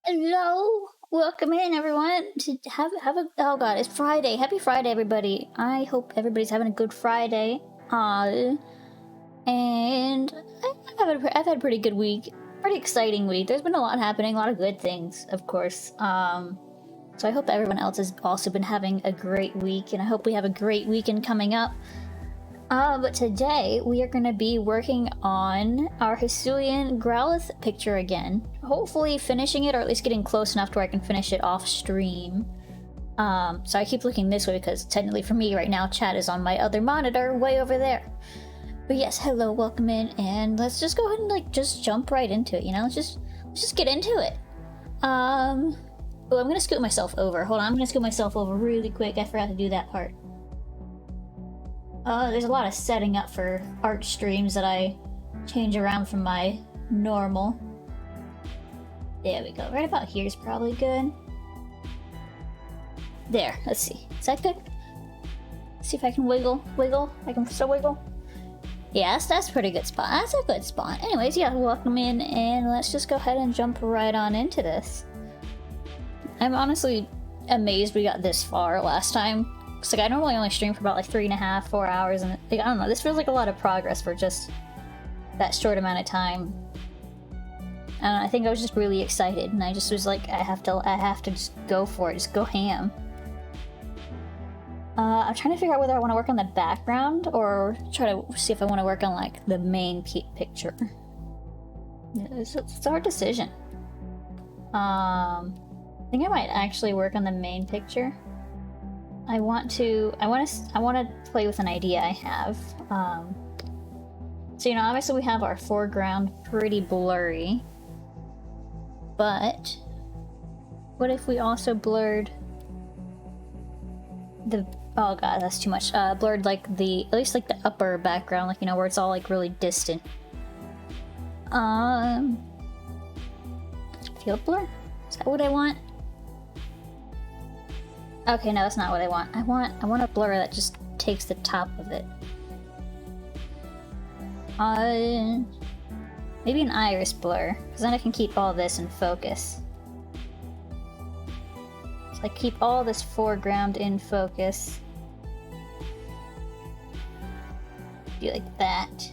Hello, welcome in everyone to have a oh god, it's Friday. Happy Friday, everybody. I hope everybody's having a good Friday. And I've had a pretty good week, pretty exciting week. There's been a lot happening, a lot of good things, of course. So I hope everyone else has also been having a great week, and I hope we have a great weekend coming up. But today we are going to be working on our Hisuian Growlithe picture again. Hopefully finishing it, or at least getting close enough to where I can finish it off stream. So I keep looking this way because technically for me right now, chat is on my other monitor way over there. But yes, hello, welcome in, and let's just go ahead and just jump right into it, you know? Let's just get into it. Oh, I'm gonna scoot myself over. Hold on, I'm gonna scoot myself over really quick. I forgot to do that part. There's a lot of setting up for art streams that I change around from my normal. There we go. Right about here is probably good. There, let's see. Is that good? Let's see if I can wiggle. I can still wiggle. Yes, that's a pretty good spot. That's a good spot. Anyways, yeah, welcome in, and let's just go ahead and jump right on into this. I'm honestly amazed we got this far last time. Like, I normally only stream for about 3.5, 4 hours, and I don't know, this feels like a lot of progress for just that short amount of time. I think I was just really excited, and I just was like, I have to just go for it, just go ham. I'm trying to figure out whether I want to work on the background or try to see if I want to work on the main picture. It's a hard decision. I think I might actually work on the main picture. I want to play with an idea I have. So, you know, obviously we have our foreground pretty blurry, but what if we also blurred the, oh god, that's too much, blurred at least the upper background, you know, where it's all really distant. Field blur? Is that what I want? Okay, no, that's not what I want. I want a blur that just takes the top of it. Maybe an iris blur, because then I can keep all this in focus. So I keep all this foreground in focus. Do like that.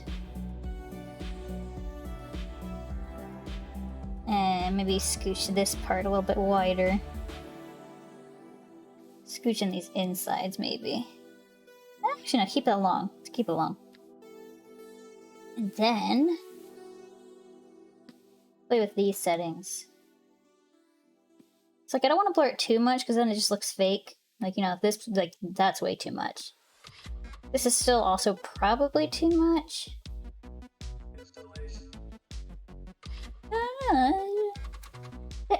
And maybe scooch this part a little bit wider. Scooching these insides, maybe. Actually, no, keep it long. Let's keep it long. And then play with these settings. It's I don't want to blur it too much because then it just looks fake. You know, this, that's way too much. This is still also probably too much.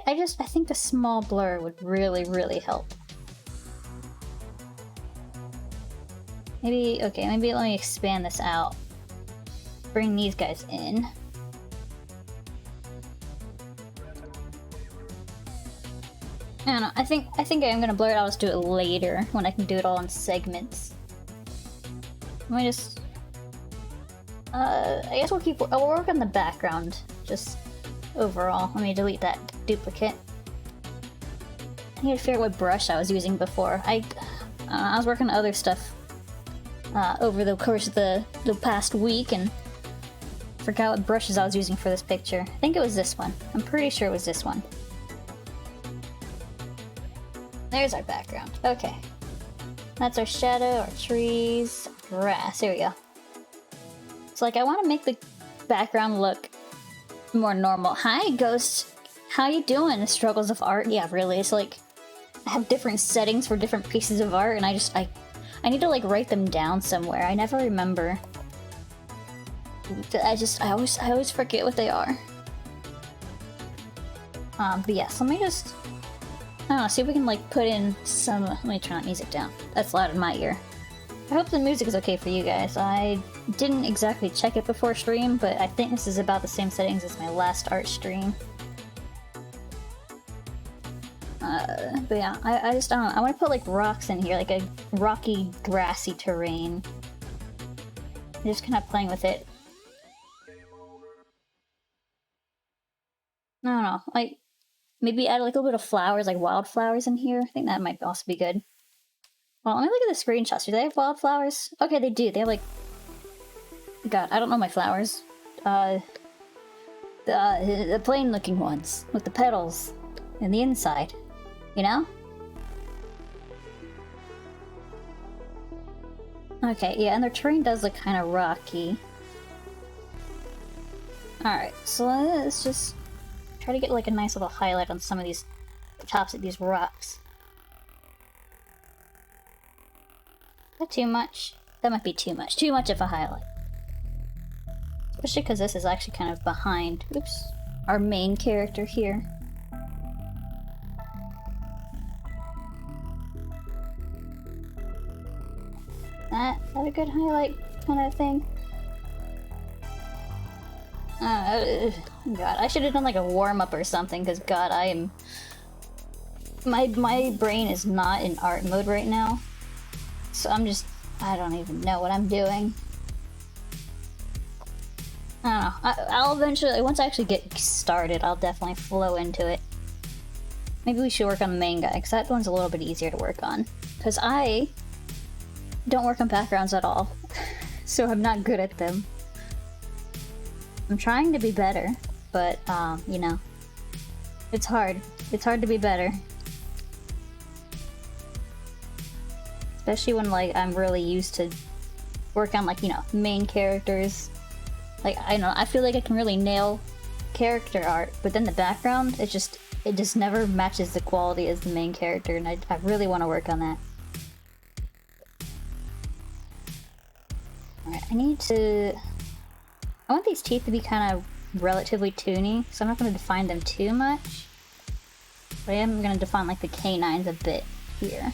I think the small blur would really, really help. Maybe let me expand this out. Bring these guys in. I don't know, I think I'm gonna blur it, I'll just do it later, when I can do it all in segments. Let me just... I guess we'll work on the background, just overall. Let me delete that duplicate. I need to figure out what brush I was using before. I was working on other stuff over the course of the past week and forgot what brushes I was using for this picture. I think it was this one. I'm pretty sure it was this one. There's our background. Okay. That's our shadow, our trees, grass. Here we go. So I want to make the background look more normal. Hi, Ghost. How you doing? The struggles of art? Yeah, really. It's I have different settings for different pieces of art, and I need to write them down somewhere. I never remember. I always forget what they are. But yes, let me just, I don't know, see if we can put in some, let me turn that music down. That's loud in my ear. I hope the music is okay for you guys. I didn't exactly check it before stream, but I think this is about the same settings as my last art stream. But yeah, I just don't know. I want to put rocks in here, a rocky, grassy terrain. I'm just kind of playing with it. I don't know, Maybe add like a little bit of flowers, like wildflowers in here. I think that might also be good. Well, let me look at the screenshots. Do they have wildflowers? Okay, they do. They have like... God, I don't know my flowers. The plain looking ones with the petals and the inside, you know? Okay, yeah, and their terrain does look kind of rocky. Alright, so let's just try to get like a nice little highlight on some of these tops of these rocks. Is that too much? That might be too much. Too much of a highlight. Especially because this is actually kind of behind, oops, our main character here. That a good highlight kind of thing? God, I should have done like a warm-up or something, because God, I am... My brain is not in art mode right now. So I'm just... I don't even know what I'm doing. I don't know. I'll eventually, once I actually get started, I'll definitely flow into it. Maybe we should work on the main guy, because that one's a little bit easier to work on. Because I don't work on backgrounds at all, so I'm not good at them. I'm trying to be better, but, you know, it's hard. It's hard to be better. Especially when, like, I'm really used to work on, like, you know, main characters. Like, I know, I feel like I can really nail character art, but then the background, it just never matches the quality as the main character, and I really want to work on that. Alright, I want these teeth to be kind of relatively toony, so I'm not going to define them too much. But I am going to define, like, the canines a bit here.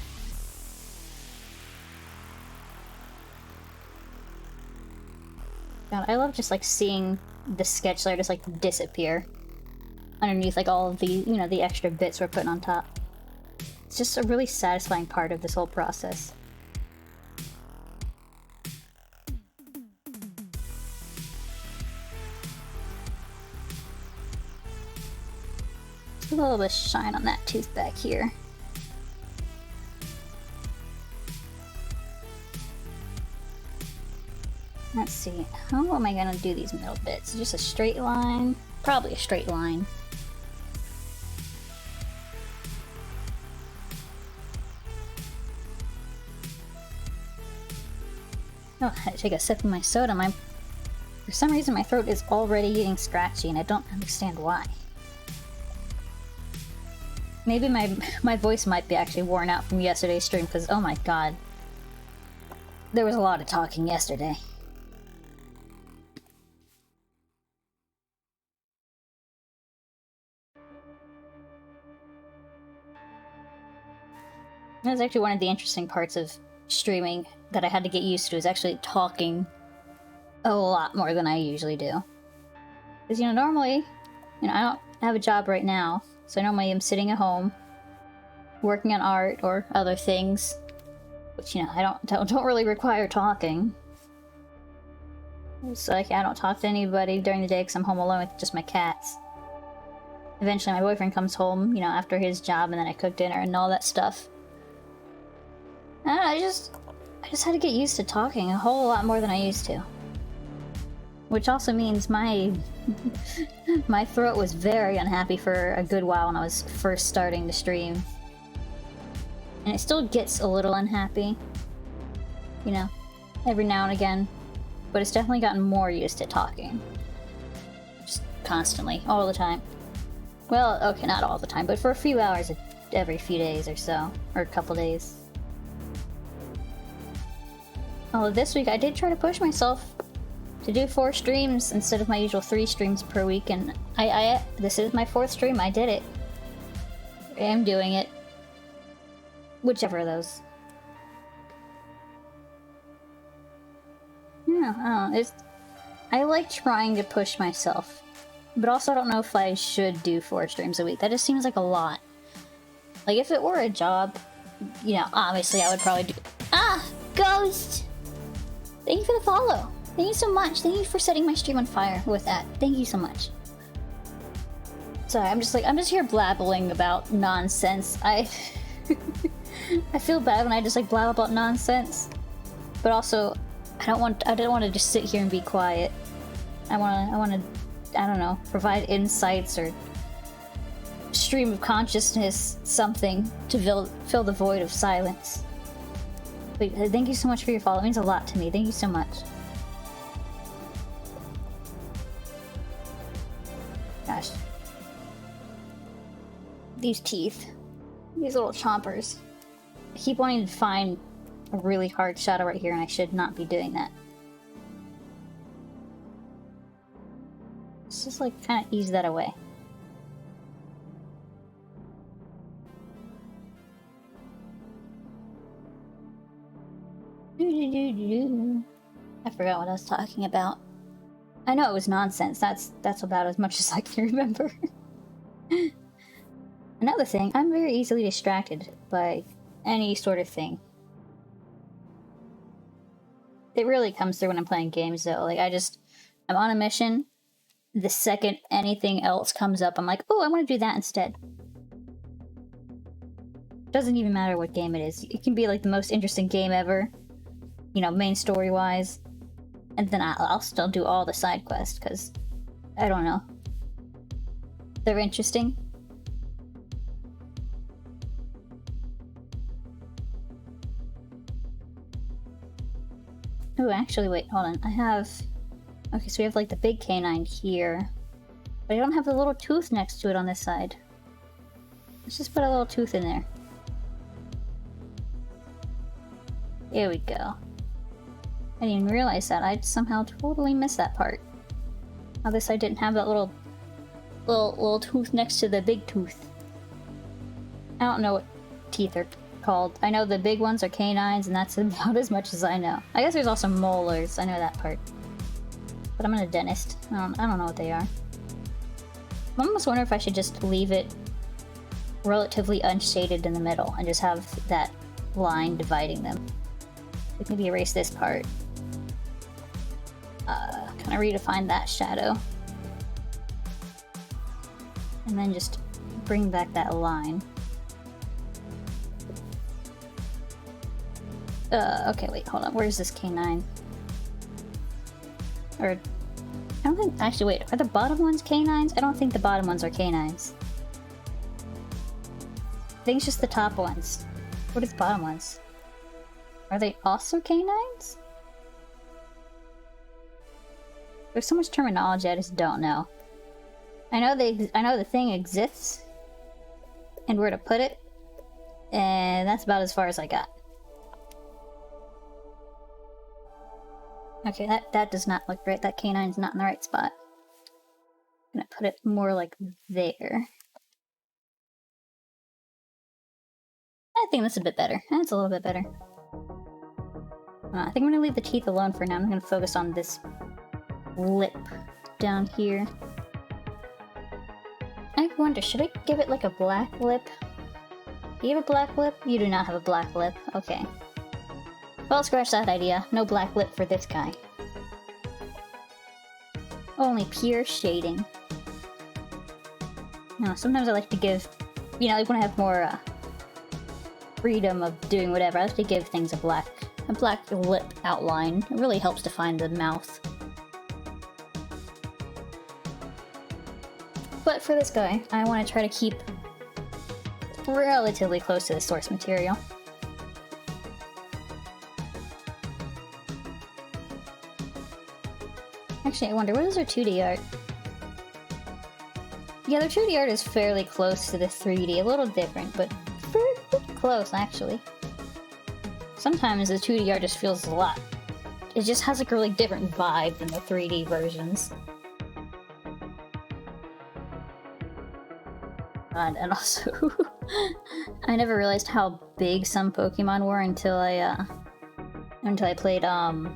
God, I love just like seeing the sketch layer just like disappear underneath like all of the, you know, the extra bits we're putting on top. It's just a really satisfying part of this whole process. Just a little bit of shine on that tooth back here. Let's see, how am I gonna do these middle bits? Just a straight line? Probably a straight line. Oh, I had to take a sip of my soda. For some reason my throat is already getting scratchy and I don't understand why. Maybe my voice might be actually worn out from yesterday's stream because, oh my god, there was a lot of talking yesterday. That was actually one of the interesting parts of streaming that I had to get used to, is actually talking a lot more than I usually do. Because, you know, normally, you know, I don't have a job right now, so normally I'm sitting at home, working on art or other things, which, you know, I don't really require talking. So, like, I don't talk to anybody during the day because I'm home alone with just my cats. Eventually my boyfriend comes home, you know, after his job, and then I cook dinner and all that stuff. I don't know, I just had to get used to talking a whole lot more than I used to. Which also means my throat was very unhappy for a good while when I was first starting to stream. And it still gets a little unhappy, you know, every now and again. But it's definitely gotten more used to talking. Just constantly, all the time. Well, okay, not all the time, but for a few hours every few days or so, or a couple days. Although this week I did try to push myself to do 4 streams instead of my usual 3 streams per week, and this is my 4th stream. I did it. I am doing it. Whichever of those. Yeah, I don't know. I like trying to push myself, but also I don't know if I should do 4 streams a week. That just seems like a lot. Like, if it were a job, you know, obviously I would probably do... Ah! Ghost! Thank you for the follow. Thank you so much. Thank you for setting my stream on fire with that. Thank you so much. Sorry, I'm just here blabbling about nonsense. I I feel bad when I just like blab about nonsense, but also I don't want to just sit here and be quiet. I want to I don't know, provide insights or stream of consciousness, something to fill the void of silence. Wait, thank you so much for your follow. It means a lot to me. Thank you so much. Gosh. These teeth. These little chompers. I keep wanting to find a really hard shadow right here, and I should not be doing that. Let's just like kind of ease that away. I forgot what I was talking about. I know it was nonsense. That's about as much as I can remember. Another thing, I'm very easily distracted by any sort of thing. It really comes through when I'm playing games though. Like I'm on a mission. The second anything else comes up, I'm like, oh, I want to do that instead. Doesn't even matter what game it is. It can be like the most interesting game ever, you know, main story wise, and then I'll still do all the side quests because I don't know, they're interesting. Oh, actually, wait, hold on. I have... Okay, so we have like the big canine here, but I don't have the little tooth next to it on this side. Let's just put a little tooth in there. There we go. I didn't even realize that. I'd somehow totally missed that part. On this side didn't have that little tooth next to the big tooth. I don't know what teeth are called. I know the big ones are canines, and that's about as much as I know. I guess there's also molars. I know that part. But I'm not a dentist. I don't know what they are. I almost wonder if I should just leave it relatively unshaded in the middle and just have that line dividing them. Like maybe erase this part. Kind of redefine that shadow. And then just bring back that line. Okay, wait, hold on. Where's this canine? Or, I don't think, actually wait, are the bottom ones canines? I don't think the bottom ones are canines. I think it's just the top ones. What are the bottom ones? Are they also canines? There's so much terminology I just don't know. I know the thing exists, and where to put it, and that's about as far as I got. Okay, that does not look right. That canine's not in the right spot. I'm gonna put it more like there. I think that's a bit better. That's a little bit better. I think I'm gonna leave the teeth alone for now. I'm gonna focus on this lip down here. I wonder, should I give it like a black lip? Do you have a black lip? You do not have a black lip. Okay. Well, scratch that idea. No black lip for this guy. Only pure shading. No, sometimes I like to give, you know, like when I have more freedom of doing whatever, I like to give things a black lip outline. It really helps define the mouth. But for this guy, I want to try to keep relatively close to the source material. Actually, I wonder, what is their 2D art? Yeah, their 2D art is fairly close to the 3D. A little different, but pretty close, actually. Sometimes the 2D art just feels a lot. It just has like a really different vibe than the 3D versions. God, and also, I never realized how big some Pokemon were until I played, oh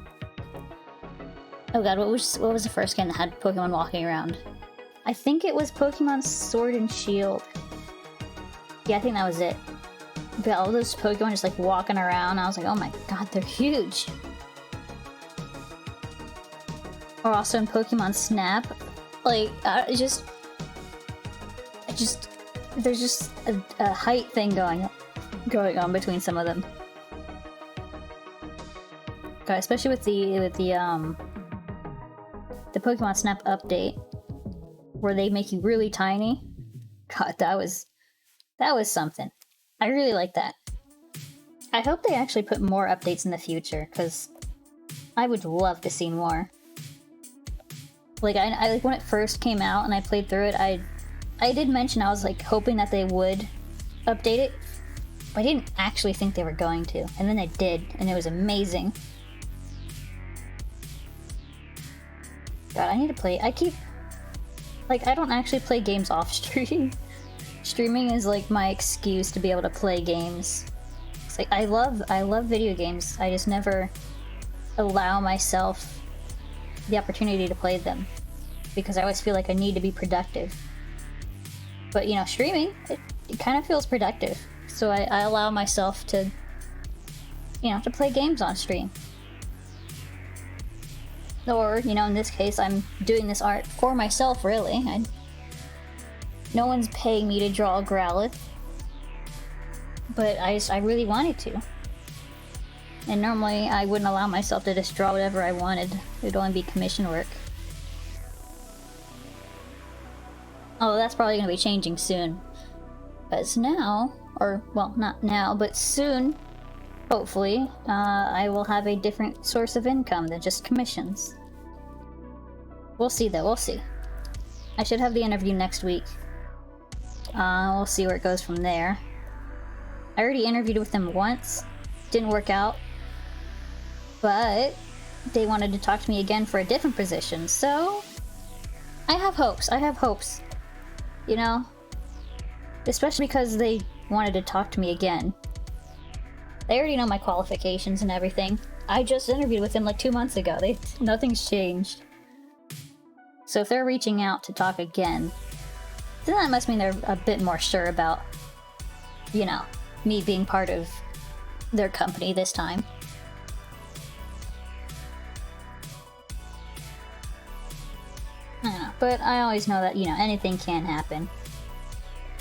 god, what was the first game that had Pokemon walking around? I think it was Pokemon Sword and Shield. Yeah, I think that was it. But all those Pokemon just like walking around, I was like, oh my god, they're huge. Or also in Pokemon Snap, like, there's just a height thing going on between some of them. God, especially with the Pokemon Snap update, where they make you really tiny. God, that was something. I really like that. I hope they actually put more updates in the future, because I would love to see more. Like, I like when it first came out and I played through it, I did mention I was like hoping that they would update it, but I didn't actually think they were going to. And then they did, and it was amazing. God, I need to play. I don't actually play games off stream. Streaming is like my excuse to be able to play games. It's like I love video games. I just never allow myself the opportunity to play them because I always feel like I need to be productive. But you know, streaming, it kind of feels productive. So I allow myself to, you know, to play games on stream. Or, you know, in this case, I'm doing this art for myself, really. No one's paying me to draw a Growlithe. But I really wanted to. And normally, I wouldn't allow myself to just draw whatever I wanted. It would only be commission work. Oh, that's probably going to be changing soon. Because now, or, well, not now, but soon, hopefully, I will have a different source of income than just commissions. We'll see, though. We'll see. I should have the interview next week. We'll see where it goes from there. I already interviewed with them once. Didn't work out. But they wanted to talk to me again for a different position, so I have hopes. I have hopes. You know? Especially because they wanted to talk to me again. They already know my qualifications and everything. I just interviewed with them like 2 months ago. Nothing's changed. So if they're reaching out to talk again, then that must mean they're a bit more sure about, you know, me being part of their company this time. I don't know, but I always know that, you know, anything can happen.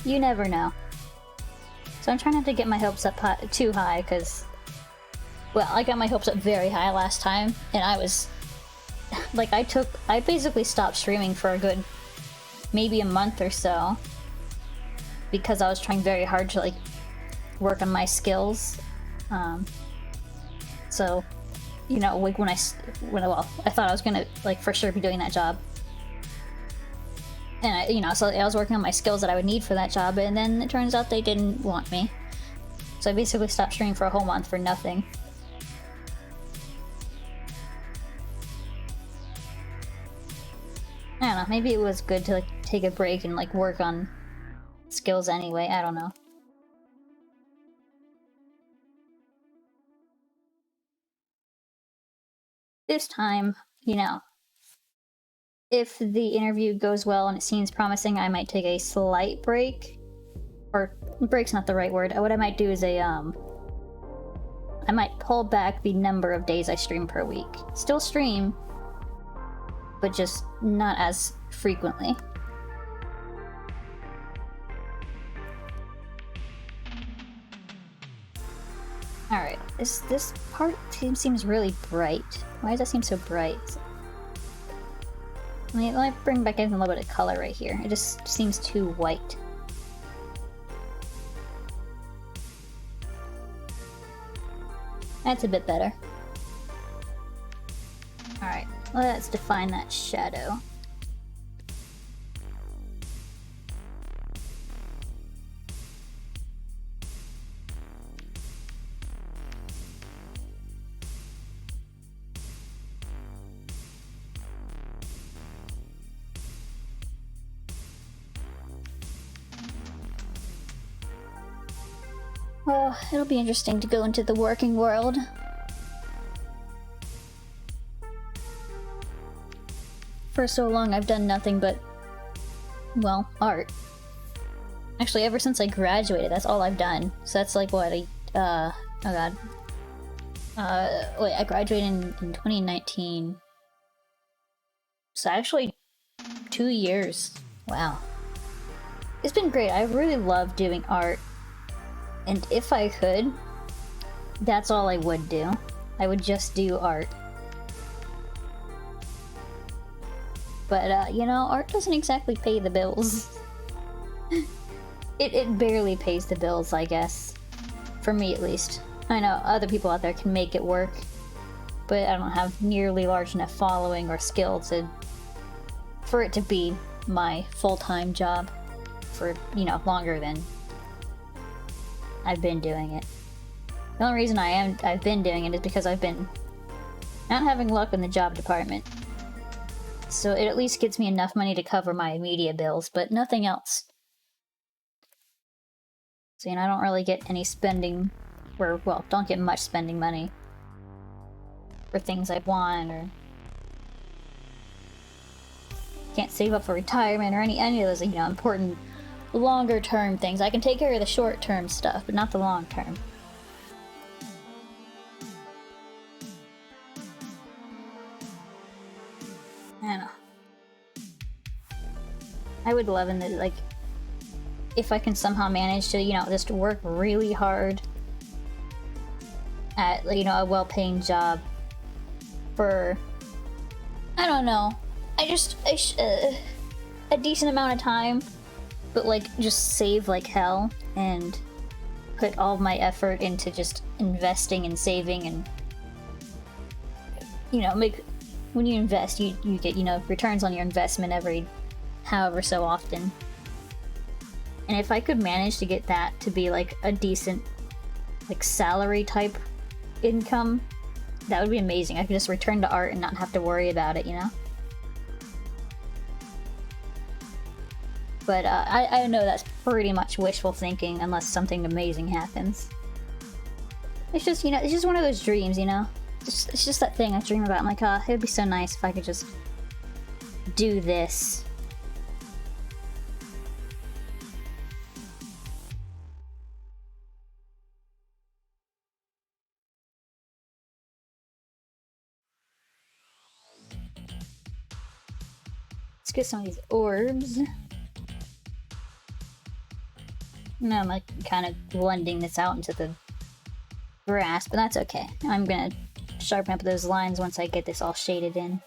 You never know. So I'm trying not to get my hopes up too high, because, well, I got my hopes up very high last time, and I was, like, I basically stopped streaming for a good, maybe a month or so, because I was trying very hard to, like, work on my skills. So, you know, like, I thought I was gonna, like, for sure be doing that job. And you know, so I was working on my skills that I would need for that job, and then it turns out they didn't want me. So I basically stopped streaming for a whole month for nothing. I don't know, maybe it was good to, like, take a break and, like, work on skills anyway, I don't know. This time, you know, if the interview goes well and it seems promising, I might take a slight break. Or, break's not the right word. What I might do is I might pull back the number of days I stream per week. Still stream, but just not as frequently. Alright, this part seems really bright. Why does that seem so bright? Let me bring back in a little bit of color right here. It just seems too white. That's a bit better. Alright, let's define that shadow. Well, it'll be interesting to go into the working world. For so long, I've done nothing but, well, art. Actually, ever since I graduated, that's all I've done. So that's like, what, oh god. Wait, I graduated in 2019. So actually, 2 years. Wow. It's been great. I really love doing art. And if I could, that's all I would do. I would just do art. But, you know, art doesn't exactly pay the bills. It barely pays the bills, I guess. For me, at least. I know other people out there can make it work, but I don't have nearly large enough following or skill for it to be my full-time job for, you know, longer than I've been doing it. The only reason I've been doing it is because I've been not having luck in the job department. So it at least gets me enough money to cover my media bills, but nothing else. So, you know, I don't really get any spending, or, well, don't get much spending money for things I want, or can't save up for retirement, or any of those, you know, important longer-term things. I can take care of the short-term stuff, but not the long-term. I don't know. I would love like, if I can somehow manage to, you know, just work really hard at, you know, a well-paying job for, I don't know, a decent amount of time, but, like, just save like hell and put all my effort into just investing and saving and, you know, when you invest, you get, you know, returns on your investment every however so often. And if I could manage to get that to be like a decent, like, salary type income, that would be amazing. I could just return to art and not have to worry about it, you know? But I know that's pretty much wishful thinking unless something amazing happens. It's just, you know, it's just one of those dreams, you know? It's just that thing I dream about. I'm like, oh, it would be so nice if I could just do this. Let's get some of these orbs. No, I'm like kind of blending this out into the grass, but that's okay. I'm gonna sharpen up those lines once I get this all shaded in.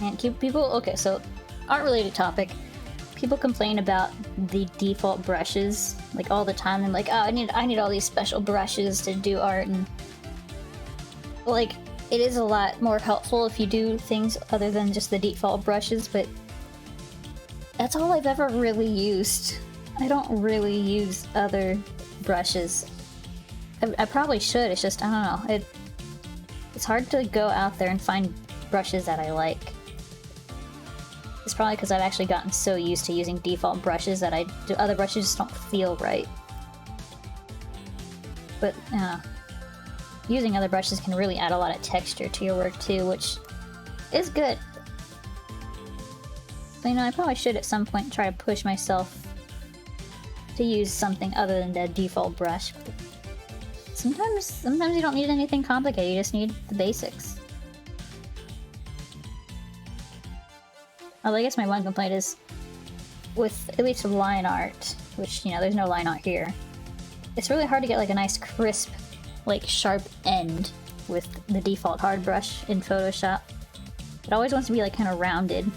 And okay, so art-related topic. People complain about the default brushes, like, all the time. They're like, oh, I need all these special brushes to do art, and, like, it is a lot more helpful if you do things other than just the default brushes, but that's all I've ever really used. I don't really use other brushes. I probably should, it's just, I don't know, it's hard to go out there and find brushes that I like. It's probably because I've actually gotten so used to using default brushes that other brushes just don't feel right. But, using other brushes can really add a lot of texture to your work too, which is good. So, you know, I probably should at some point try to push myself to use something other than the default brush. But sometimes you don't need anything complicated, you just need the basics. Although I guess my one complaint is, with at least with line art, which, you know, there's no line art here, it's really hard to get like a nice crisp, like, sharp end with the default hard brush in Photoshop. It always wants to be like kind of rounded,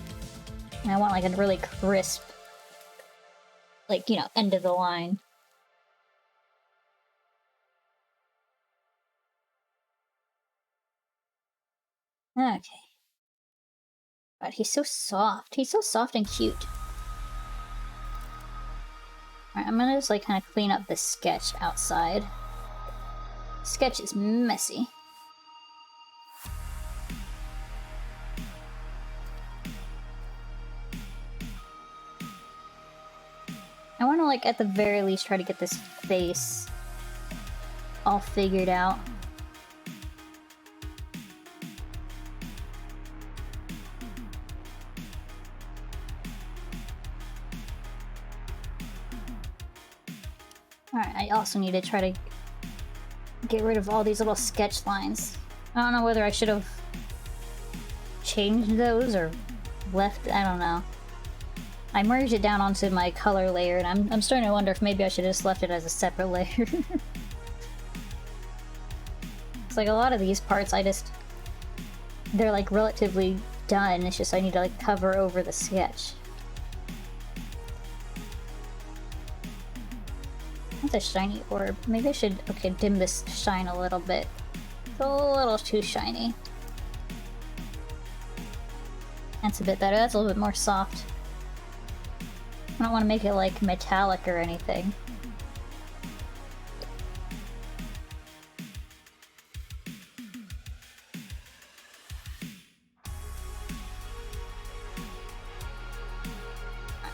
and I want like a really crisp, like, you know, end of the line. Okay. God, he's so soft. He's so soft and cute. Alright, I'm gonna just, like, kind of clean up the sketch outside. Sketch is messy. I want to, like, at the very least try to get this face all figured out. Alright, I also need to try to get rid of all these little sketch lines. I don't know whether I should have changed those or left, I don't know. I merged it down onto my color layer, and I'm starting to wonder if maybe I should have just left it as a separate layer. It's like a lot of these parts, they're like relatively done, it's just I need to like cover over the sketch. That's a shiny orb. Maybe I should, okay, dim this shine a little bit. It's a little too shiny. That's a bit better, that's a little bit more soft. I don't want to make it like metallic or anything.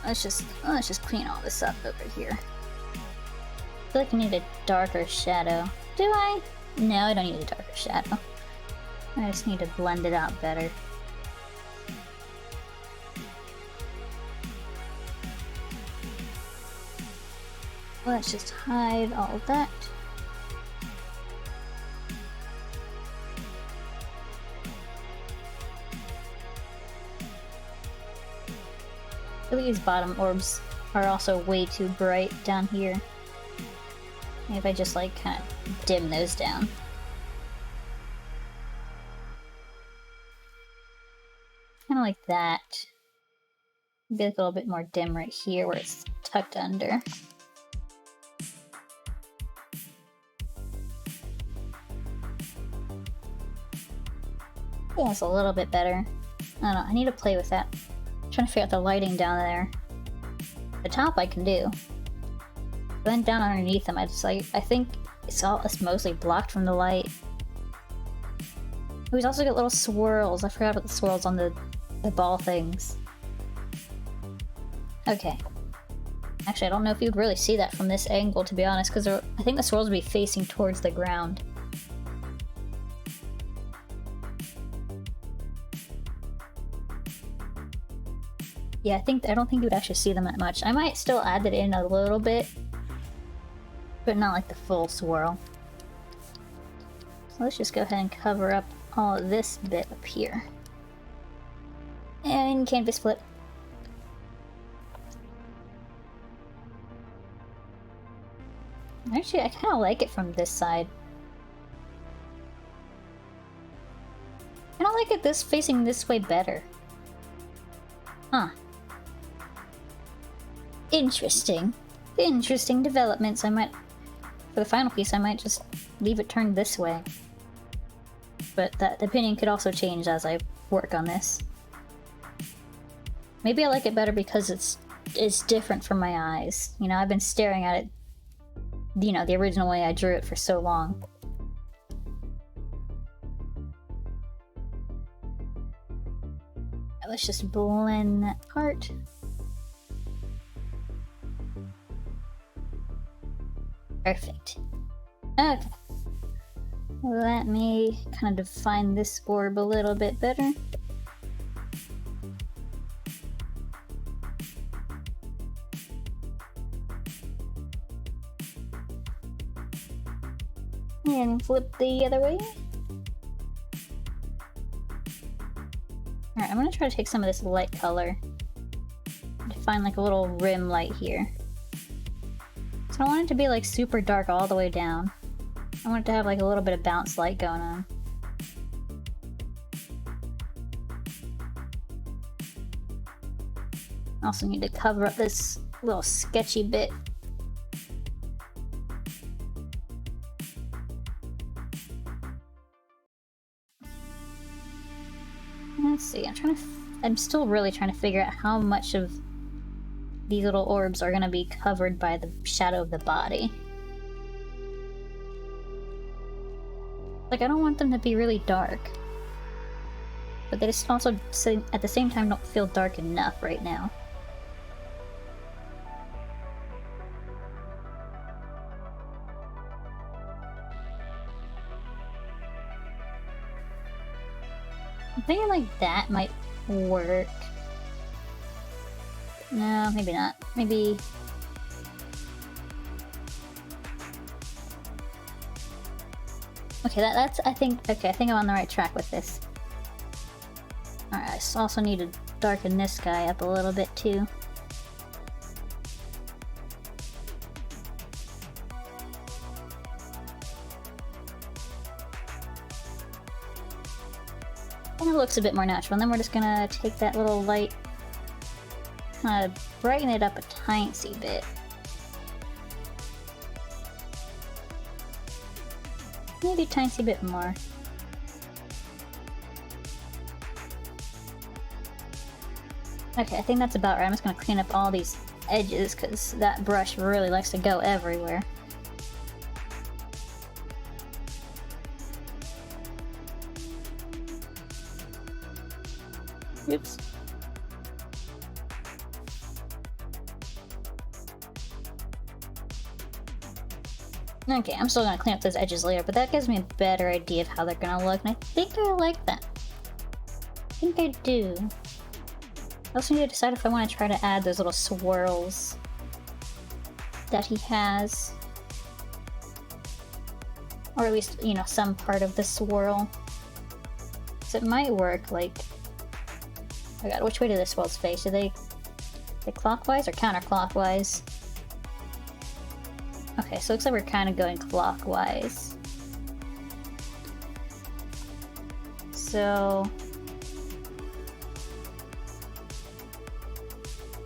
Let's just clean all this up over here. I feel like I need a darker shadow. Do I? No, I don't need a darker shadow. I just need to blend it out better. Let's just hide all of that. I feel like these bottom orbs are also way too bright down here. Maybe if I just like kind of dim those down. Kind of like that. Maybe like a little bit more dim right here where it's tucked under. Yeah, it's a little bit better. I don't know, I need to play with that. I'm trying to figure out the lighting down there. The top I can do. But then down underneath them, I think it's mostly blocked from the light. We've also got little swirls. I forgot about the swirls on the ball things. Okay. Actually, I don't know if you'd really see that from this angle, to be honest, because I think the swirls would be facing towards the ground. Yeah, I don't think you would actually see them that much. I might still add it in a little bit, but not like the full swirl. So let's just go ahead and cover up all of this bit up here. And canvas flip. Actually, I kind of like it from this side. I don't like it facing this way better. Huh. Interesting. Interesting developments. For the final piece, I might just leave it turned this way. But that opinion could also change as I work on this. Maybe I like it better because it's different from my eyes. You know, I've been staring at it, you know, the original way I drew it for so long. Let's just blend that part. Perfect. Okay. Let me kind of define this orb a little bit better. And flip the other way. Alright, I'm gonna try to take some of this light color to find like a little rim light here. So I don't want it to be like super dark all the way down. I want it to have like a little bit of bounce light going on. I also need to cover up this little sketchy bit. Let's see, I'm still really trying to figure out how much of these little orbs are going to be covered by the shadow of the body. Like, I don't want them to be really dark. But they just also, at the same time, don't feel dark enough right now. I'm thinking like that might work. No, maybe not. Maybe Okay, that's, I think I'm on the right track with this. Alright, I also need to darken this guy up a little bit too. And it looks a bit more natural. And then we're just gonna take that little light, kind of brighten it up a tiny bit. Maybe a tiny bit more. Okay, I think that's about right. I'm just gonna clean up all these edges because that brush really likes to go everywhere. Oops. Okay, I'm still gonna clean up those edges later, but that gives me a better idea of how they're gonna look, and I think I like that. I think I do. I also need to decide if I want to try to add those little swirls that he has. Or at least, you know, some part of the swirl. So it might work, like... Oh god, which way do the swirls face? Do they clockwise or counterclockwise? Okay, so it looks like we're kind of going clockwise. So...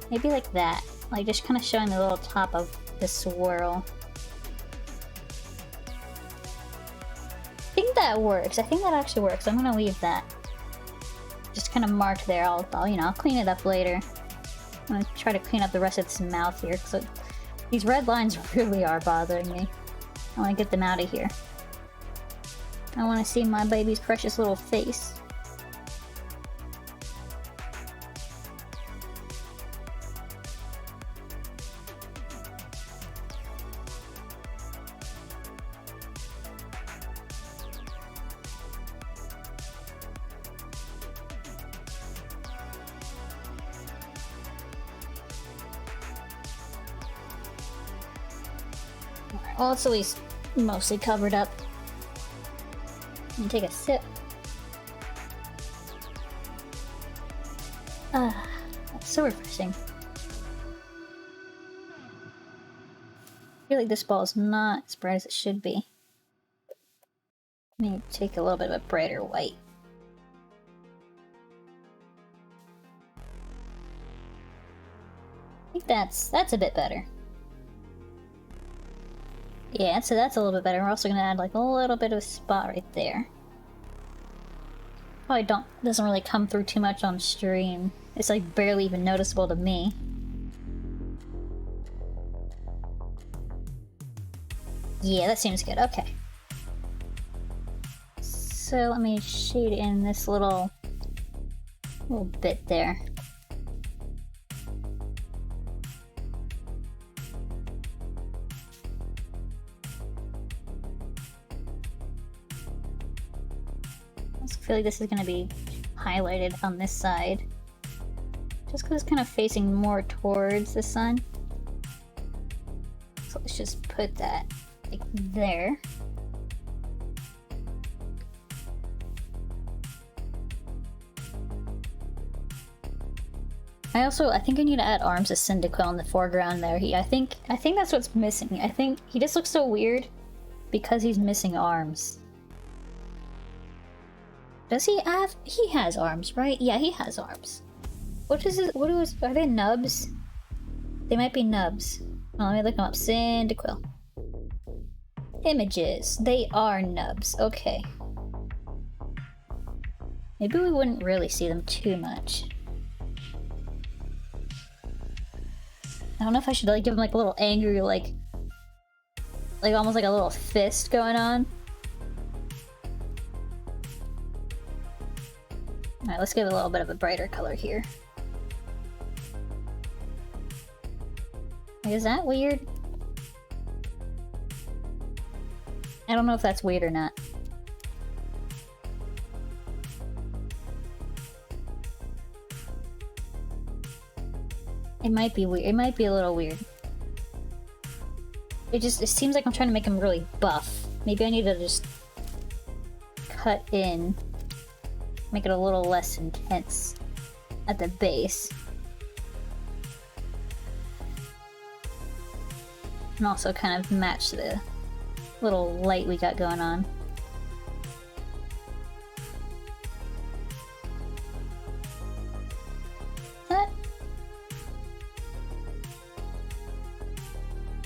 maybe like that. Like just kind of showing the little top of the swirl. I think that works. I think that actually works. I'm gonna leave that. Just kind of marked there. I'll clean it up later. I'm gonna try to clean up the rest of this mouth here, because these red lines really are bothering me. I want to get them out of here. I want to see my baby's precious little face. Well, it's at least mostly covered up. Let me take a sip. Ah, that's so refreshing. I feel like this ball is not as bright as it should be. Let me take a little bit of a brighter white. I think that's a bit better. Yeah, so that's a little bit better. We're also gonna add like a little bit of a spot right there. Probably doesn't really come through too much on stream. It's like barely even noticeable to me. Yeah, that seems good. Okay. So let me shade in this little bit there. I feel like this is going to be highlighted on this side. Just because it's kind of facing more towards the sun. So let's just put that like there. I think I need to add arms of Cyndaquil in the foreground there. I think that's what's missing. I think he just looks so weird because he's missing arms. Does he have? He has arms, right? Yeah, he has arms. What is it? Are they nubs? They might be nubs. Oh, let me look them up. Cyndaquil. Images. They are nubs. Okay. Maybe we wouldn't really see them too much. I don't know if I should like give him like a little angry, like almost like a little fist going on. Alright, let's give it a little bit of a brighter color here. Is that weird? I don't know if that's weird or not. It might be weird. It might be a little weird. It seems like I'm trying to make him really buff. Maybe I need to just cut in, make it a little less intense at the base. And also kind of match the little light we got going on.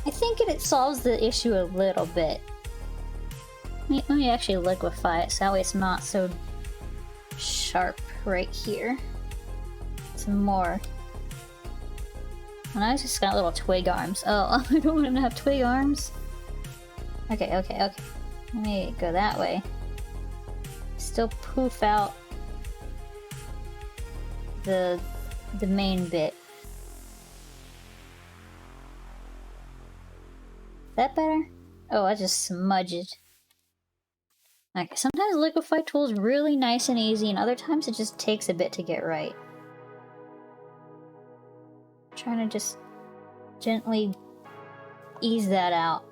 I think it solves the issue a little bit. Let me actually liquefy it so that way it's not so sharp right here. Some more. And I just got little twig arms. Oh, I don't want him to have twig arms. Okay. Let me go that way. Still poof out the main bit. That better? Oh, I just smudged it. Okay, sometimes liquefy tool's really nice and easy, and other times it just takes a bit to get right. Trying to just gently ease that out.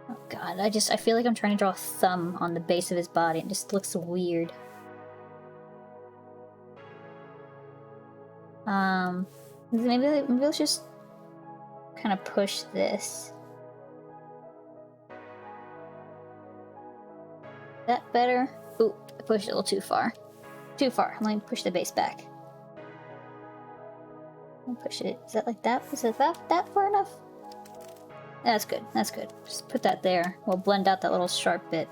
Oh god, I feel like I'm trying to draw a thumb on the base of his body. It just looks weird. Maybe let's just kind of push this. That better? Ooh, I pushed it a little too far. Too far. Let me push the base back. I'll push it. Is that like that? Is it that far enough? That's good. That's good. Just put that there. We'll blend out that little sharp bit.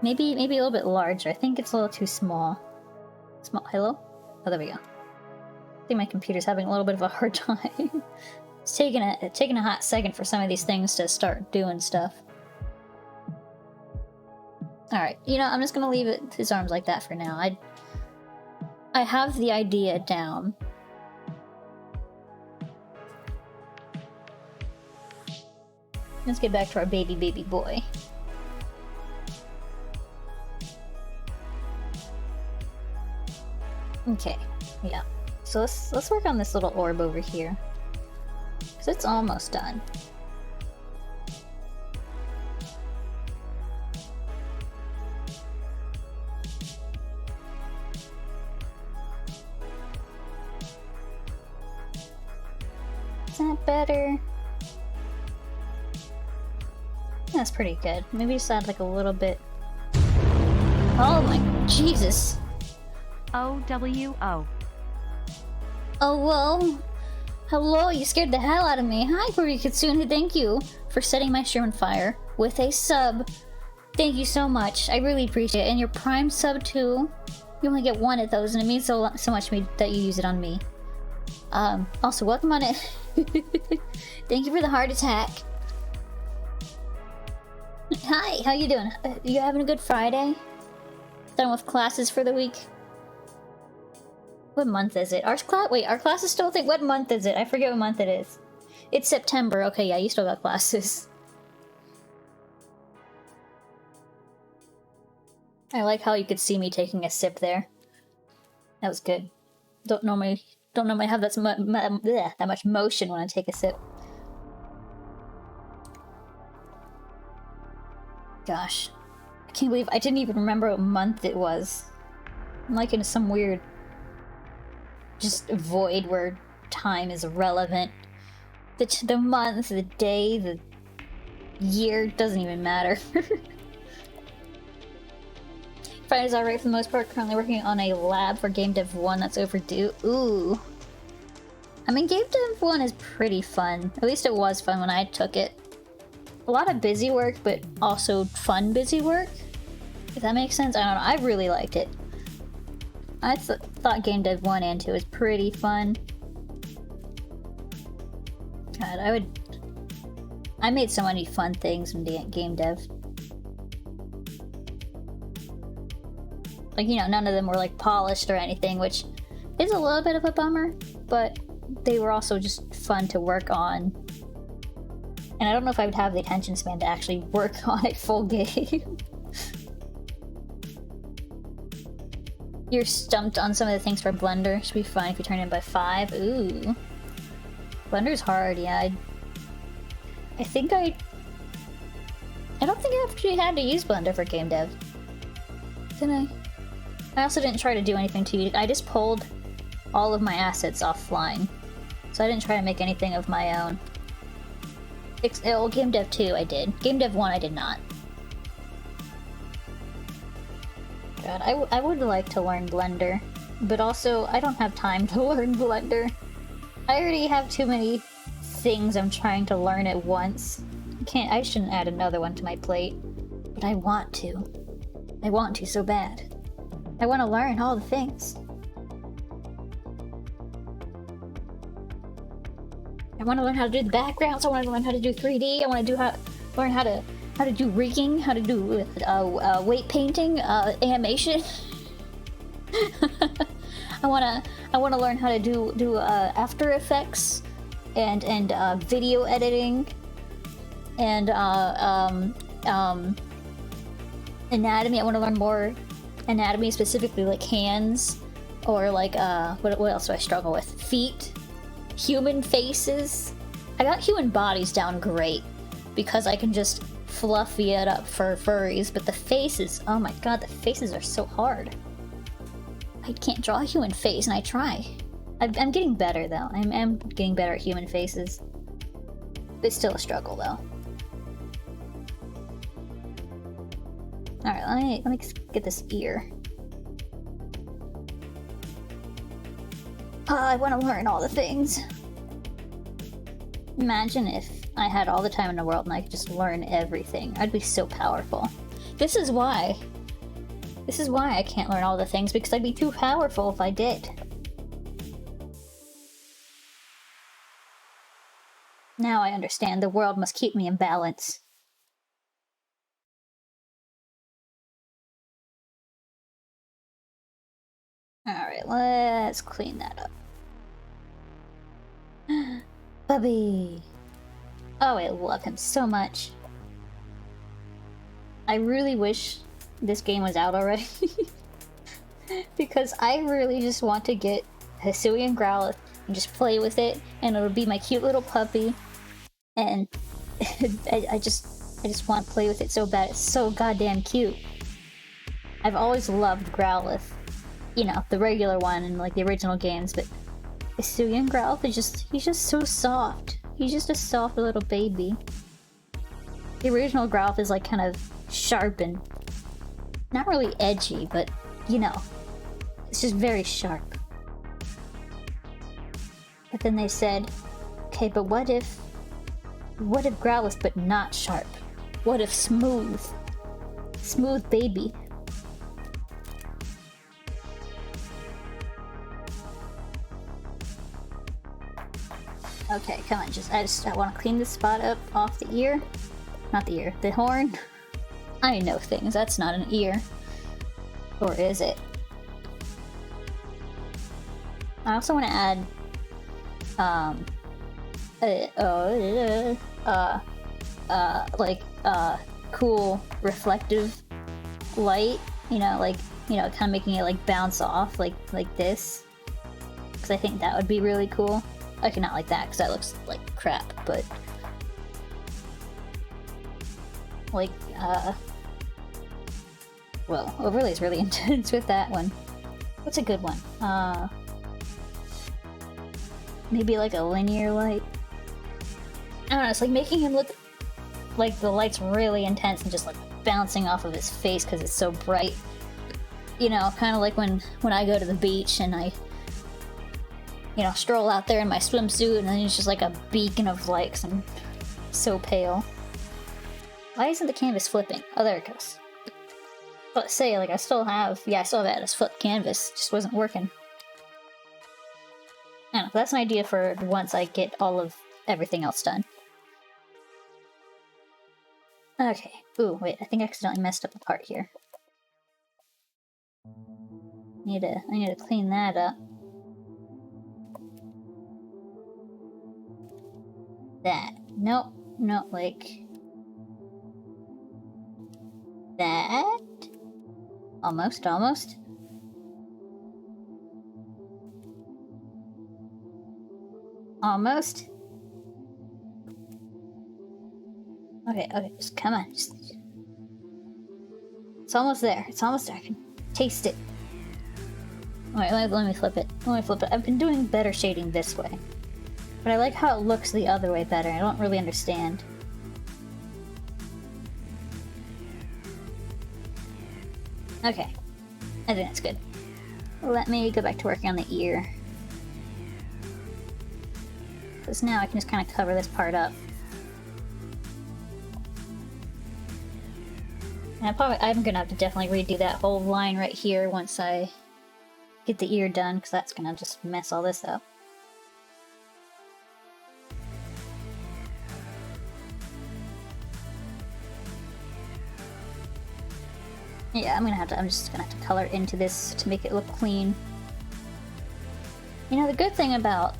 Maybe a little bit larger. I think it's a little too small. Hello? Oh, there we go. I think my computer's having a little bit of a hard time. It's taking a hot second for some of these things to start doing stuff. Alright, you know, I'm just gonna leave his arms like that for now. I have the idea down. Let's get back to our baby boy. Okay, yeah. So let's work on this little orb over here. Because it's almost done. Is that better? That's pretty good. Maybe just add like a little bit. Oh my Jesus! OWO. Oh, well. Hello, you scared the hell out of me. Hi, Kuri Kitsune. Thank you for setting my stream on fire with a sub. Thank you so much. I really appreciate it. And your Prime sub, too. You only get one of those, and it means so much to me that you use it on me. Also, welcome on it. Thank you for the heart attack. Hi, how you doing? You having a good Friday? Done with classes for the week? What month is it? Our class is still what month is it? I forget what month it is. It's September. Okay, yeah, you still got classes. I like how you could see me taking a sip there. That was good. Don't normally have that much motion when I take a sip. Gosh. I can't believe I didn't even remember what month it was. I'm like in some weird just void where time is irrelevant. The month, the day, the year doesn't even matter. Friday's alright for the most part. Currently working on a lab for Game Dev 1 that's overdue. Ooh. I mean, Game Dev 1 is pretty fun. At least it was fun when I took it. A lot of busy work, but also fun busy work. If that makes sense? I don't know. I really liked it. I thought Game Dev 1 and 2 was pretty fun. God, I made so many fun things in Game Dev. Like, you know, none of them were like polished or anything, which is a little bit of a bummer, but they were also just fun to work on. And I don't know if I would have the attention span to actually work on a full game. You're stumped on some of the things for Blender. Should be fine if you turn it in by 5. Ooh. Blender's hard, yeah. I think I don't think I actually had to use Blender for game dev. Did I? I also didn't try to do anything to you. I just pulled all of my assets offline. So I didn't try to make anything of my own. Oh, game dev 2 I did. Game dev 1 I did not. God, I would like to learn Blender. But also, I don't have time to learn Blender. I already have too many things I'm trying to learn at once. I shouldn't add another one to my plate. But I want to. I want to so bad. I want to learn all the things. I want to learn how to do the backgrounds. I want to learn how to do 3D. I want to learn how to do rigging, how to do weight painting, animation. I want to learn how to do After Effects and video editing and anatomy. I want to learn more anatomy, specifically like hands, or like what else do I struggle with? Feet, human faces. I got human bodies down great because I can just fluffy it up for furries, but the faces, oh my god, the faces are so hard. I can't draw a human face, and I try. I'm getting better though. I'm getting better at human faces. It's still a struggle though. Alright, let me get this ear. I want to learn all the things. Imagine if I had all the time in the world and I could just learn everything. I'd be so powerful. This is why I can't learn all the things, because I'd be too powerful if I did. Now I understand. The world must keep me in balance. Alright, let's clean that up. Bubby! Oh, I love him so much. I really wish this game was out already. Because I really just want to get Hisuian Growlithe and just play with it, and it'll be my cute little puppy. And I just want to play with it so bad. It's so goddamn cute. I've always loved Growlithe. You know, the regular one in like the original games, but Hisuian Growlithe is he's just so soft. He's just a soft little baby. The original Growlithe is like kind of sharp and not really edgy, but you know, it's just very sharp. But then they said, okay, but what if Growlithe but not sharp? What if smooth? Smooth baby. Okay, come on, I want to clean this spot up off the ear. Not the ear, the horn. I know things, that's not an ear. Or is it? I also want to add, cool reflective light, kind of making it like bounce off like this. Because I think that would be really cool. Okay, not like that, because that looks like crap, but like, well, overlay's really intense with that one. What's a good one? Maybe like a linear light? I don't know, it's like making him look like the light's really intense and just like bouncing off of his face because it's so bright. You know, kind of like when I go to the beach and I stroll out there in my swimsuit and then it's just like a beacon of light because I'm so pale. Why isn't the canvas flipping? Oh, there it goes. But say, like, I still have it as flip canvas. It just wasn't working. I don't know, that's an idea for once I get all of everything else done. Okay. Ooh, wait, I think I accidentally messed up a part here. I need to clean that up. That. Nope. Not like that. Almost. Almost. Okay, just come on. It's almost there. It's almost there. I can taste it. Alright, let me flip it. Let me flip it. I've been doing better shading this way. But I like how it looks the other way better. I don't really understand. Okay. I think that's good. Let me go back to working on the ear. Because now I can just kind of cover this part up. And I'm gonna have to definitely redo that whole line right here once I get the ear done, because that's gonna just mess all this up. Yeah, I'm just gonna have to color into this to make it look clean. You know, the good thing about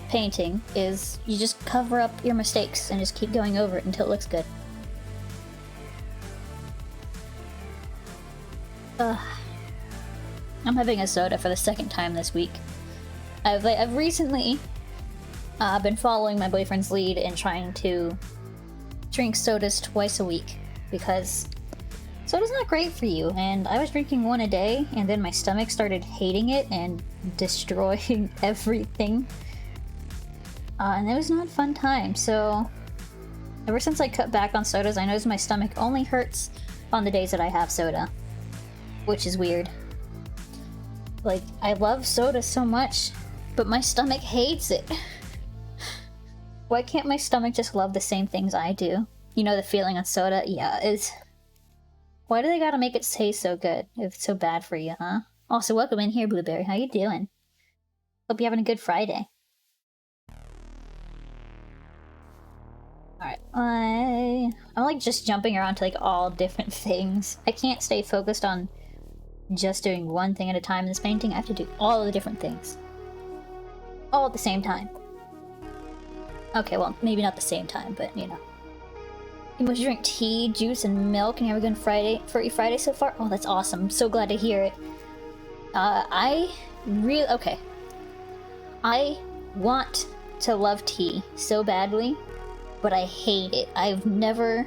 painting is you just cover up your mistakes and just keep going over it until it looks good. I'm having a soda for the second time this week. I've recently been following my boyfriend's lead and trying to drink sodas twice a week, because soda's not great for you, and I was drinking one a day, and then my stomach started hating it and destroying everything. And it was not a fun time, so ever since I cut back on sodas, I notice my stomach only hurts on the days that I have soda. Which is weird. Like, I love soda so much, but my stomach hates it. Why can't my stomach just love the same things I do? You know the feeling on soda? Yeah, it's... Why do they gotta make it taste so good if it's so bad for you, huh? Also, welcome in here, Blueberry. How you doing? Hope you're having a good Friday. Alright, I'm like just jumping around to like all different things. I can't stay focused on just doing one thing at a time in this painting. I have to do all of the different things. All at the same time. Okay, well, maybe not the same time, but you know. You must drink tea, juice, and milk, and you have a good Friday so far? Oh, that's awesome. I'm so glad to hear it. Okay. I want to love tea so badly, but I hate it. I've never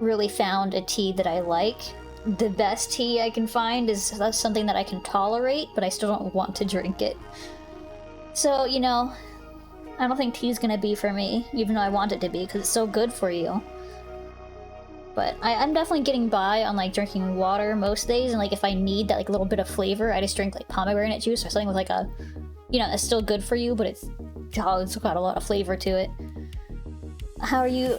really found a tea that I like. The best tea I can find is something that I can tolerate, but I still don't want to drink it. So, you know, I don't think tea's gonna be for me, even though I want it to be, because it's so good for you. But I'm definitely getting by on, like, drinking water most days, and, like, if I need that, like, little bit of flavor, I just drink, like, pomegranate juice or something with, like, a... You know, it's still good for you, but it's got a lot of flavor to it. How are you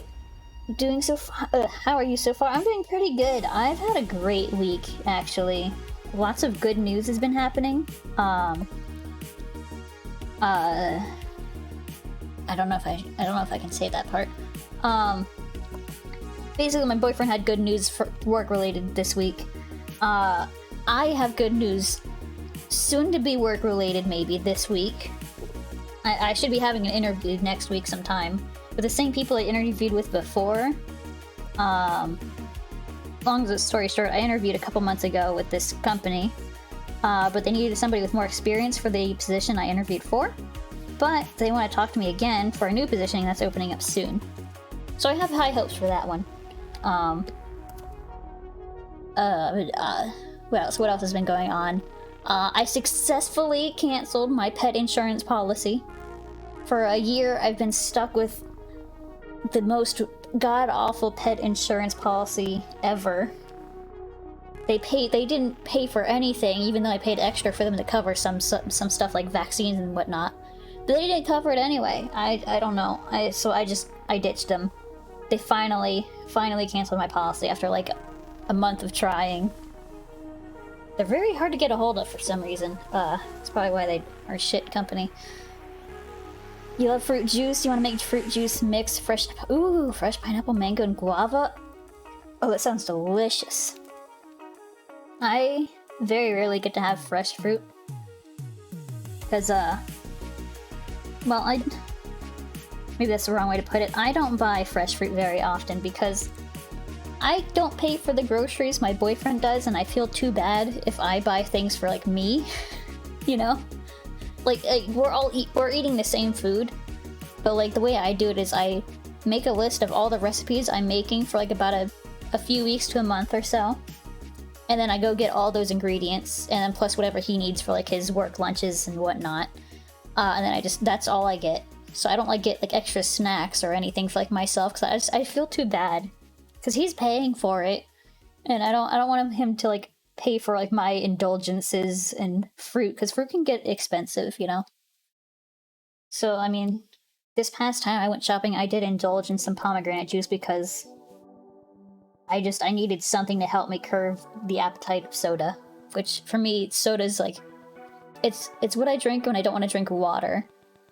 doing so far? How are you so far? I'm doing pretty good. I've had a great week, actually. Lots of good news has been happening. I don't know if I can say that part. Basically, my boyfriend had good news for work-related this week. I have good news soon to be work-related, maybe this week. I should be having an interview next week sometime with the same people I interviewed with before. Long story short, I interviewed a couple months ago with this company, but they needed somebody with more experience for the position I interviewed for. But they want to talk to me again for a new positioning that's opening up soon. So I have high hopes for that one. What else has been going on? I successfully canceled my pet insurance policy. For a year, I've been stuck with the most god-awful pet insurance policy ever. They didn't pay for anything, even though I paid extra for them to cover some stuff like vaccines and whatnot. But they didn't cover it anyway. I don't know. So I ditched them. They finally canceled my policy after like a month of trying. They're very hard to get a hold of for some reason. That's probably why they are a shit company. You love fruit juice? You want to make fruit juice mix fresh pineapple, mango, and guava? Oh, that sounds delicious. I very rarely get to have fresh fruit. Because, well, maybe that's the wrong way to put it. I don't buy fresh fruit very often because I don't pay for the groceries, my boyfriend does, and I feel too bad if I buy things for, like, me, you know? Like we're eating the same food, but, like, the way I do it is I make a list of all the recipes I'm making for like about a few weeks to a month or so. And then I go get all those ingredients, and then plus whatever he needs for like his work lunches and whatnot. And then that's all I get. So I don't like get like extra snacks or anything for like myself, because I feel too bad. Because he's paying for it, and I don't want him to like pay for like my indulgences and fruit, because fruit can get expensive, you know? So, I mean, this past time I went shopping, I did indulge in some pomegranate juice because I needed something to help me curb the appetite of soda. Which, for me, soda's like, it's what I drink when I don't want to drink water.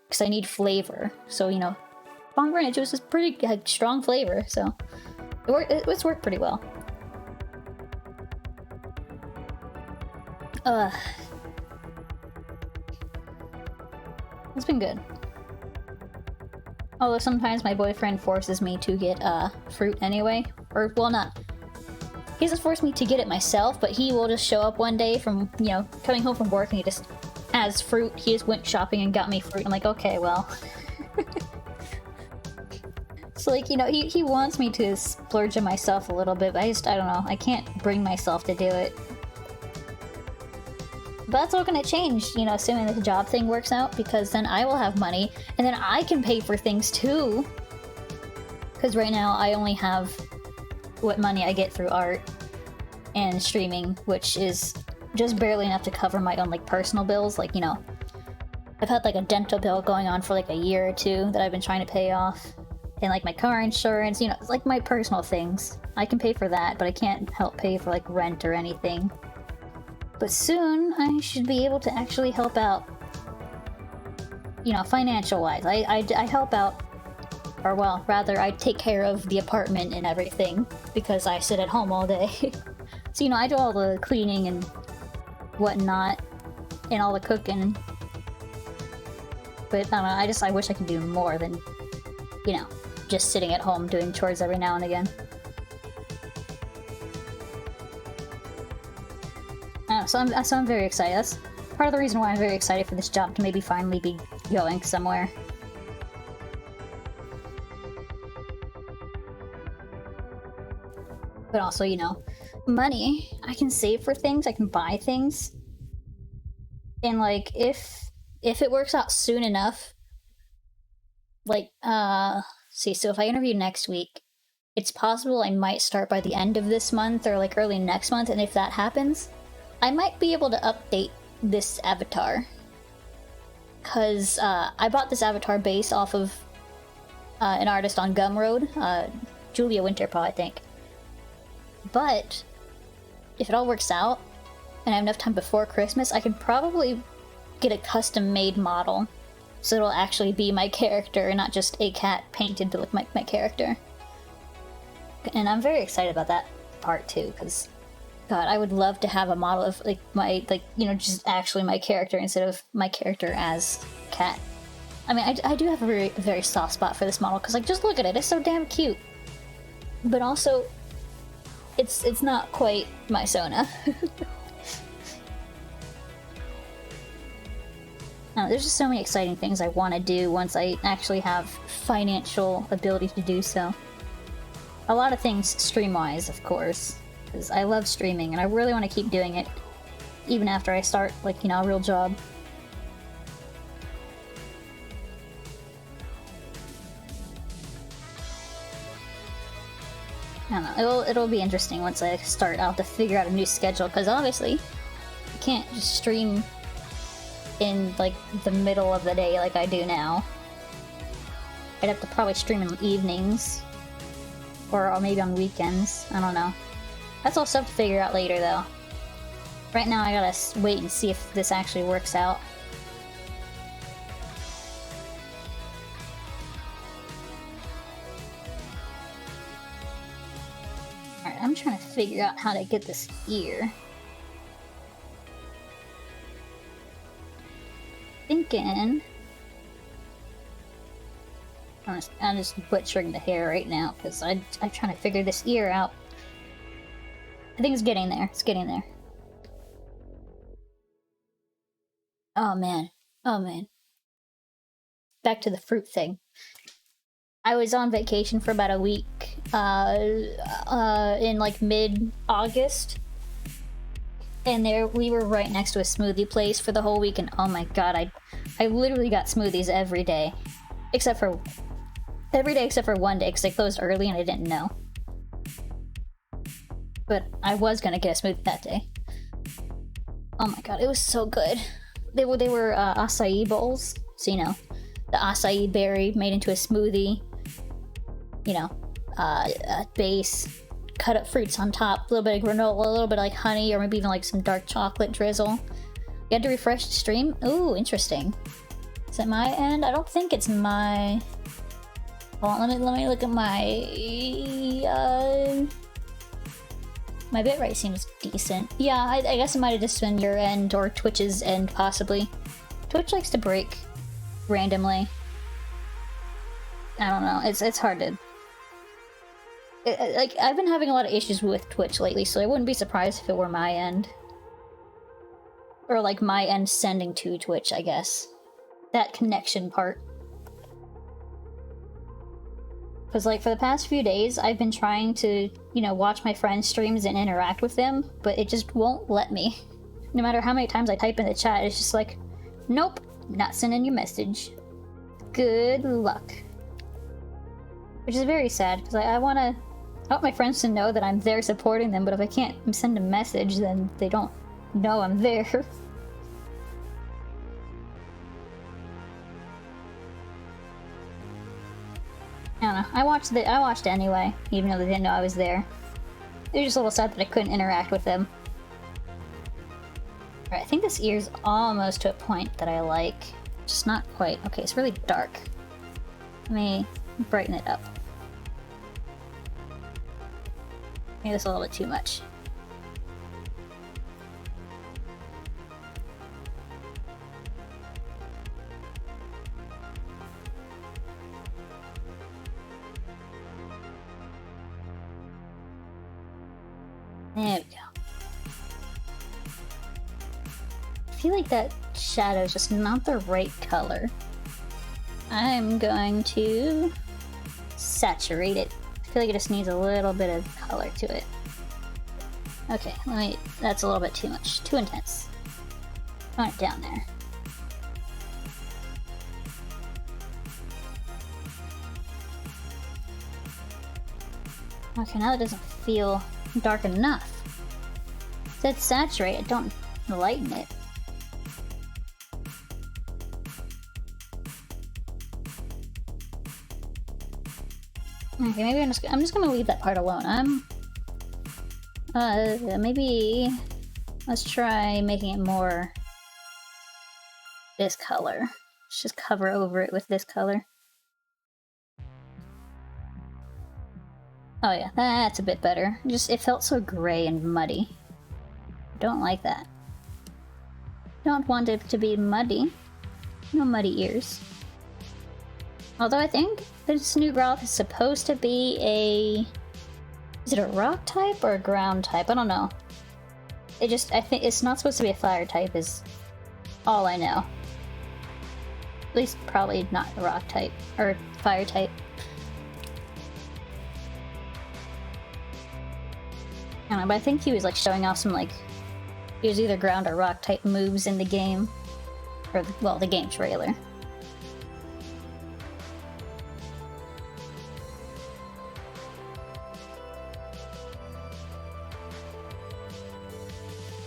Because I need flavor. So, you know, pomegranate juice is pretty strong flavor, so it's worked pretty well. It's been good. Although sometimes my boyfriend forces me to get fruit anyway. Or, well, not. He doesn't force me to get it myself, but he will just show up one day from, you know, coming home from work, and he just has fruit. He just went shopping and got me fruit. I'm like, okay, well. So, like, you know, he wants me to splurge on myself a little bit, but I don't know. I can't bring myself to do it. But that's all gonna change, you know, assuming the job thing works out, because then I will have money, and then I can pay for things too. Because right now I only have what money I get through art and streaming, which is just barely enough to cover my own like personal bills. Like, you know, I've had like a dental bill going on for like a year or two that I've been trying to pay off, and like my car insurance, you know, it's like my personal things. I can pay for that, but I can't help pay for like rent or anything. But soon I should be able to actually help out, you know, financial wise. I help out, or well, rather I take care of the apartment and everything, because I sit at home all day. So, you know, I do all the cleaning and whatnot, and all the cooking. But I don't know, I wish I could do more than, you know, just sitting at home doing chores every now and again. So I'm very excited. That's part of the reason why I'm very excited for this job to maybe finally be going somewhere. But also, you know, money. I can save for things, I can buy things. And like, if it works out soon enough, like, see, so if I interview next week, it's possible I might start by the end of this month or like early next month, and if that happens, I might be able to update this avatar. Because I bought this avatar based off of an artist on Gumroad, Julia Winterpaw, I think. But if it all works out, and I have enough time before Christmas, I can probably get a custom-made model, so it'll actually be my character and not just a cat painted to look like my character. And I'm very excited about that part too, because God, I would love to have a model of like my, like, you know, just actually my character instead of my character as cat. I mean, I do have a very soft spot for this model, because like, just look at it, it's so damn cute. But also, it's not quite my Sona. There's just so many exciting things I want to do once I actually have financial ability to do so. A lot of things stream-wise, of course, because I love streaming and I really want to keep doing it even after I start, like, you know, a real job. I don't know, it'll be interesting once I start. I'll have to figure out a new schedule, because obviously you can't just stream in like the middle of the day like I do now. I'd have to probably stream in the evenings, or maybe on weekends. I don't know. That's all stuff to figure out later, though. Right now I gotta wait and see if this actually works out. Alright, I'm trying to figure out how to get this ear. Thinking... I'm just butchering the hair right now, because I'm trying to figure this ear out. I think it's getting there. It's getting there. Oh man. Oh man. Back to the fruit thing. I was on vacation for about a week in like mid-August, and we were right next to a smoothie place for the whole week, and oh my god, I literally got smoothies every day except for one day because they closed early and I didn't know. But I was gonna get a smoothie that day. Oh my god, it was so good. They were acai bowls, so you know, the acai berry made into a smoothie. You know, a base, cut up fruits on top, a little bit of granola, a little bit of like honey, or maybe even like some dark chocolate drizzle. You had to refresh the stream? Ooh, interesting. Is it my end? I don't think it's my... Hold on, let me look at my... My bitrate seems decent. Yeah, I guess it might have just been your end, or Twitch's end, possibly. Twitch likes to break randomly. I don't know, it's hard to... like, I've been having a lot of issues with Twitch lately, so I wouldn't be surprised if it were my end. Or, like, my end sending to Twitch, I guess. That connection part. Because, like, for the past few days, I've been trying to, you know, watch my friends' streams and interact with them, but it just won't let me. No matter how many times I type in the chat, it's just like, nope, not sending you message. Good luck. Which is very sad, because I want my friends to know that I'm there supporting them, but if I can't send a message, then they don't know I'm there. I don't know. I watched anyway, even though they didn't know I was there. It was just a little sad that I couldn't interact with them. Alright, I think this ear's almost to a point that I like. Just not quite. Okay, it's really dark. Let me brighten it up. Maybe that's a little bit too much. There we go. I feel like that shadow is just not the right color. I'm going to saturate it. I feel like it just needs a little bit of color to it. Okay, that's a little bit too much. Too intense. Tone it down there. Okay, now it doesn't feel dark enough. It said saturate it, don't lighten it. Okay, maybe I'm just gonna leave that part alone. Maybe let's try making it more this color. Let's just cover over it with this color. Oh yeah, that's a bit better. It felt so gray and muddy. Don't like that. Don't want it to be muddy. No muddy ears. Although I think this new Growlithe is supposed to be a... Is it a rock type or a ground type? I don't know. I think it's not supposed to be a fire type is all I know. At least probably not a rock type, or fire type. I don't know, but I think he was like showing off some like... He was either ground or rock type moves in the game. Or, well, the game trailer.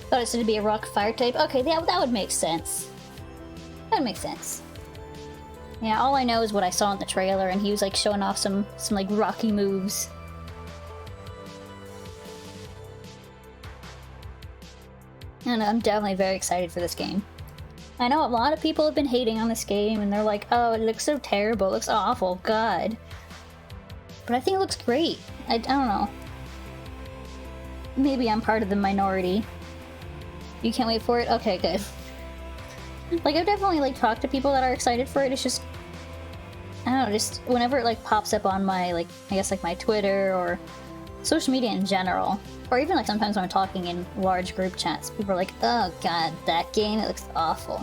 Thought it said to be a rock fire type. Okay, that would make sense. That would make sense. Yeah, all I know is what I saw in the trailer, and he was like showing off some like rocky moves. And I'm definitely very excited for this game. I know a lot of people have been hating on this game, and they're like, oh, it looks so terrible, it looks awful, god. But I think it looks great. I don't know. Maybe I'm part of the minority. You can't wait for it? Okay, good. Like, I've definitely, like, talked to people that are excited for it. It's just... I don't know, just whenever it, like, pops up on my, like, I guess, like, my Twitter or social media in general, or even, like, sometimes when I'm talking in large group chats, people are like, oh, god, that game, it looks awful.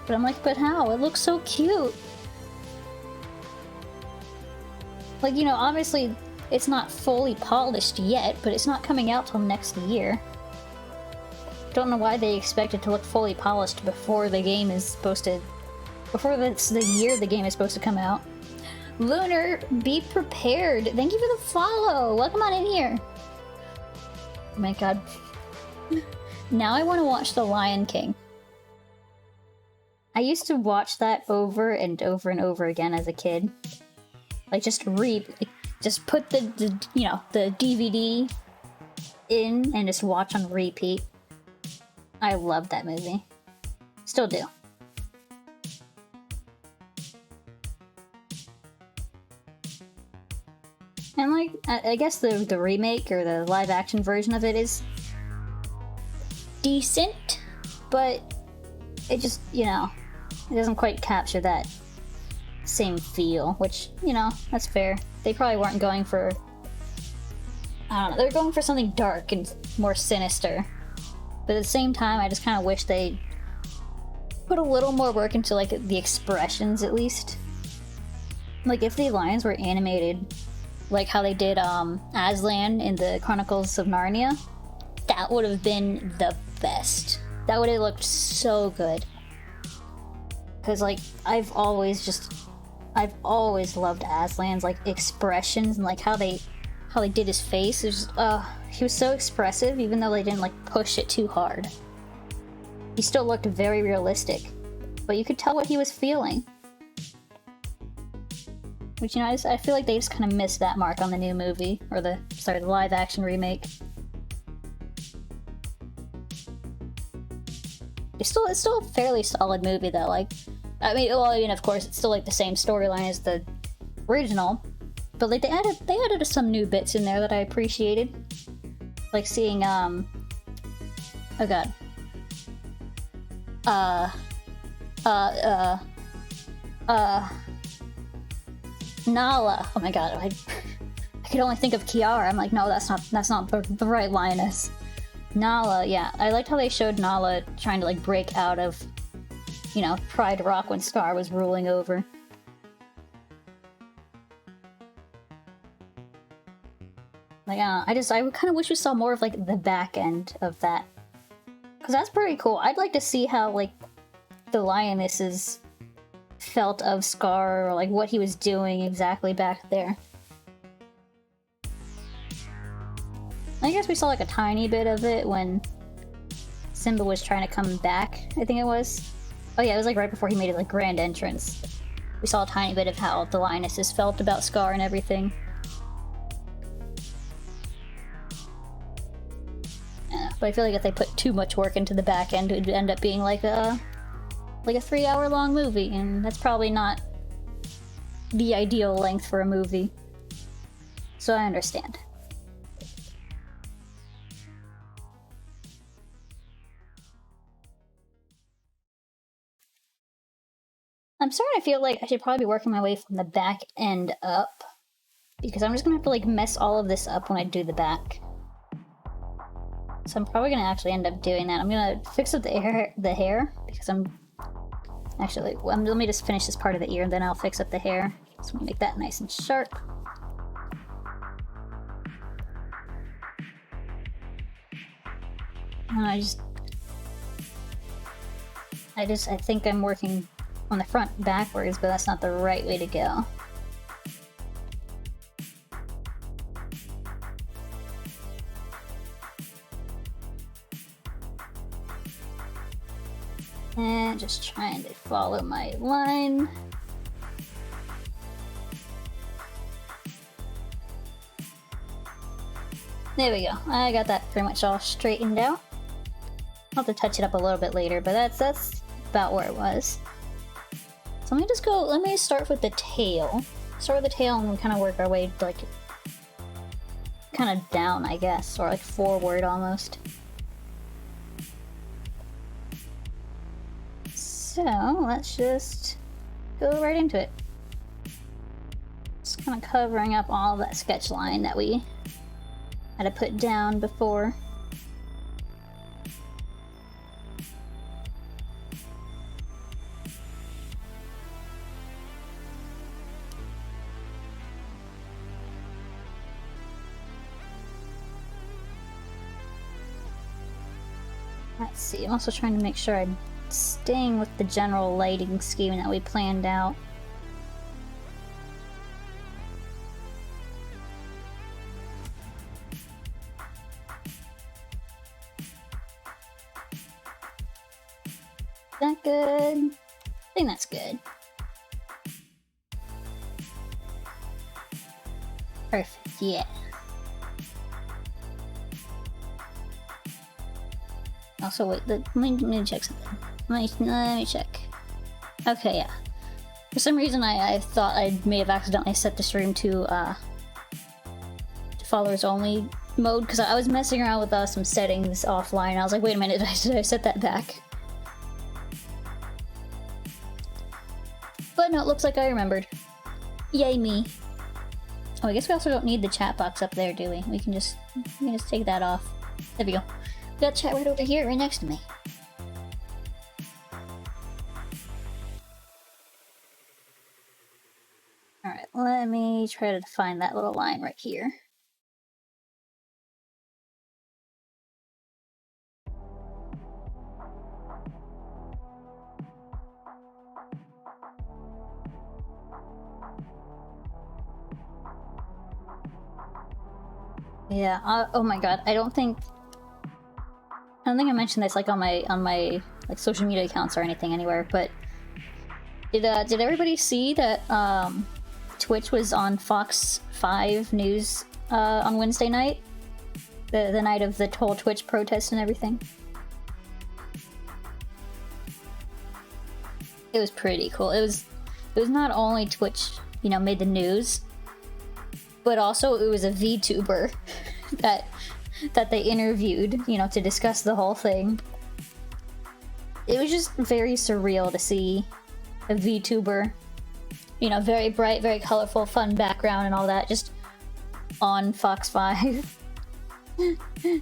But I'm like, but how? It looks so cute! Like, you know, obviously it's not fully polished yet, but it's not coming out till next year. Don't know why they expect it to look fully polished before the game is supposed to... Before the year the game is supposed to come out. Lunar, be prepared. Thank you for the follow. Welcome on in here. Oh my god. Now I want to watch The Lion King. I used to watch that over and over and over again as a kid. Like, just put the you know, the DVD in and just watch on repeat. I love that movie. Still do. And like, I guess the remake or the live action version of it is decent, but it just, you know, it doesn't quite capture that same feel, which, you know, that's fair. They probably weren't going for, I don't know, they're going for something dark and more sinister. But at the same time, I just kind of wish they put a little more work into, like, the expressions, at least. Like, if the lions were animated like how they did Aslan in the Chronicles of Narnia, that would have been the best. That would have looked so good. Because, like, I've always loved Aslan's, like, expressions and, like, how they did his face. It was just, he was so expressive, even though they didn't, like, push it too hard. He still looked very realistic, but you could tell what he was feeling. Which, you know, I feel like they just kind of missed that mark on the new movie, or the live-action remake. It's still a fairly solid movie, though. Like, I mean, of course, it's still like the same storyline as the original, but like they added some new bits in there that I appreciated, like seeing oh god, Nala. Oh my god, I could only think of Kiara. I'm like, no, that's not the right lioness. Nala, yeah. I liked how they showed Nala trying to, like, break out of, you know, Pride Rock when Scar was ruling over. Like, I kind of wish we saw more of, like, the back end of that. Because that's pretty cool. I'd like to see how, like, the lionesses felt of Scar, or, like, what he was doing exactly back there. I guess we saw, like, a tiny bit of it when Simba was trying to come back, I think it was. Oh yeah, it was, like, right before he made his, like, grand entrance. We saw a tiny bit of how the lionesses felt about Scar and everything. Yeah, but I feel like if they put too much work into the back end, it would end up being like a 3-hour-long movie, and that's probably not the ideal length for a movie. So I understand. I'm starting to feel like I should probably be working my way from the back end up, because I'm just gonna have to, like, mess all of this up when I do the back. So I'm probably gonna actually end up doing that. I'm gonna fix up the hair, because actually, let me just finish this part of the ear, and then I'll fix up the hair. So I'm gonna make that nice and sharp. And I think I'm working on the front backwards, but that's not the right way to go. And just trying to follow my line. There we go. I got that pretty much all straightened out. I'll have to touch it up a little bit later, but that's about where it was. So let me start with the tail. Start with the tail and we kind of work our way, like, kind of down, I guess, or like forward almost. So let's just go right into it. Just kind of covering up all that sketch line that we had to put down before. Let's see, I'm also trying to make sure I'm staying with the general lighting scheme that we planned out. Is that good? I think that's good. Perfect, yeah. Also, wait, let me check something. Let me check. Okay, yeah. For some reason, I thought I may have accidentally set the stream to followers only mode, because I was messing around with some settings offline. I was like, wait a minute, did I set that back? But no, it looks like I remembered. Yay me. Oh, I guess we also don't need the chat box up there, do we? We can just take that off. There we go. We got chat right over here, right next to me. Alright, let me try to find that little line right here. Yeah, oh my god, I don't think I mentioned this like on my like social media accounts or anything anywhere, but did everybody see that Twitch was on Fox 5 News on Wednesday night? The night of the whole Twitch protest and everything? It was pretty cool. It was not only Twitch, you know, made the news, but also it was a VTuber that they interviewed, you know, to discuss the whole thing. It was just very surreal to see a VTuber, you know, very bright, very colorful, fun background and all that, just on Fox 5. It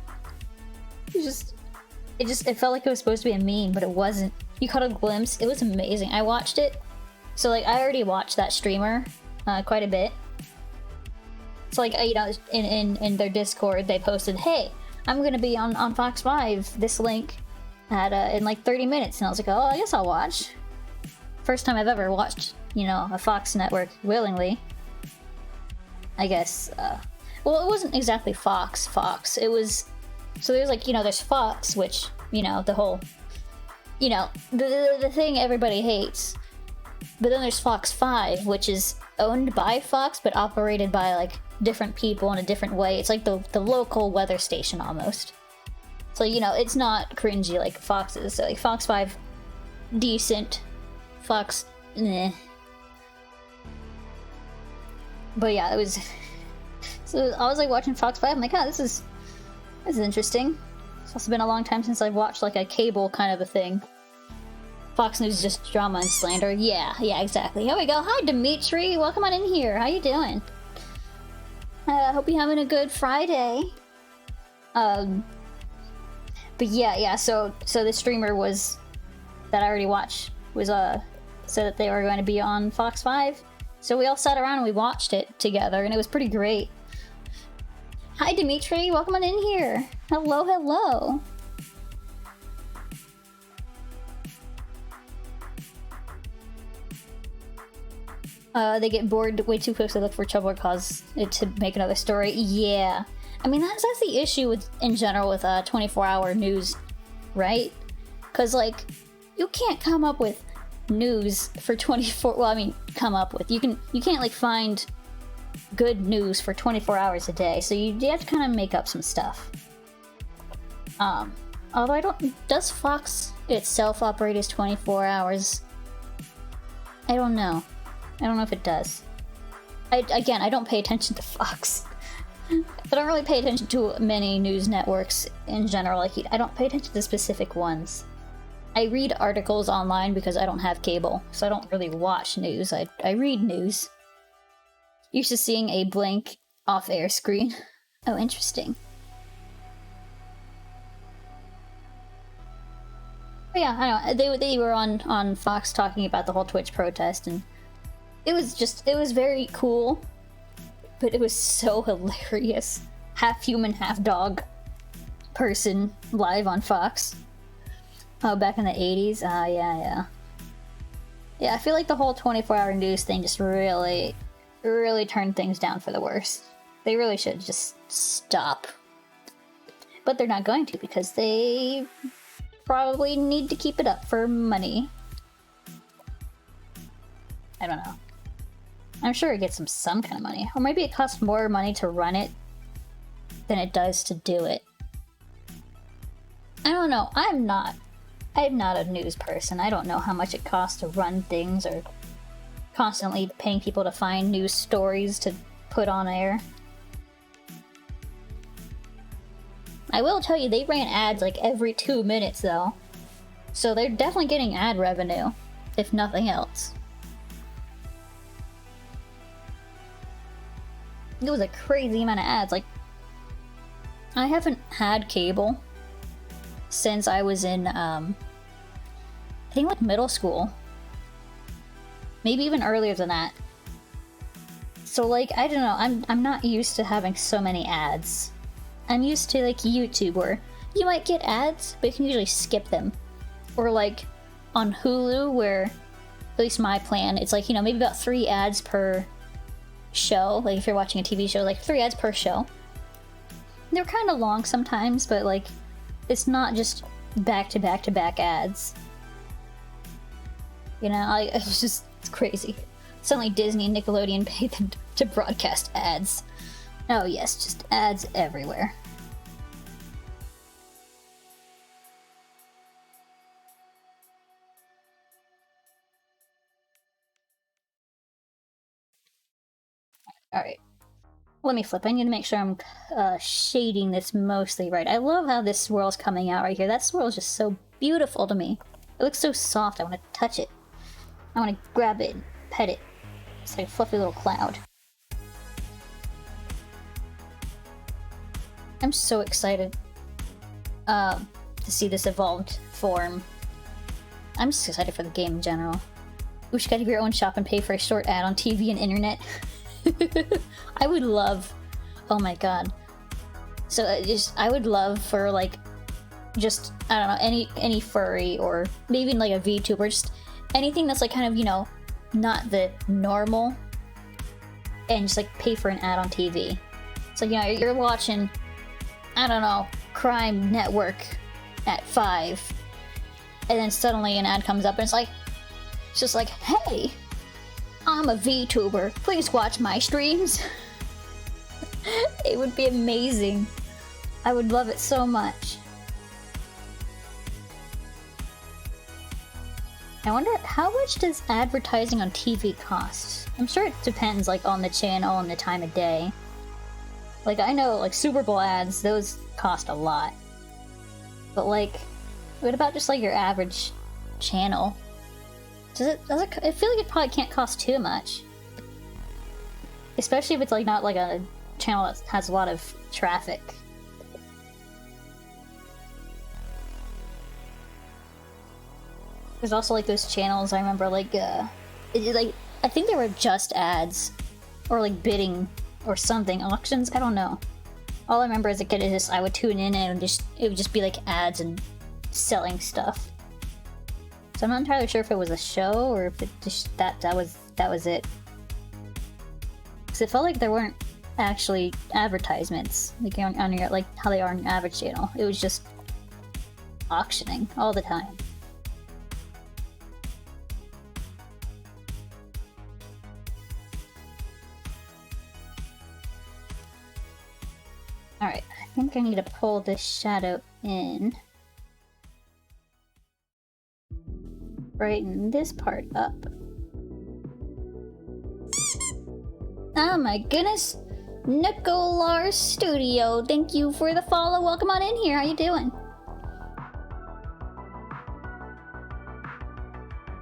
felt like it was supposed to be a meme, but it wasn't. You caught a glimpse. It was amazing. I watched it. So, like, I already watched that streamer quite a bit. So, like, you know, in their Discord, they posted, hey, I'm gonna be on Fox 5, this link, at in like 30 minutes. And I was like, oh, I guess I'll watch. First time I've ever watched, you know, a Fox network willingly. I guess, well, it wasn't exactly Fox. It was, so there's like, you know, there's Fox, which, you know, the whole, you know, the thing everybody hates. But then there's Fox 5, which is owned by Fox, but operated by, like, different people in a different way. It's like the local weather station, almost. So, you know, it's not cringy like Fox is. So, like, Fox 5, decent. Fox, meh. But yeah, it was... So, I was, like, watching Fox 5, I'm like, oh, this is interesting. It's also been a long time since I've watched, like, a cable kind of a thing. Fox News is just drama and slander. Yeah, exactly. Here we go. Hi, Dimitri. Welcome on in here. How you doing? Hope you're having a good Friday. But yeah. So the streamer was that I already watched was said that they were going to be on Fox 5. So we all sat around and we watched it together, and it was pretty great. Hi, Dimitri. Welcome on in here. Hello. They get bored way too quick, so they look for trouble or cause it to make another story. Yeah. I mean, that's the issue with, in general, with 24-hour news, right? Because, like, you can't come up with news for 24... Well, I mean, come up with. You can't, like, find good news for 24 hours a day, so you have to kind of make up some stuff. Although I don't... Does Fox itself operate as 24 hours? I don't know. I don't know if it does. Again, I don't pay attention to Fox. I don't really pay attention to many news networks in general. Like, I don't pay attention to specific ones. I read articles online because I don't have cable, so I don't really watch news. I read news. Used to seeing a blank off-air screen. Oh, interesting. But yeah, I don't know. They were on Fox talking about the whole Twitch protest, and it was very cool, but it was so hilarious. Half human, half dog person live on Fox. Oh, back in the 80s? Yeah. Yeah, I feel like the whole 24-hour news thing just really turned things down for the worse. They really should just stop. But they're not going to because they probably need to keep it up for money. I don't know. I'm sure it gets them some kind of money. Or maybe it costs more money to run it than it does to do it. I don't know. I'm not a news person. I don't know how much it costs to run things or constantly paying people to find news stories to put on air. I will tell you, they ran ads like every 2 minutes though. So they're definitely getting ad revenue, if nothing else. It was a crazy amount of ads. Like, I haven't had cable since I was in, I think like middle school. Maybe even earlier than that. So like, I don't know, I'm not used to having so many ads. I'm used to like YouTube where you might get ads, but you can usually skip them. Or like on Hulu where, at least my plan, it's like, you know, maybe about 3 ads per show. Like if you're watching a TV show, like 3 ads per show. They're kind of long sometimes, but like it's not just back to back to back ads. You know, it's crazy. Suddenly Disney and Nickelodeon paid them to broadcast ads. Oh yes, just ads everywhere. Alright. Let me flip. I need to make sure I'm shading this mostly right. I love how this swirl's coming out right here. That swirl is just so beautiful to me. It looks so soft. I want to touch it. I want to grab it and pet it. It's like a fluffy little cloud. I'm so excited to see this evolved form. I'm just excited for the game in general. Wish you could have your own shop and pay for a short ad on TV and internet. I would love, oh my god. So I would love for like, just, I don't know, any furry or maybe even like a VTuber, just anything that's like kind of, you know, not the normal, and just like pay for an ad on TV. So, you know, you're watching, I don't know, Crime Network at 5, and then suddenly an ad comes up and it's just like, hey, I'm a VTuber, please watch my streams. It would be amazing. I would love it so much. I wonder, how much does advertising on TV cost? I'm sure it depends like on the channel and the time of day. Like I know like Super Bowl ads, those cost a lot. But like, what about just like your average channel? Does it, I feel like it probably can't cost too much. Especially if it's like not like a channel that has a lot of traffic. There's also like those channels I remember like I think they were just ads or like bidding or something, auctions, I don't know. All I remember as a kid is just I would tune in and it would just be like ads and selling stuff. So I'm not entirely sure if it was a show or if it just that was it. Because it felt like there weren't actually advertisements like on your, like how they are on your average channel. It was just auctioning all the time. Alright, I think I need to pull this shadow in. Brighten this part up. Oh my goodness! Nicolar Studio, thank you for the follow. Welcome on in here. How you doing?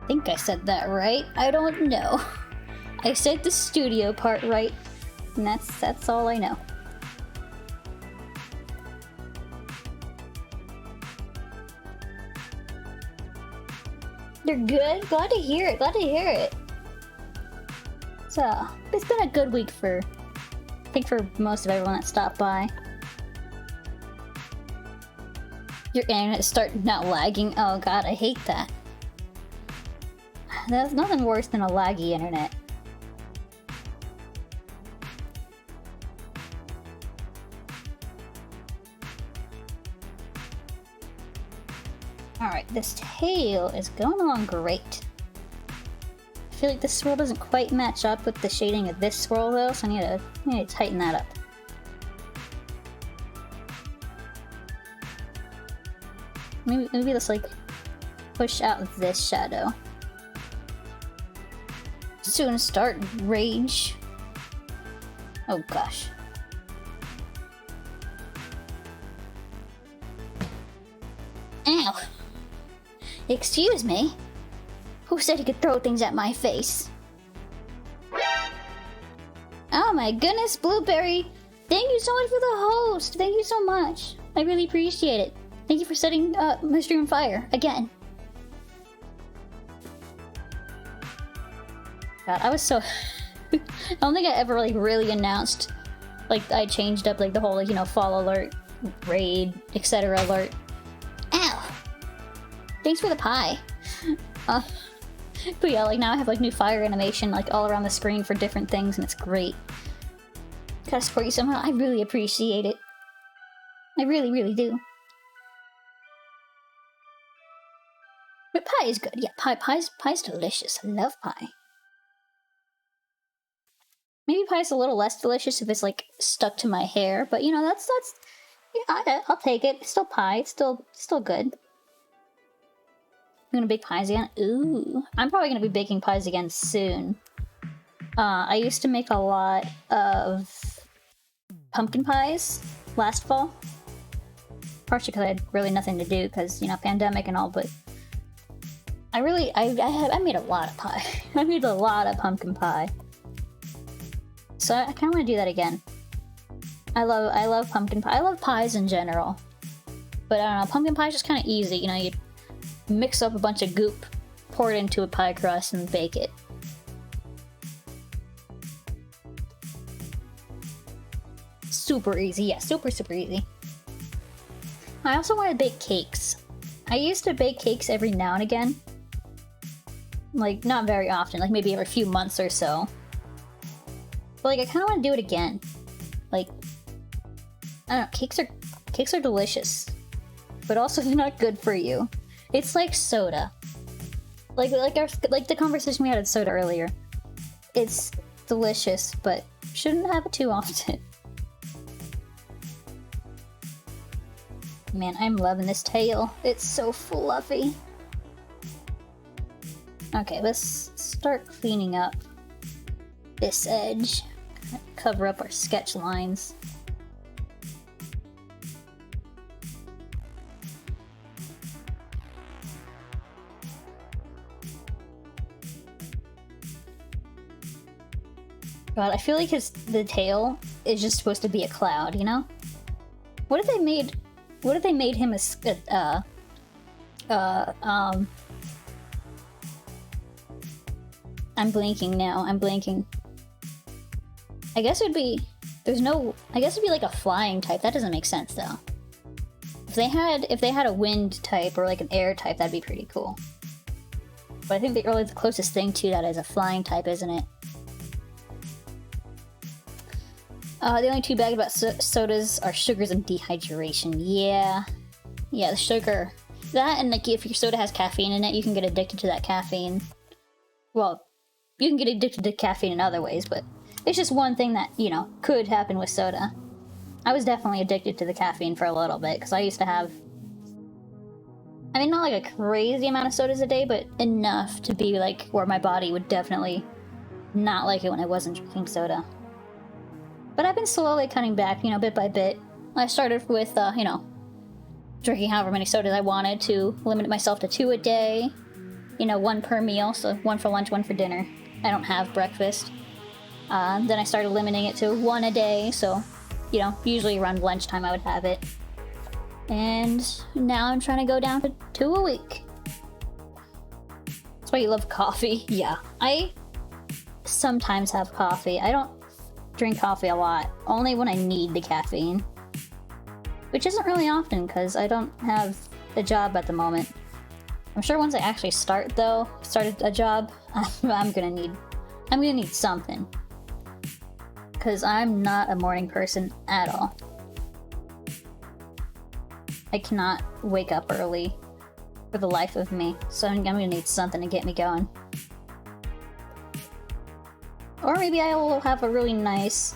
I think I said that right. I don't know. I said the studio part right, and that's all I know. You're good? Glad to hear it. Glad to hear it. So, it's been a good week for, I think, for most of everyone that stopped by. Your internet start not lagging. Oh god, I hate that. There's nothing worse than a laggy internet. Alright, this tail is going along great. I feel like this swirl doesn't quite match up with the shading of this swirl though, so I need to tighten that up. Maybe let's like push out this shadow. Soon start rage. Oh gosh. Ow. Excuse me? Who said he could throw things at my face? Oh my goodness, Blueberry! Thank you so much for the host! Thank you so much. I really appreciate it. Thank you for setting my stream on fire again. God, I was so... I don't think I ever like really announced, like I changed up like the whole like, you know, fall alert, raid, etc. alert. Ow! Thanks for the pie. But yeah, like now I have like new fire animation like all around the screen for different things and it's great. Gotta support you somehow. I really appreciate it. I really, really do. But pie is good. Yeah, pie's delicious. I love pie. Maybe pie's a little less delicious if it's like stuck to my hair, but you know that's yeah, I'll take it. It's still pie. It's still good. I'm gonna bake pies again. Ooh, I'm probably gonna be baking pies again soon. I used to make a lot of pumpkin pies last fall, partially because I had really nothing to do because you know pandemic and all. But I made a lot of pie. I made a lot of pumpkin pie. So I kind of want to do that again. I love pumpkin pie. I love pies in general. But I don't know, pumpkin pie is just kind of easy. You know, you mix up a bunch of goop, pour it into a pie crust, and bake it. Super easy. Yeah, super easy. I also want to bake cakes. I used to bake cakes every now and again. Like, not very often. Like, maybe every few months or so. But like I kind of want to do it again. Like, I don't know, cakes are delicious, but also they're not good for you. It's like soda. Like the conversation we had with soda earlier. It's delicious, but shouldn't have it too often. Man, I'm loving this tail. It's so fluffy. Okay, let's start cleaning up this edge. Cover up our sketch lines. God, I feel like the tail is just supposed to be a cloud, you know? What if they made him I'm blinking now. I'm blinking. I guess it'd be like a flying type. That doesn't make sense though. If they had a wind type or like an air type, that'd be pretty cool. But I think the closest thing to that is a flying type, isn't it? The only two bad about sodas are sugars and dehydration. Yeah, the sugar. That and like if your soda has caffeine in it, you can get addicted to that caffeine. Well, you can get addicted to caffeine in other ways, but it's just one thing that, you know, could happen with soda. I was definitely addicted to the caffeine for a little bit, because I used to have... I mean, not like a crazy amount of sodas a day, but enough to be like where my body would definitely not like it when I wasn't drinking soda. But I've been slowly cutting back, you know, bit by bit. I started with, you know, drinking however many sodas I wanted to limit myself to 2 a day. You know, 1 per meal, so 1 for lunch, 1 for dinner. I don't have breakfast. Then I started limiting it to 1 a day, so, you know, usually around lunchtime I would have it. And now I'm trying to go down to 2 a week. That's why you love coffee. Yeah, I sometimes have coffee. I don't drink coffee a lot, only when I need the caffeine. which isn't really often because I don't have a job at the moment. I'm sure once I actually started a job, I'm gonna need something, because I'm not a morning person at all. I cannot wake up early for the life of me, so I'm gonna need something to get me going. Or maybe I will have a really nice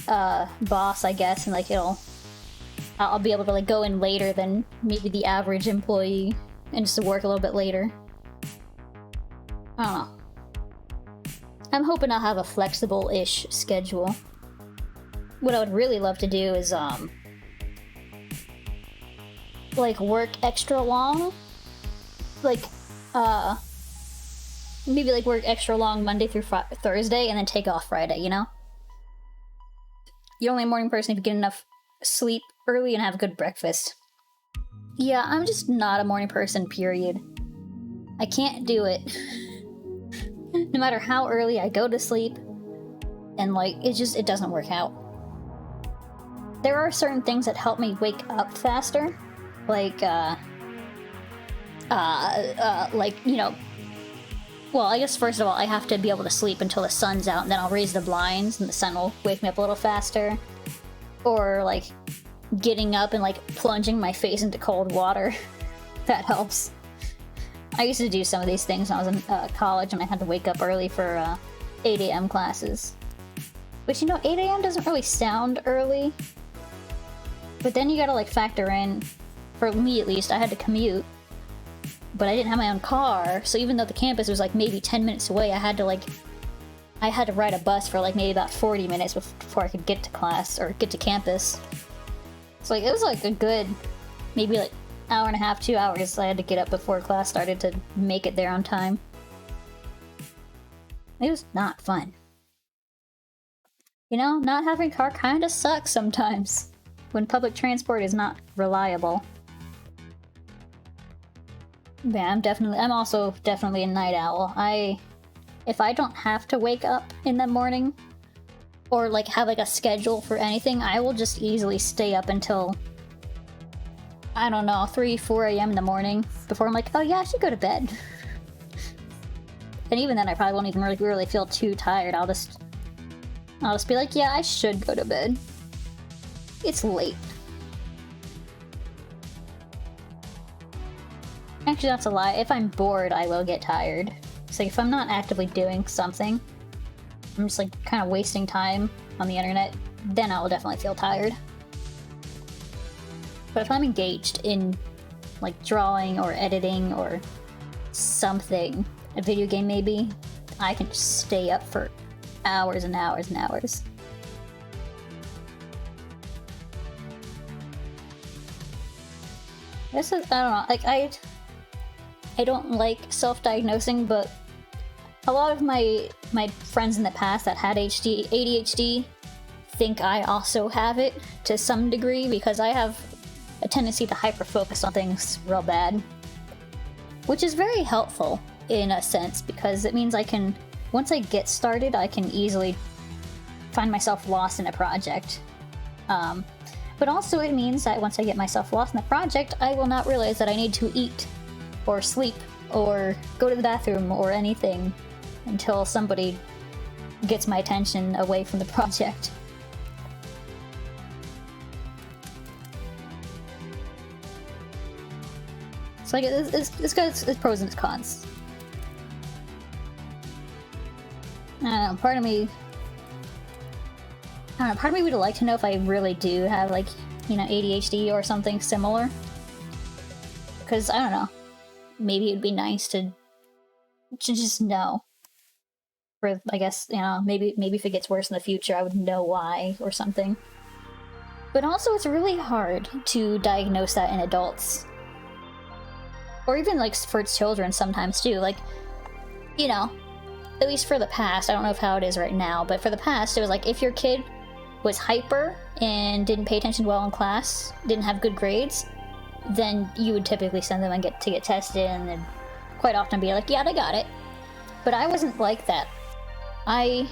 boss, I guess, and like I'll be able to like go in later than maybe the average employee and just work a little bit later. I don't know. I'm hoping I'll have a flexible-ish schedule. What I would really love to do is like work extra long, like maybe like work extra long Monday through Thursday and then take off Friday, you know? You're only a morning person if you get enough sleep early and have a good breakfast. Yeah, I'm just not a morning person, period. I can't do it. No matter how early I go to sleep, and like, it doesn't work out. There are certain things that help me wake up faster, like, you know, well, I guess first of all, I have to be able to sleep until the sun's out, and then I'll raise the blinds, and the sun will wake me up a little faster. Or, like, getting up and, like, plunging my face into cold water. That helps. I used to do some of these things when I was in college, and I had to wake up early for 8 a.m. classes. Which, you know, 8 a.m. doesn't really sound early. But then you gotta, like, factor in, for me at least, I had to commute. But I didn't have my own car, so even though the campus was like maybe 10 minutes away, I had to ride a bus for like maybe about 40 minutes before I could get to class or get to campus. So like it was like a good maybe like hour and a half, 2 hours I had to get up before class started to make it there on time. It was not fun. You know, not having a car kinda sucks sometimes when public transport is not reliable. Yeah, I'm also definitely a night owl. If I don't have to wake up in the morning, or like have like a schedule for anything, I will just easily stay up until, I don't know, 3, 4 a.m. in the morning before I'm like, oh yeah, I should go to bed. And even then I probably won't even really feel too tired. I'll just be like, yeah, I should go to bed. It's late. Actually, that's a lie. If I'm bored, I will get tired. So if I'm not actively doing something, I'm just like kind of wasting time on the internet, then I will definitely feel tired. But if I'm engaged in like drawing or editing or something, a video game maybe, I can just stay up for hours and hours and hours. This is, I don't know, like I don't like self-diagnosing, but a lot of my friends in the past that had ADHD think I also have it to some degree because I have a tendency to hyper-focus on things real bad. Which is very helpful in a sense because it means I can, once I get started, I can easily find myself lost in a project. But also it means that once I get myself lost in the project, I will not realize that I need to eat or sleep, or go to the bathroom, or anything, until somebody gets my attention away from the project. It's like, it's got its pros and its cons. I don't know, part of me would like to know if I really do have, like, you know, ADHD or something similar. Because, I don't know, maybe it'd be nice to just know. For, I guess, you know, maybe if it gets worse in the future, I would know why or something. But also, it's really hard to diagnose that in adults. Or even, like, for children sometimes, too. Like, you know, at least for the past, I don't know how it is right now, but for the past, it was like, if your kid was hyper and didn't pay attention well in class, didn't have good grades, then you would typically send them and get tested, and then quite often be like, yeah, they got it. But I wasn't like that. I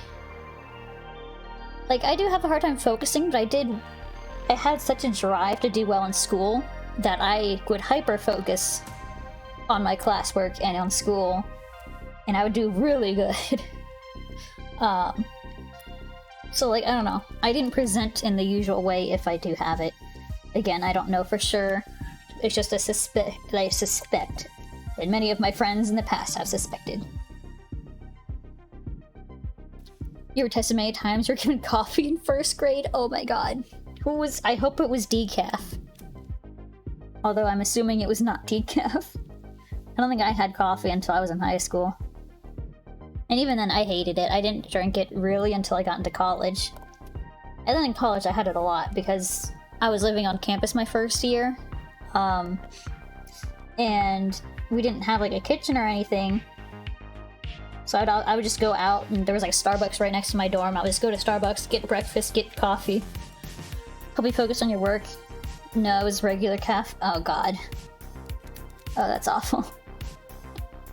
do have a hard time focusing, but I had such a drive to do well in school that I would hyper-focus on my classwork and on school, and I would do really good. So, like, I don't know. I didn't present in the usual way if I do have it. Again, I don't know for sure. It's just a suspect that I suspect. And many of my friends in the past have suspected. You were tested many times. You were given coffee in 1st grade? Oh my god. Who was... I hope it was decaf. Although I'm assuming it was not decaf. I don't think I had coffee until I was in high school. And even then, I hated it. I didn't drink it really until I got into college. And then in college, I had it a lot because I was living on campus my 1st year. And we didn't have, like, a kitchen or anything. So I would just go out, and there was, like, a Starbucks right next to my dorm. I would just go to Starbucks, get breakfast, get coffee. Help you focus on your work. No, it was regular caf. Oh, God. Oh, that's awful.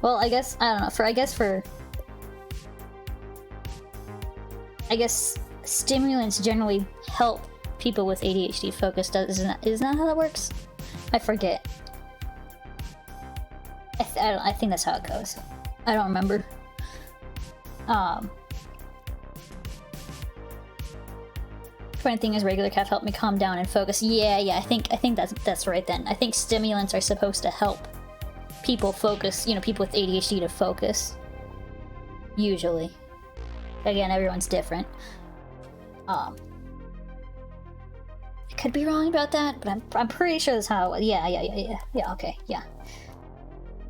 Well, I guess, I don't know, I guess stimulants generally help people with ADHD focus. Isn't that how that works? I forget. I think that's how it goes. I don't remember. Funny thing is, regular caf helped me calm down and focus. Yeah, I think that's right then. I think stimulants are supposed to help people focus, you know, people with ADHD to focus. Usually. Again, everyone's different. I could be wrong about that, but I'm pretty sure that's how. Yeah, okay, yeah.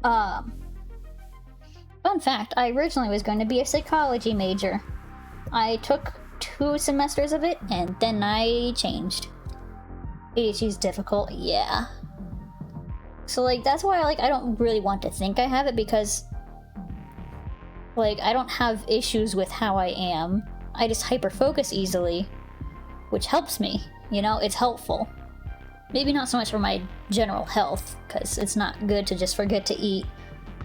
Fun fact, I originally was going to be a psychology major. I took 2 semesters of it, and then I changed. ADHD is difficult, yeah. So, like, that's why, like, I don't really want to think I have it, because, like, I don't have issues with how I am. I just hyper-focus easily, which helps me, you know? It's helpful. Maybe not so much for my general health, because it's not good to just forget to eat,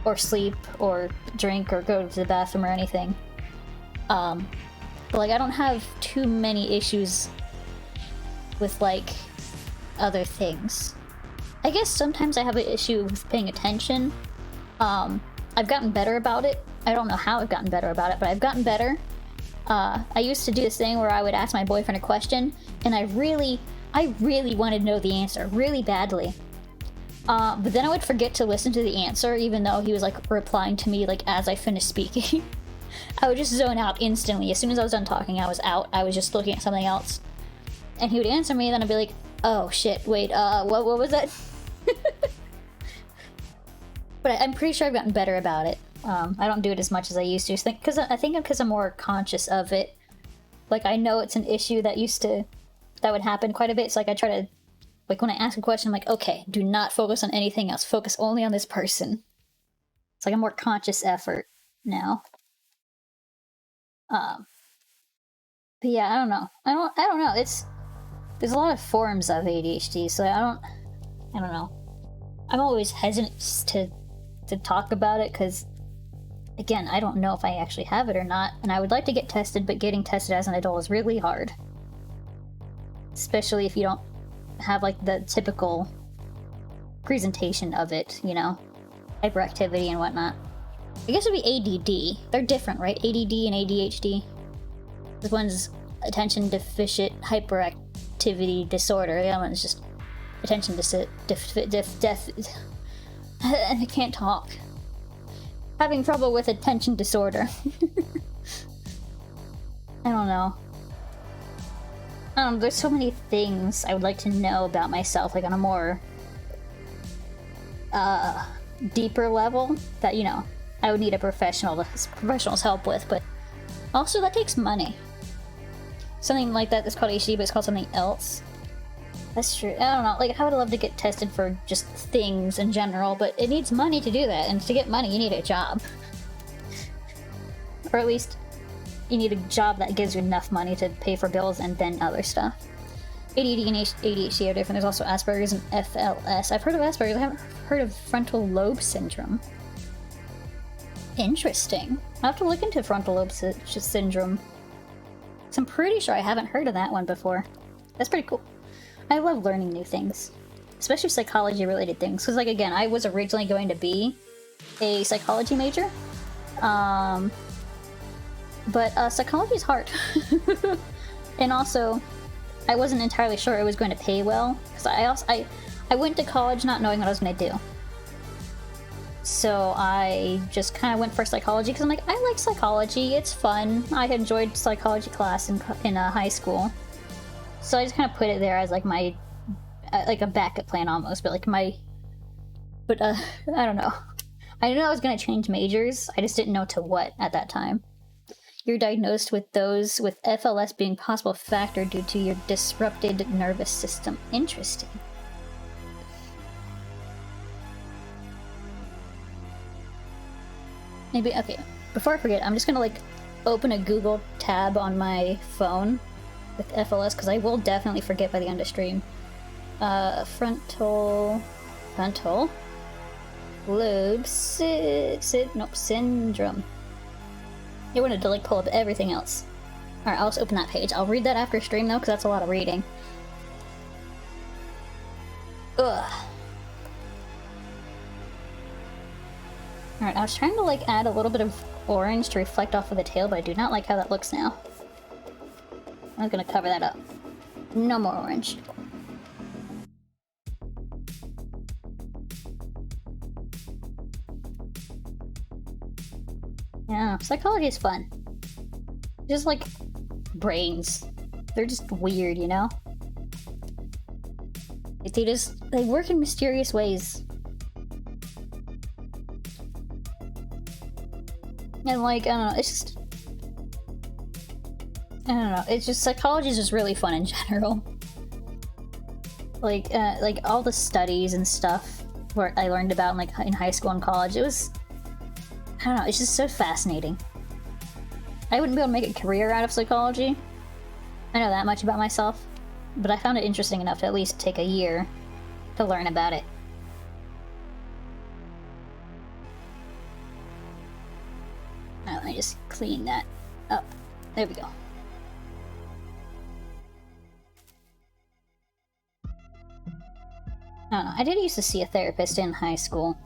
or sleep, or drink, or go to the bathroom or anything. But, like, I don't have too many issues with, like, other things. I guess sometimes I have an issue with paying attention. I've gotten better about it. I don't know how I've gotten better about it, but I've gotten better. I used to do this thing where I would ask my boyfriend a question, and I really wanted to know the answer, really badly. But then I would forget to listen to the answer, even though he was, like, replying to me, like, as I finished speaking. I would just zone out instantly. As soon as I was done talking, I was out. I was just looking at something else. And he would answer me, and then I'd be like, oh shit, wait, what was that? But I'm pretty sure I've gotten better about it. I don't do it as much as I used to. I think because I'm more conscious of it. Like, I know it's an issue that would happen quite a bit, so, like, I try to, like, when I ask a question, I'm like, okay, do not focus on anything else. Focus only on this person. It's like a more conscious effort now. But yeah, I don't know. I don't know. There's a lot of forms of ADHD, so I don't know. I'm always hesitant to talk about it, because, again, I don't know if I actually have it or not, and I would like to get tested, but getting tested as an adult is really hard. Especially if you don't have, like, the typical presentation of it, you know? Hyperactivity and whatnot. I guess it would be ADD. They're different, right? ADD and ADHD. This one's attention deficit hyperactivity disorder. The other one's just attention I can't talk. Having trouble with attention disorder. I don't know. There's so many things I would like to know about myself, like on a more deeper level that, you know, I would need a professional's help with, but also that takes money. Something like that is called HD, but it's called something else. That's true. I don't know, like, I would love to get tested for just things in general, but it needs money to do that, and to get money, you need a job. Or at least, you need a job that gives you enough money to pay for bills and then other stuff. ADD and ADHD are different. There's also Asperger's and FLS. I've heard of Asperger's, I haven't heard of frontal lobe syndrome. Interesting. I'll have to look into frontal lobe syndrome. I'm pretty sure I haven't heard of that one before. That's pretty cool. I love learning new things, especially psychology-related things. Because, like, again, I was originally going to be a psychology major, but psychology is hard. And also, I wasn't entirely sure it was going to pay well, because I went to college not knowing what I was going to do. So I just kind of went for psychology because I'm like, I like psychology, it's fun. I enjoyed psychology class in high school. So I just kind of put it there as like my, like a backup plan almost, but like I don't know. I knew I was going to change majors, I just didn't know to what at that time. You're diagnosed with those with FLS being a possible factor due to your disrupted nervous system. Interesting. Maybe, okay, before I forget, I'm just gonna like open a Google tab on my phone with FLS because I will definitely forget by the end of stream. Frontal lobe syndrome. You wanted to like pull up everything else. Alright, I'll just open that page. I'll read that after stream though, because that's a lot of reading. Ugh. Alright, I was trying to like add a little bit of orange to reflect off of the tail, but I do not like how that looks now. I'm gonna cover that up. No more orange. Yeah, psychology is fun. Just like brains. They're just weird, you know? They work in mysterious ways. And like, I don't know, it's just psychology is just really fun in general. Like all the studies and stuff where I learned about in high school and college, it was, I don't know, it's just so fascinating. I wouldn't be able to make a career out of psychology. I know that much about myself, but I found it interesting enough to at least take a year to learn about it. Let me just clean that up. There we go. I don't know, I did used to see a therapist in high school,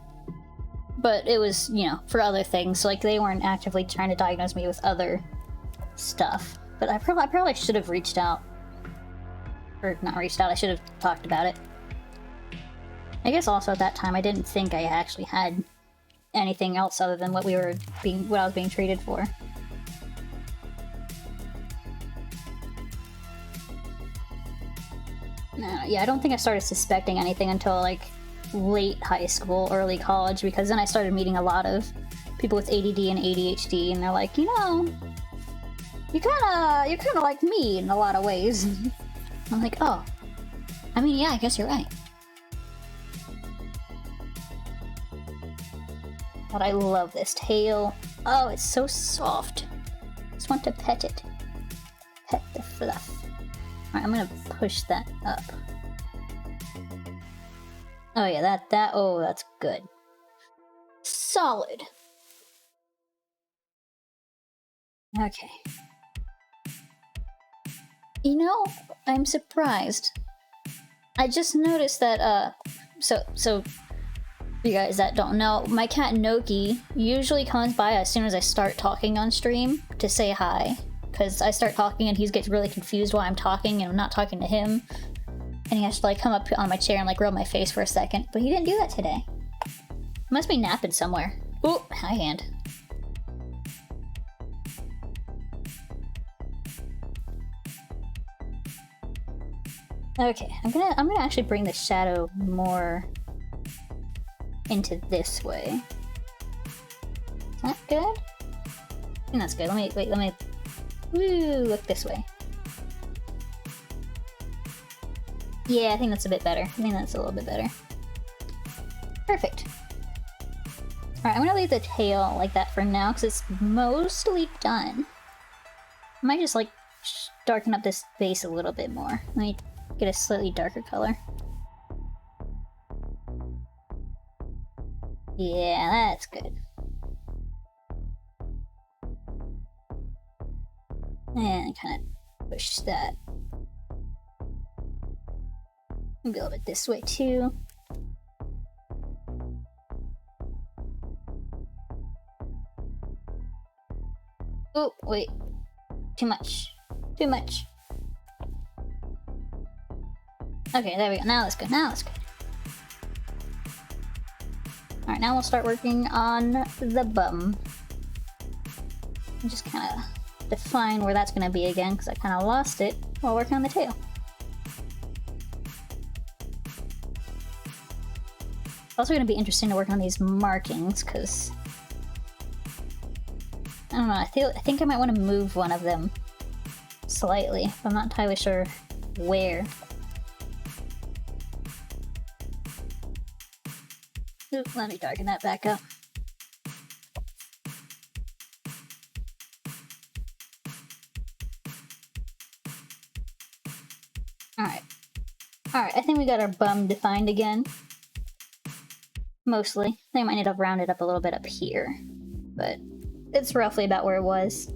but it was, you know, for other things. Like, they weren't actively trying to diagnose me with other stuff. But I probably should have reached out. Or not reached out, I should have talked about it. I guess also at that time I didn't think I actually had anything else other than what I was being treated for. Yeah, I don't think I started suspecting anything until like late high school, early college, because then I started meeting a lot of people with ADD and ADHD, and they're like, you know, you're kind of like me in a lot of ways. I'm like, oh, I mean, yeah, I guess you're right. But I love this tail. Oh, it's so soft. Just want to pet it. Pet the fluff. Alright, I'm gonna push that up. Oh yeah, oh, that's good. Solid. Okay. You know, I'm surprised. I just noticed that, so you guys that don't know, my cat Noki usually comes by as soon as I start talking on stream to say hi. Because I start talking and he gets really confused while I'm talking and I'm not talking to him. And he has to like come up on my chair and like rub my face for a second. But he didn't do that today. He must be napping somewhere. Ooh, high hand. Okay, I'm gonna actually bring the shadow more into this way. Is that good? I think that's good. Let me look this way. Yeah, I think that's a bit better. I think that's a little bit better. Perfect. Alright, I'm gonna leave the tail like that for now, because it's mostly done. I might just like darken up this base a little bit more. Let me get a slightly darker color. Yeah, that's good. And kind of push that. Maybe a little bit this way too. Oh, wait. Too much. Too much. Okay, there we go. Now that's good. Now that's good. Alright, now we'll start working on the bum. And just kind of define where that's going to be again, because I kind of lost it while working on the tail. It's also going to be interesting to work on these markings, because I don't know, I think I might want to move one of them slightly, but I'm not entirely sure where. Oops, let me darken that back up. Alright. Alright, I think we got our bum defined again. Mostly. I think I might need to round it up a little bit up here. But it's roughly about where it was.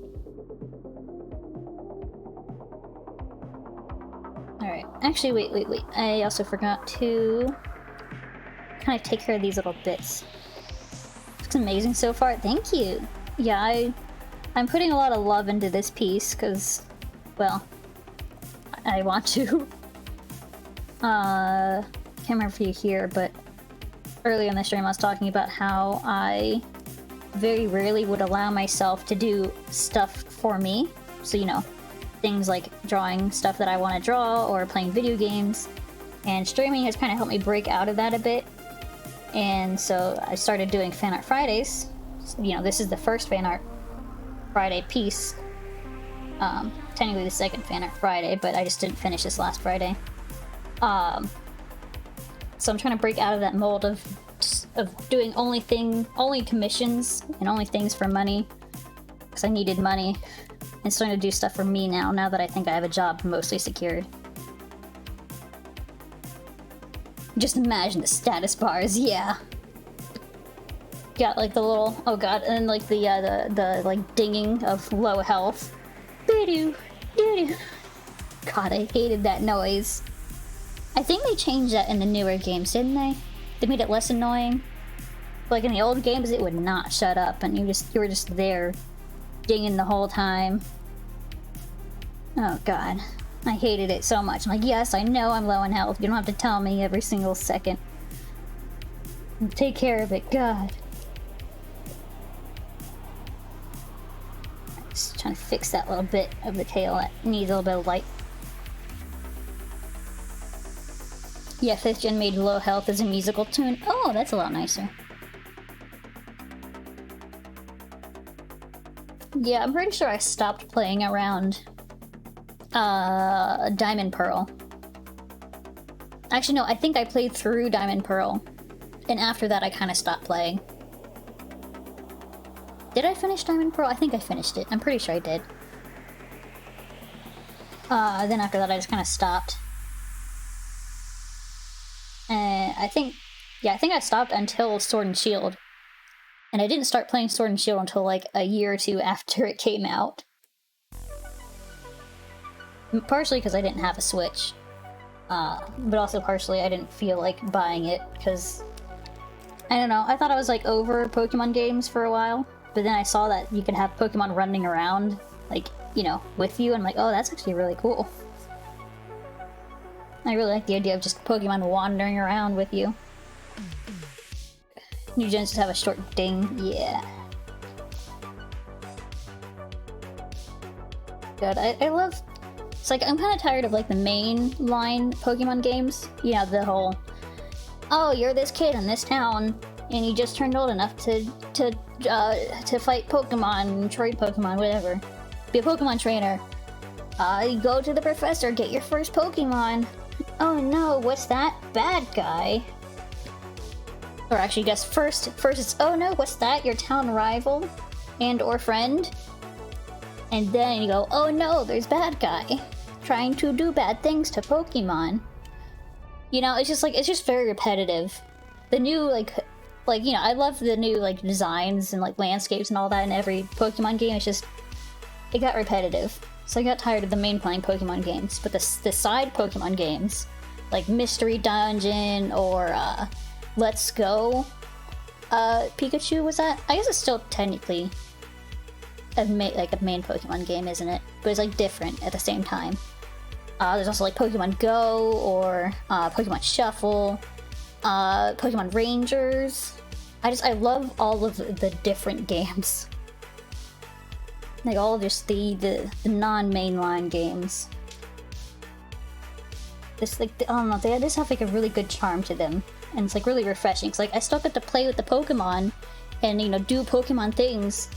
Alright. Actually, wait. I also forgot to kind of take care of these little bits. Looks amazing so far. Thank you! Yeah, I'm putting a lot of love into this piece, because, well, I want to. Can't remember if you hear, but earlier in the stream I was talking about how I very rarely would allow myself to do stuff for me. So, you know, things like drawing stuff that I want to draw or playing video games. And streaming has kind of helped me break out of that a bit. And so I started doing Fanart Fridays. You know, this is the first Fanart Friday piece. Technically the second Fanart Friday, but I just didn't finish this last Friday. So I'm trying to break out of that mold of doing only commissions and only things for money, because I needed money, and starting to do stuff for me now that I think I have a job mostly secured. Just imagine the status bars, yeah. Got like the little, oh god, and then like the like dinging of low health. Doo-doo, doo-doo. God, I hated that noise. I think they changed that in the newer games, didn't they? They made it less annoying. Like in the old games, it would not shut up, and you were just there, dinging the whole time. Oh god, I hated it so much. I'm like, yes, I know I'm low in health. You don't have to tell me every single second. Take care of it, God. Just trying to fix that little bit of the tail that needs a little bit of light. Yeah, 5th gen made low health as a musical tune. Oh, that's a lot nicer. Yeah, I'm pretty sure I stopped playing around Diamond Pearl. Actually, no, I think I played through Diamond Pearl, and after that I kind of stopped playing. Did I finish Diamond Pearl? I think I finished it. I'm pretty sure I did. Then after that I just kind of stopped. I think I stopped until Sword and Shield. And I didn't start playing Sword and Shield until like a year or two after it came out. Partially because I didn't have a Switch. But also partially I didn't feel like buying it, because I don't know, I thought I was like over Pokemon games for a while, but then I saw that you could have Pokemon running around, like, you know, with you, and I'm like, oh, that's actually really cool. I really like the idea of just Pokemon wandering around with you. New gens just have a short ding, yeah. Good, I love... It's like, I'm kind of tired of like the main line Pokemon games. You know, the whole, oh, you're this kid in this town, and you just turned old enough to fight Pokemon, trade Pokemon, whatever. Be a Pokemon trainer. You go to the professor, get your first Pokemon. Oh no, what's that? Bad guy. Or actually, I guess first it's, oh no, what's that? Your town rival and or friend? And then you go, oh no, there's bad guy trying to do bad things to Pokemon. You know, it's just like, it's just very repetitive. The new, like, you know, I love the new, like, designs and, like, landscapes and all that in every Pokemon game. It's just, it got repetitive. So I got tired of the main playing Pokemon games. But the side Pokemon games, like Mystery Dungeon or Let's Go Pikachu was that? I guess it's still technically a main Pokemon game, isn't it? But it's like different at the same time. There's also like Pokemon Go or Pokemon Shuffle, Pokemon Rangers. I love all of the different games. Like all of just the non-mainline games. It's like, I don't know, they just have like a really good charm to them. And it's like really refreshing. It's like I still get to play with the Pokemon and, you know, do Pokemon things,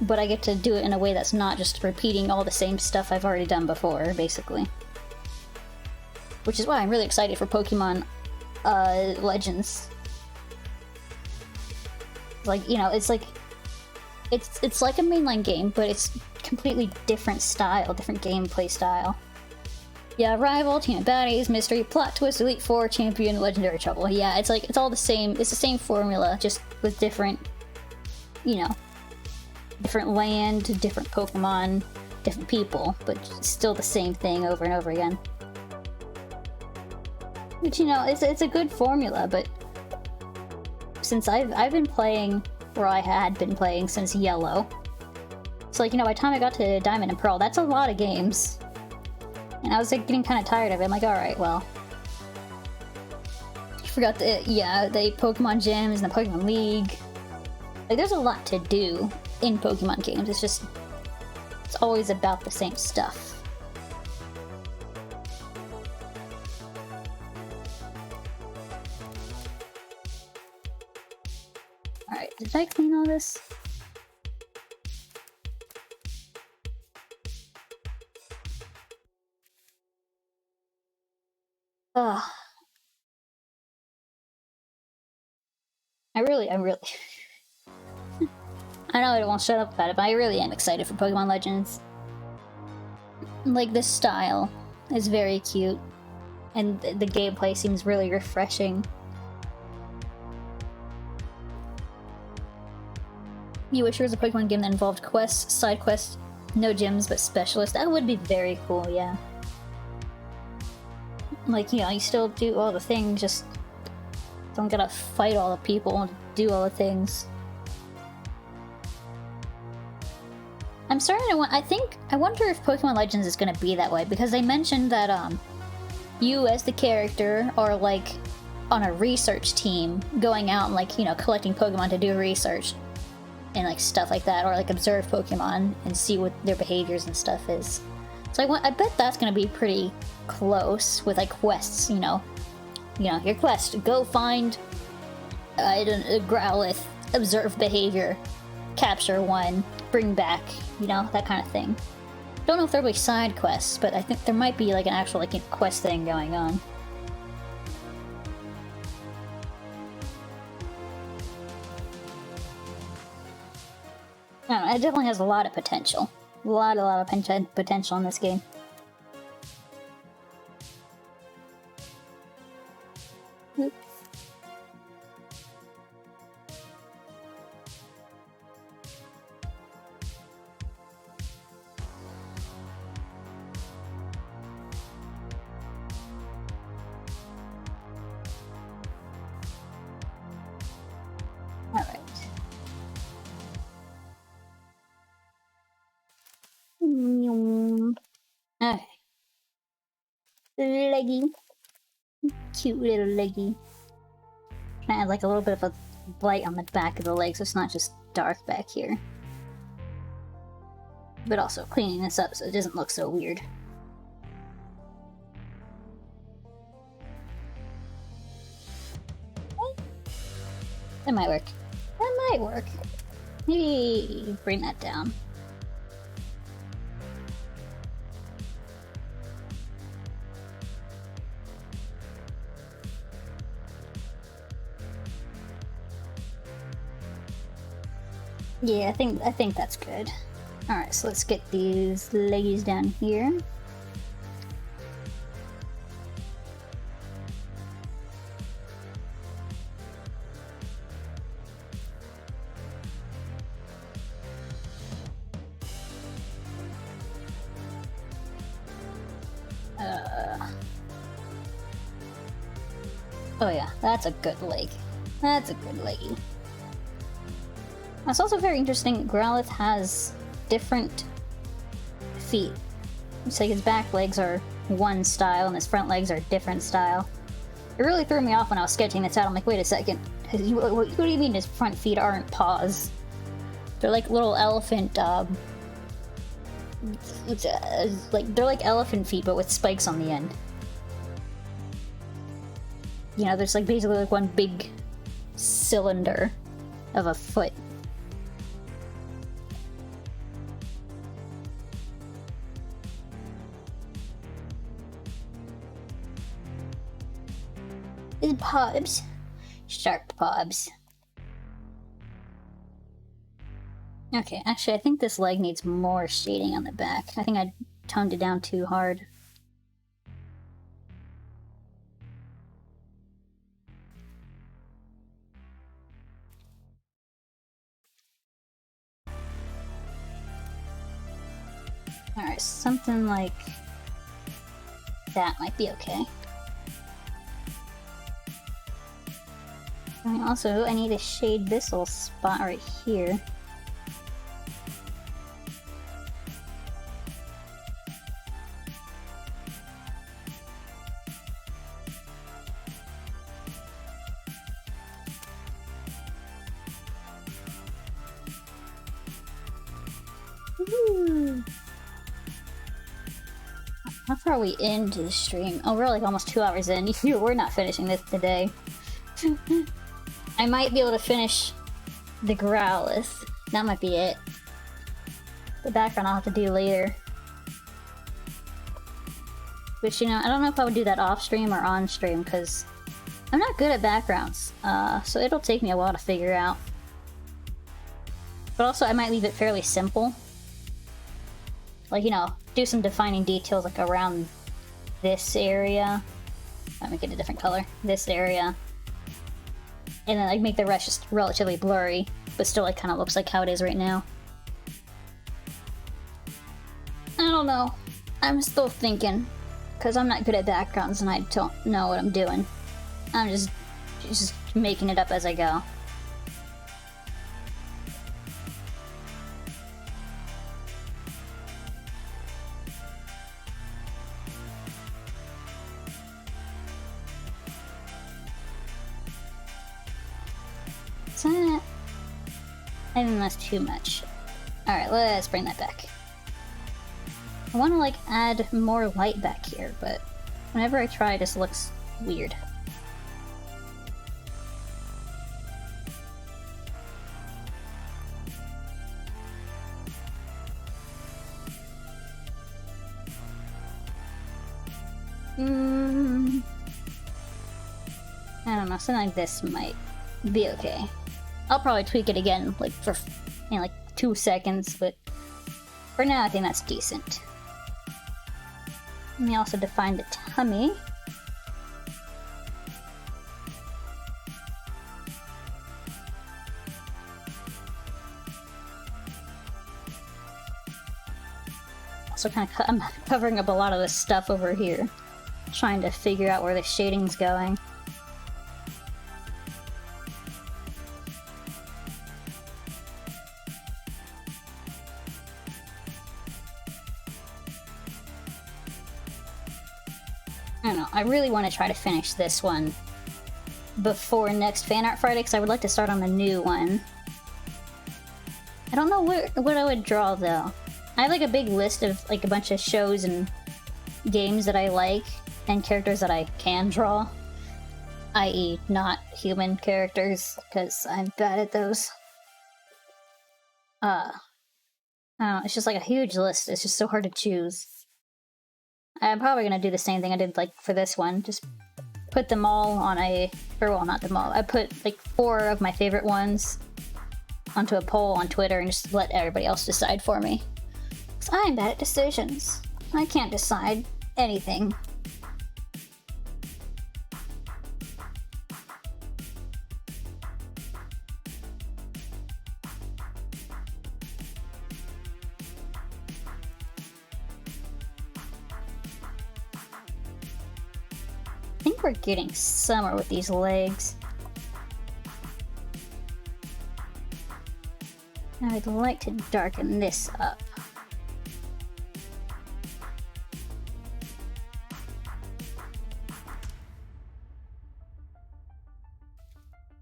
but I get to do it in a way that's not just repeating all the same stuff I've already done before, basically. Which is why I'm really excited for Pokemon Legends. Like, you know, it's like a mainline game, but it's completely different style, different gameplay style. Yeah, Rival, Team of Baddies, Mystery, Plot Twist, Elite Four, Champion, Legendary Trouble. Yeah, it's like, it's all the same, it's the same formula, just with different, you know, different land, different Pokemon, different people, but still the same thing over and over again. Which, you know, it's a good formula, but since I've been playing, or I had been playing since Yellow, so like, you know, by the time I got to Diamond and Pearl, that's a lot of games. And I was like getting kind of tired of it. I'm like, alright, well. I forgot the Pokemon gyms and the Pokemon League. Like, there's a lot to do in Pokemon games. It's just, it's always about the same stuff. Alright, did I clean all this? Ugh. I'm really I know I don't want to shut up about it, but I really am excited for Pokemon Legends. Like, the style is very cute, and the gameplay seems really refreshing. You wish there was a Pokemon game that involved quests, side quests, no gyms, but specialists. That would be very cool, yeah. Like, you know, you still do all the things, just don't gotta fight all the people and do all the things. I'm starting to I wonder if Pokemon Legends is gonna be that way, because they mentioned that, you as the character are, like, on a research team, going out and, like, you know, collecting Pokemon to do research and, like, stuff like that, or, like, observe Pokemon and see what their behaviors and stuff is. So I bet that's gonna be pretty close with, like, quests, you know, your quest, go find a Growlithe, observe behavior, capture one, bring back, you know, that kind of thing. Don't know if there'll be side quests, but I think there might be, like, an actual, like, quest thing going on. I don't know, it definitely has a lot of potential. A lot of potential in this game. Oops. All right. Okay. Leggy. Cute little leggy. Trying to add like a little bit of a light on the back of the leg so it's not just dark back here. But also cleaning this up so it doesn't look so weird. That might work. That might work. Maybe bring that down. Yeah, I think that's good. Alright, so let's get these leggies down here. Oh yeah, that's a good leg. That's a good leggy. It's also very interesting, Growlithe has different feet. It's like his back legs are one style and his front legs are different style. It really threw me off when I was sketching this out. I'm like, wait a second. What do you mean his front feet aren't paws? They're like little elephant, they're like elephant feet, but with spikes on the end. You know, there's like basically like one big cylinder of a foot. His paws. Sharp paws. Okay, actually, I think this leg needs more shading on the back. I think I toned it down too hard. Alright, something like that might be okay. And also, I need to shade this little spot right here. Woo. How far are we into the stream? Oh, we're like almost 2 hours in. We're not finishing this today. I might be able to finish the Growlithe. That might be it. The background I'll have to do later. Which, you know, I don't know if I would do that off stream or on stream, because I'm not good at backgrounds. So it'll take me a while to figure out. But also, I might leave it fairly simple. Like, you know, do some defining details like around this area. Let me get a different color. This area. And then like make the rest just relatively blurry, but still like kind of looks like how it is right now. I don't know. I'm still thinking, because I'm not good at backgrounds and I don't know what I'm doing. I'm just making it up as I go. I think that's too much. Alright, let's bring that back. I want to like add more light back here, but whenever I try it just looks weird. I don't know, something like this might be okay. I'll probably tweak it again, like for, you know, like 2 seconds, but for now I think that's decent. Let me also define the tummy. Also I'm covering up a lot of this stuff over here, trying to figure out where the shading's going. I don't know, I really want to try to finish this one before next Fan Art Friday, because I would like to start on a new one. I don't know what I would draw, though. I have like a big list of like a bunch of shows and games that I like, and characters that I can draw. I.e. not human characters, because I'm bad at those. I don't know, it's just like a huge list, it's just so hard to choose. I'm probably gonna do the same thing I did like for this one. Just put them all on a, or well, not them all. I put like 4 of my favorite ones onto a poll on Twitter and just let everybody else decide for me. Because I'm bad at decisions. I can't decide anything. think we're getting somewhere with these legs. Now I'd like to darken this up.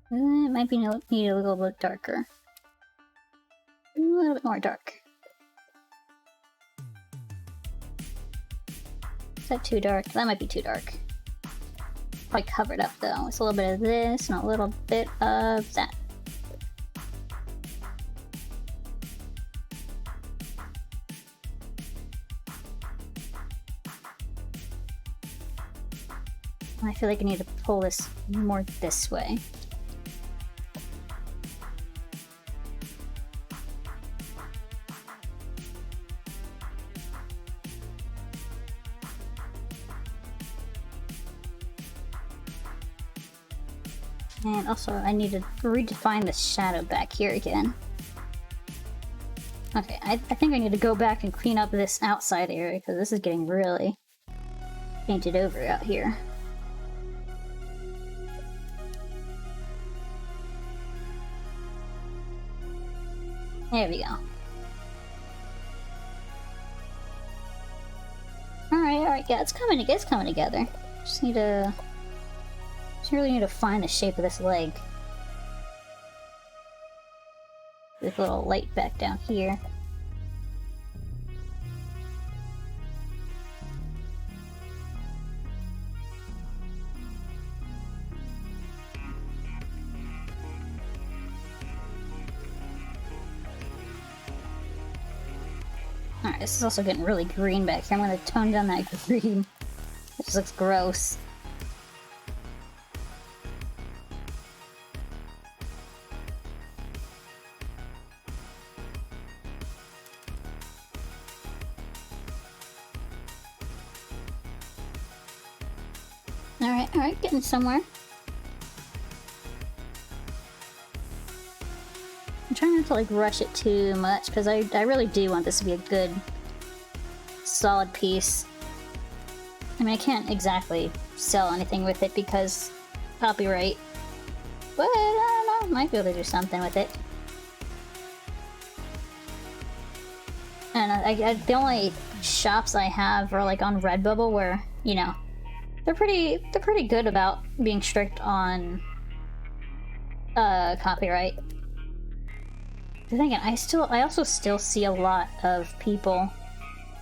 It might be need a little bit darker. A little bit more dark. Is that too dark? That might be too dark. Probably covered up though. It's a little bit of this and a little bit of that. I feel like I need to pull this more this way. And also, I need to redefine the shadow back here again. Okay, I think I need to go back and clean up this outside area, because this is getting really painted over out here. There we go. Alright, yeah, it's coming together. Just really need to find the shape of this leg. This little light back down here. Alright, this is also getting really green back here. I'm gonna tone down that green. It just looks gross. Alright, getting somewhere. I'm trying not to like rush it too much because I really do want this to be a good, solid piece. I mean, I can't exactly sell anything with it because copyright, but I don't know, might be able to do something with it. And the only shops I have are like on RedBubble where, you know, they're pretty good about being strict on copyright. Then again, I also still see a lot of people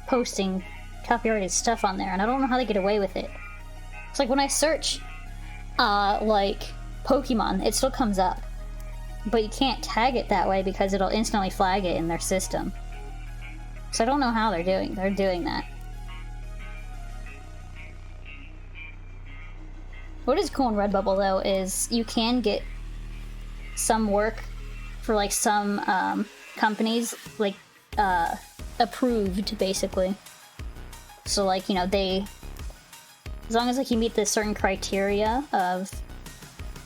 posting copyrighted stuff on there, and I don't know how they get away with it. It's like when I search like Pokemon, it still comes up, but you can't tag it that way because it'll instantly flag it in their system. So I don't know how they're doing that. What is cool in RedBubble though is you can get some work for like some companies like approved basically. So like, you know, as long as like you meet the certain criteria of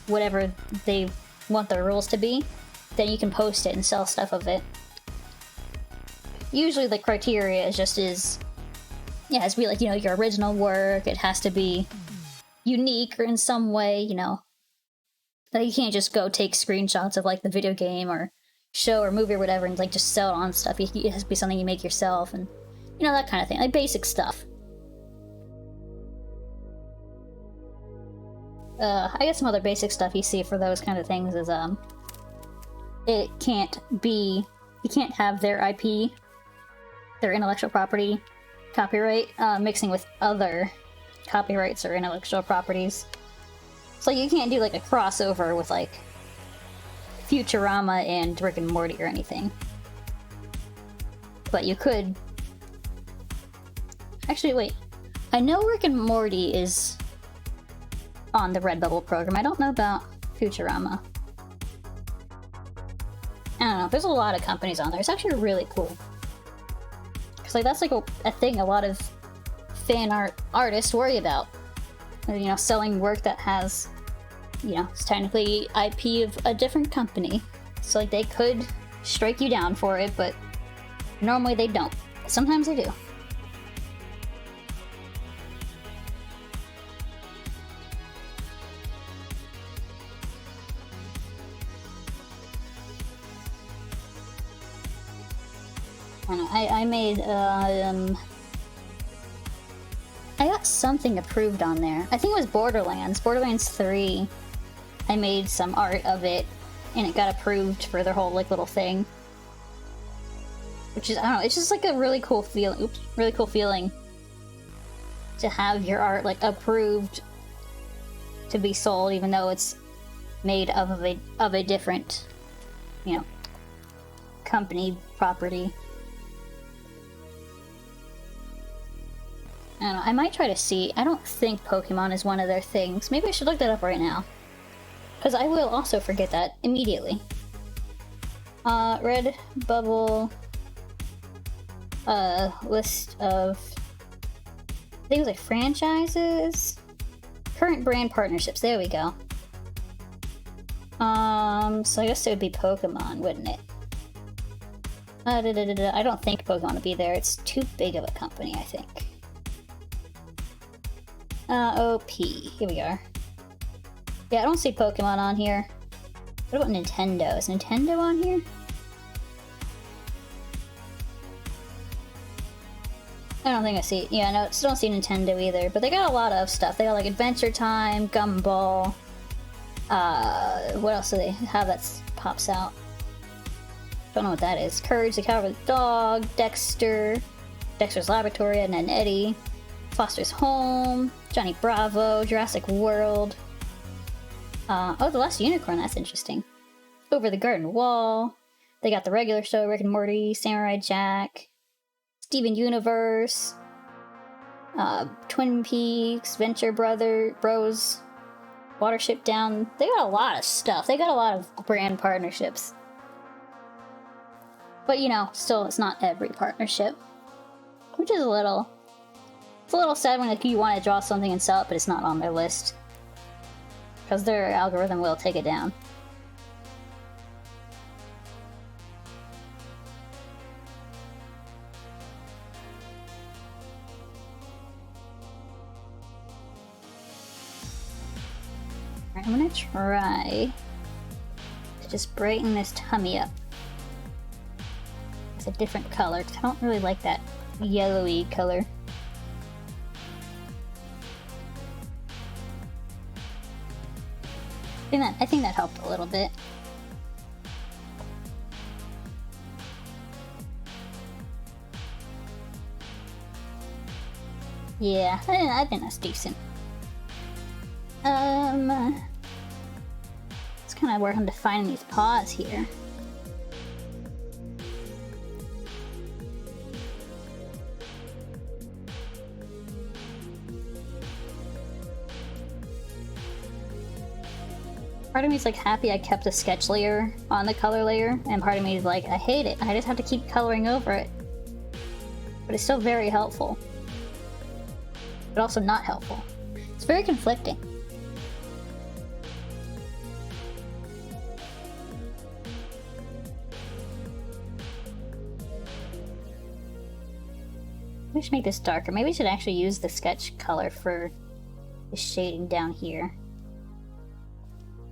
whatever they want their rules to be, then you can post it and sell stuff of it. Usually the criteria it has to be like, you know, your original work, it has to be unique or in some way, you know, that you can't just go take screenshots of like the video game or show or movie or whatever and like just sell it on stuff. It has to be something you make yourself and, you know, that kind of thing, like basic stuff. I guess some other basic stuff you see for those kind of things is you can't have their IP, their intellectual property copyright mixing with other copyrights or intellectual properties. So you can't do like a crossover with like Futurama and Rick and Morty or anything. But you could... Actually, wait. I know Rick and Morty is on the RedBubble program. I don't know about Futurama. I don't know. There's a lot of companies on there. It's actually really cool. Because like that's like a thing a lot of fan art artists worry about. You know, selling work that has, you know, it's technically IP of a different company. So like they could strike you down for it, but normally they don't. Sometimes they do. don't know, I made, I got something approved on there. I think it was Borderlands. Borderlands 3. I made some art of it, and it got approved for their whole, like, little thing. Which is, I don't know, it's just like a really cool feeling. Oops, really cool feeling to have your art, like, approved to be sold, even though it's made of a different, you know, company property. I don't know, I might try to see. I don't think Pokemon is one of their things. Maybe I should look that up right now, because I will also forget that immediately. RedBubble list of, I think it was like franchises, current brand partnerships. There we go. So I guess it would be Pokemon, wouldn't it? I don't think Pokemon would be there. It's too big of a company, I think. OP. Here we are. Yeah, I don't see Pokemon on here. What about Nintendo? Is Nintendo on here? I don't think I see. Yeah, no, I still don't see Nintendo either. But they got a lot of stuff. They got like Adventure Time, Gumball. What else do they have that pops out? Don't know what that is. Courage the Cowardly Dog, Dexter's Laboratory, Ed, and Eddie, Foster's Home, Johnny Bravo, Jurassic World. Oh, The Last Unicorn, that's interesting. Over the Garden Wall. They got the regular show, Rick and Morty, Samurai Jack, Steven Universe, Twin Peaks, Venture Bros, Watership Down. They got a lot of stuff. They got a lot of brand partnerships. But, you know, still, it's not every partnership. Which is a little sad when, like, you want to draw something and sell it, but it's not on their list. Because their algorithm will take it down. Alright, I'm gonna try to just brighten this tummy up. It's a different color, because I don't really like that yellowy color. I think that helped a little bit. Yeah, I think that's decent. Let's kind of work on defining these paws here. Part of me is like happy I kept the sketch layer on the color layer, and part of me is like, I hate it. I just have to keep coloring over it. But it's still very helpful. But also not helpful. It's very conflicting. We should make this darker. Maybe we should actually use the sketch color for the shading down here.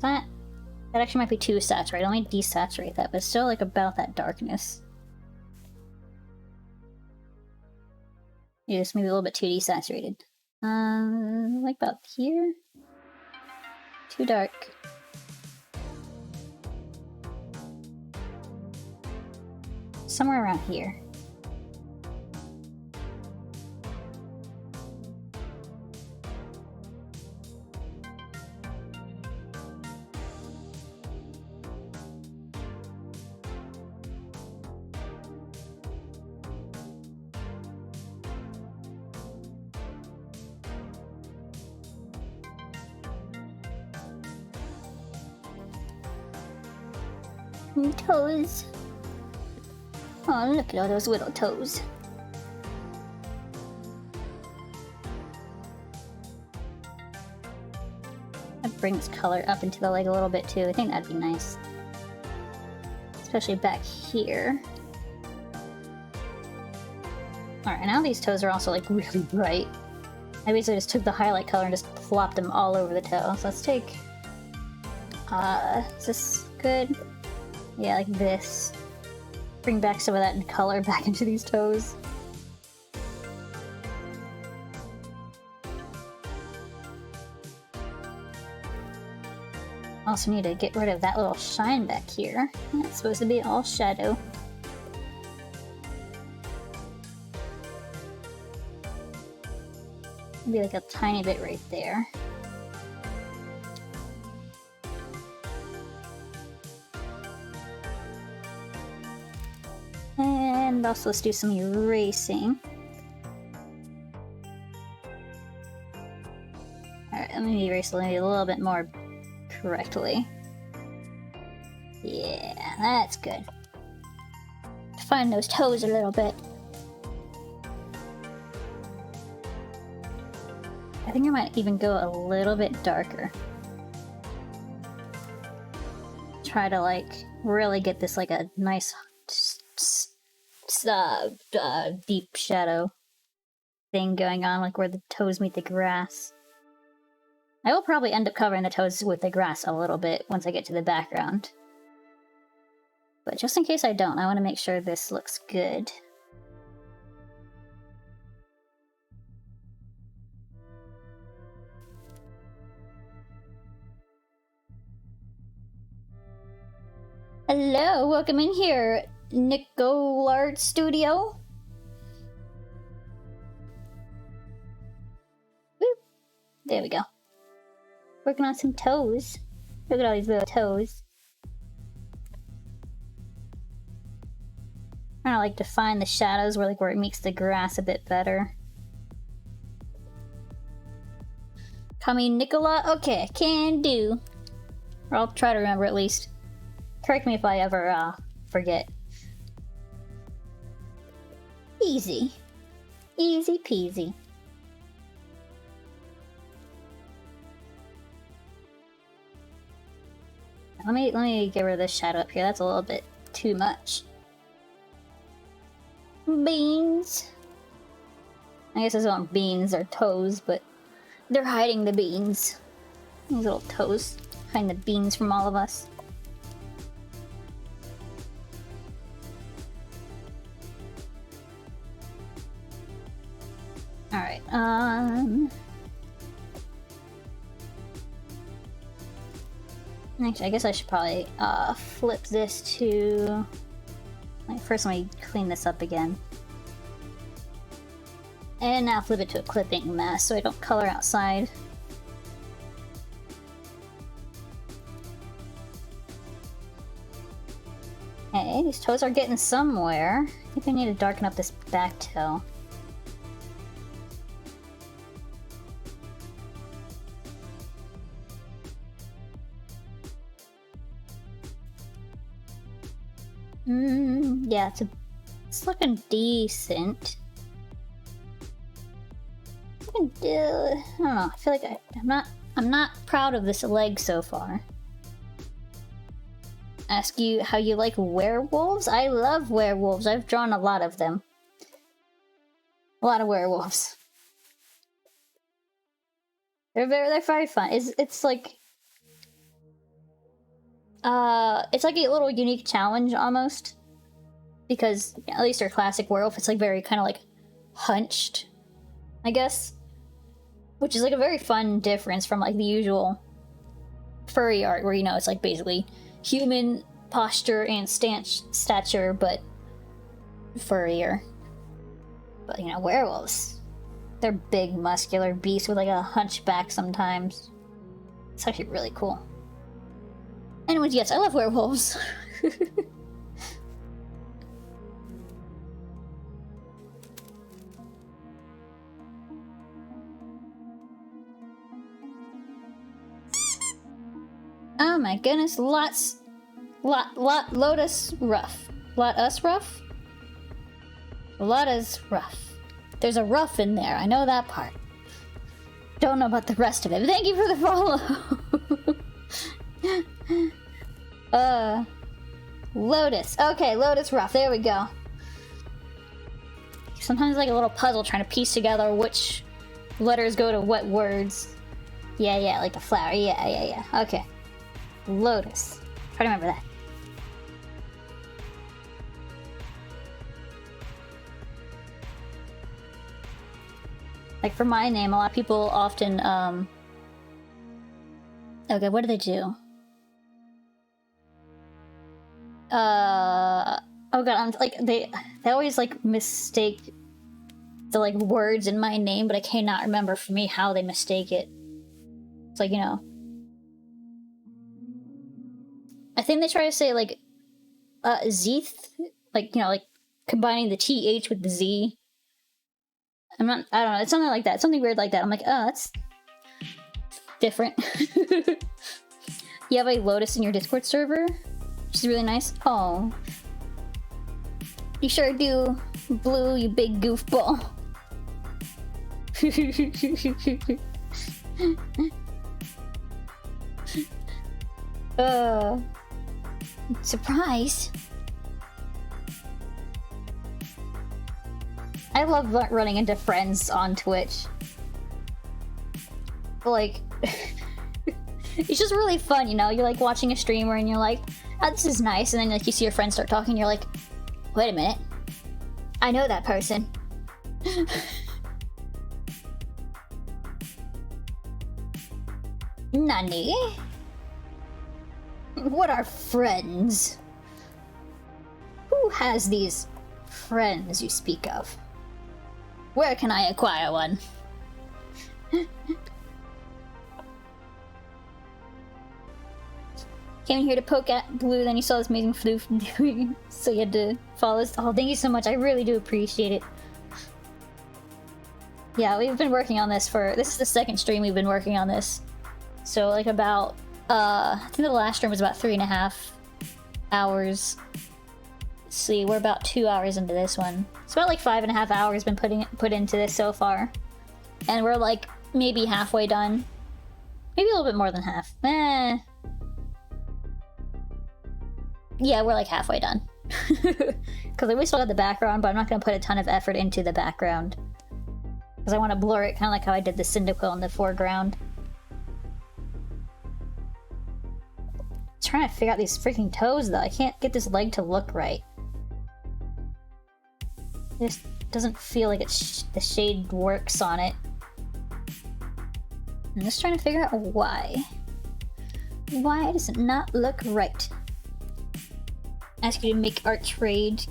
That actually might be too saturated. Let me desaturate that, but it's still like about that darkness. Yeah, it's maybe a little bit too desaturated. Like about here? Too dark. Somewhere around here. Toes. Oh, look at all those little toes. That brings color up into the leg a little bit too. I think that'd be nice. Especially back here. Alright, now these toes are also like really bright. I basically just took the highlight color and just plopped them all over the toe. So let's take... is this good? Yeah, like this. Bring back some of that color back into these toes. Also need to get rid of that little shine back here. That's supposed to be all shadow. Maybe like a tiny bit right there. And also let's do some erasing. Alright, let me erase maybe a little bit more correctly. Yeah, that's good. Define those toes a little bit. I think I might even go a little bit darker. Try to like really get this like a nice deep shadow thing going on, like where the toes meet the grass. I will probably end up covering the toes with the grass a little bit once I get to the background. But just in case I don't, I want to make sure this looks good. Hello, welcome in here, Nicolart Studio. Woo. There we go. Working on some toes. Look at all these little toes. Trying to like define the shadows where it meets the grass a bit better. Call me Nicola? Okay, can do. Or I'll try to remember at least. Correct me if I ever forget. Easy. Easy peasy. Let me get rid of this shadow up here. That's a little bit too much. Beans. I guess those aren't beans, they're toes, but they're hiding the beans. These little toes hiding the beans from all of us. Alright, actually, I guess I should probably, flip this to... Like, first let me clean this up again. And now flip it to a clipping mask so I don't color outside. Okay, these toes are getting somewhere. I think I need to darken up this back toe. Yeah, it's looking decent. I don't know, I feel like I'm not proud of this leg so far. Ask you how you like werewolves? I love werewolves. I've drawn a lot of them. A lot of werewolves. They're very fun. It's like it's like a little unique challenge almost. Because at least our classic werewolf, it's like very kind of like hunched, I guess. Which is like a very fun difference from like the usual furry art where, you know, it's like basically human posture and stature, but furrier. But, you know, werewolves, they're big, muscular beasts with like a hunchback sometimes. It's actually really cool. Anyways, yes, I love werewolves. Oh my goodness, Lotus rough. Lotus rough? Lotus rough. There's a rough in there, I know that part. Don't know about the rest of it, but thank you for the follow. Lotus. Okay, Lotus rough, there we go. Sometimes it's like a little puzzle trying to piece together which letters go to what words. Yeah, like the flower, yeah, okay. Lotus. Try to remember that. Like for my name, a lot of people often, okay, what do they do? Oh god, I'm like, they always like mistake the like words in my name, but I cannot remember for me how they mistake it. It's like, you know, I think they try to say like, Zeeth, like, you know, like combining the TH with the Z. I don't know, it's something like that, something weird like that. I'm like, oh, that's different. You have a Lotus in your Discord server, which is really nice. Oh, you sure do, Blue, you big goofball. Surprise. I love running into friends on Twitch. But like, it's just really fun, you know? You're like watching a streamer and you're like, oh, this is nice. And then like you see your friends start talking, you're like, wait a minute. I know that person. Nani? What are friends? Who has these friends you speak of? Where can I acquire one? Came here to poke at Blue, then you saw this amazing floof doing, so you had to follow us. Oh, thank you so much. I really do appreciate it. Yeah, we've been working on this this is the second stream we've been working on this. So like about, I think the last stream was about 3.5 hours. Let's see, we're about 2 hours into this one. It's about like 5.5 hours been put into this so far. And we're like maybe halfway done. Maybe a little bit more than half. Yeah, we're like halfway done. Because we still got the background, but I'm not going to put a ton of effort into the background. Because I want to blur it, kind of like how I did the Cyndaquil in the foreground. Trying to figure out these freaking toes, though. I can't get this leg to look right. It just doesn't feel like the shade works on it. I'm just trying to figure out why. Why does it not look right? Ask you to make art trade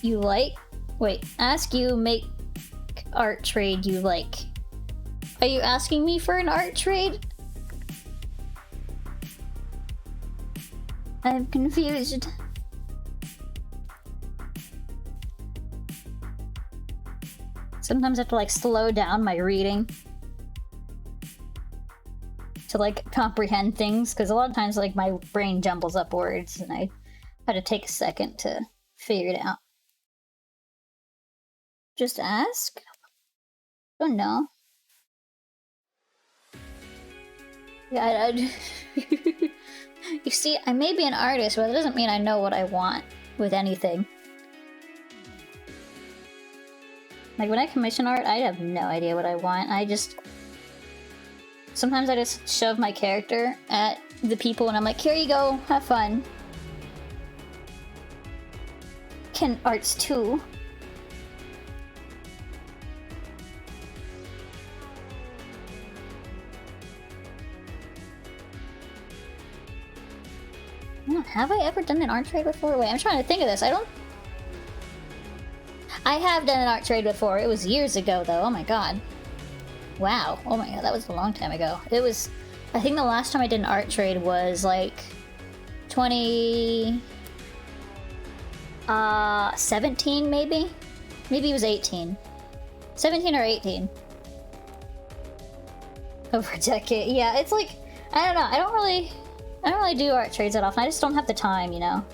you like. Wait, ask you make art trade you like. Are you asking me for an art trade? I'm confused. Sometimes I have to like slow down my reading to like comprehend things, because a lot of times like my brain jumbles up words and I had to take a second to figure it out. Just ask? Oh no. Yeah, you see, I may be an artist, but that doesn't mean I know what I want with anything. Like when I commission art, I have no idea what I want. Sometimes I just shove my character at the people and I'm like, here you go, have fun. Can arts too. Have I ever done an art trade before? Wait, I'm trying to think of this. I have done an art trade before. It was years ago, though. Oh my god. Wow. Oh my god, that was a long time ago. I think the last time I did an art trade was like 17 maybe? Maybe it was 18. 17 or 18. Over a decade. Yeah, it's like, I don't know. I don't really do art trades that often. I just don't have the time, you know?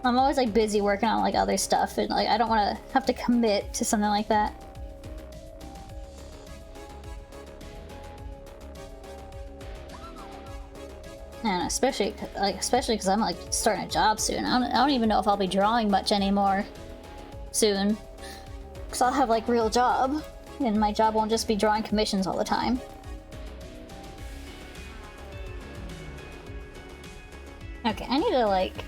I'm always like busy working on like other stuff, and like I don't want to have to commit to something like that. And especially because I'm like starting a job soon. I don't even know if I'll be drawing much anymore soon, because I'll have like real job, and my job won't just be drawing commissions all the time. Okay, I need to like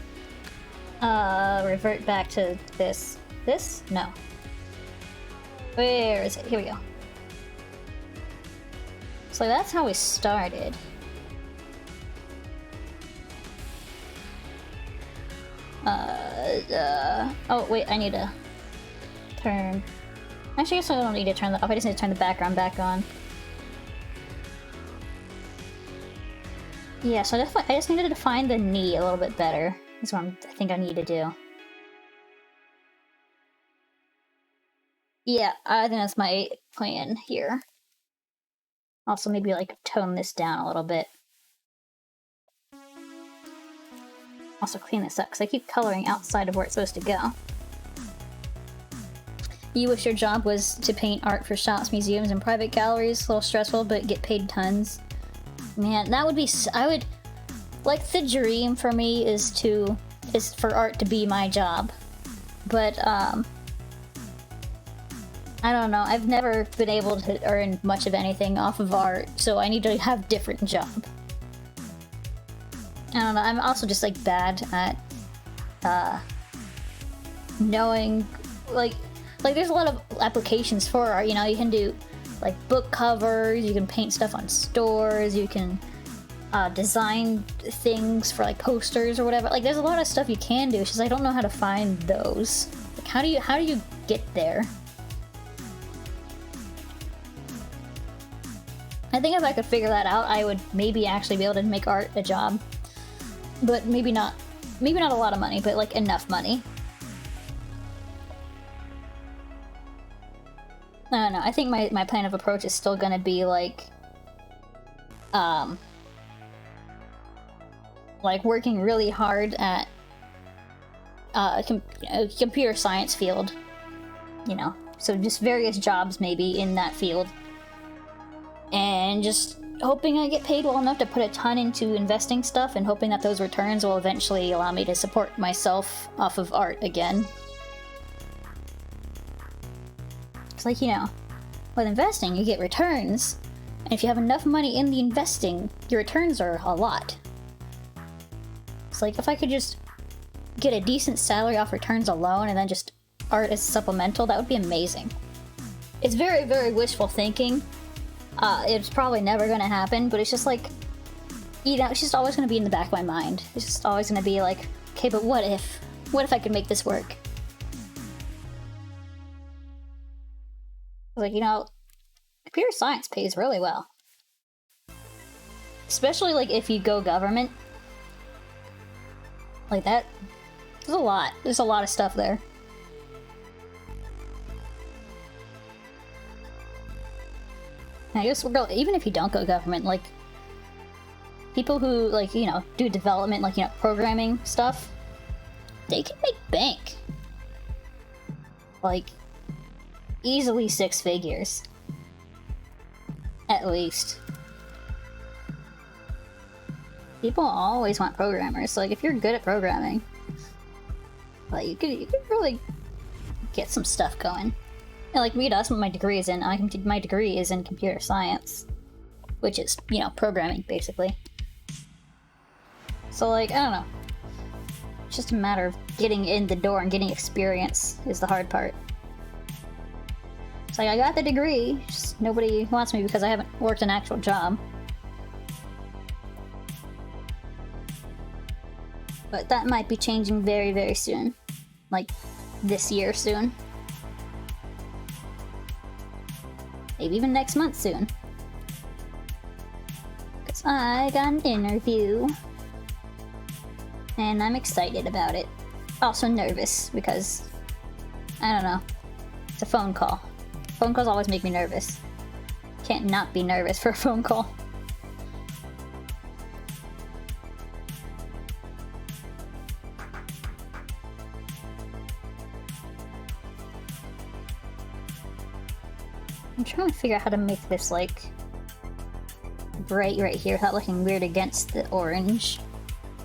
revert back to this. This? No. Where is it? Here we go. So that's how we started. Oh wait, I need to turn... Actually, I guess I don't need to turn that off, I just need to turn the background back on. Yeah, so I just needed to define the knee a little bit better. That's what I think I need to do. Yeah, I think that's my plan here. Also, maybe like tone this down a little bit. Also clean this up, because I keep coloring outside of where it's supposed to go. You wish your job was to paint art for shops, museums, and private galleries. A little stressful, but get paid tons. Man, that would be... I would... Like, the dream for me is for art to be my job. But, I don't know. I've never been able to earn much of anything off of art, so I need to have a different job. I don't know. I'm also just, like, bad at, knowing, like, there's a lot of applications for art, you know? You can do, like, book covers, you can paint stuff on stores, you can... design things for like posters or whatever. Like, there's a lot of stuff you can do. It's just I don't know how to find those. Like, how do you get there? I think if I could figure that out, I would maybe actually be able to make art a job. But maybe not a lot of money, but like enough money. I don't know. I think my plan of approach is still gonna be like working really hard at computer science field, you know, so just various jobs maybe in that field, and just hoping I get paid well enough to put a ton into investing stuff, and hoping that those returns will eventually allow me to support myself off of art again. It's like, you know, with investing you get returns, and if you have enough money in the investing, your returns are a lot. Like, if I could just get a decent salary off returns alone and then just art as supplemental, that would be amazing. It's very, very wishful thinking. It's probably never gonna happen, but it's just like, you know, it's just always gonna be in the back of my mind. It's just always gonna be like, okay, but what if I could make this work? Like, you know, computer science pays really well. Especially, like, if you go government. Like that, there's a lot of stuff there. And I guess even if you don't go government, like, people who, like, you know, do development, like, you know, programming stuff, they can make bank. Like, easily 6 figures. At least. People always want programmers, so like, if you're good at programming, like, you could really get some stuff going. And like me, that's what my degree is in. My degree is in computer science, which is, you know, programming basically. So like, I don't know. It's just a matter of getting in the door and getting experience is the hard part. It's like, I got the degree, just nobody wants me because I haven't worked an actual job. But that might be changing very, very soon. Like, this year soon. Maybe even next month soon. Because I got an interview. And I'm excited about it. Also nervous, because, I don't know, it's a phone call. Phone calls always make me nervous. Can't not be nervous for a phone call. I'm trying to figure out how to make this, like, bright right here without looking weird against the orange.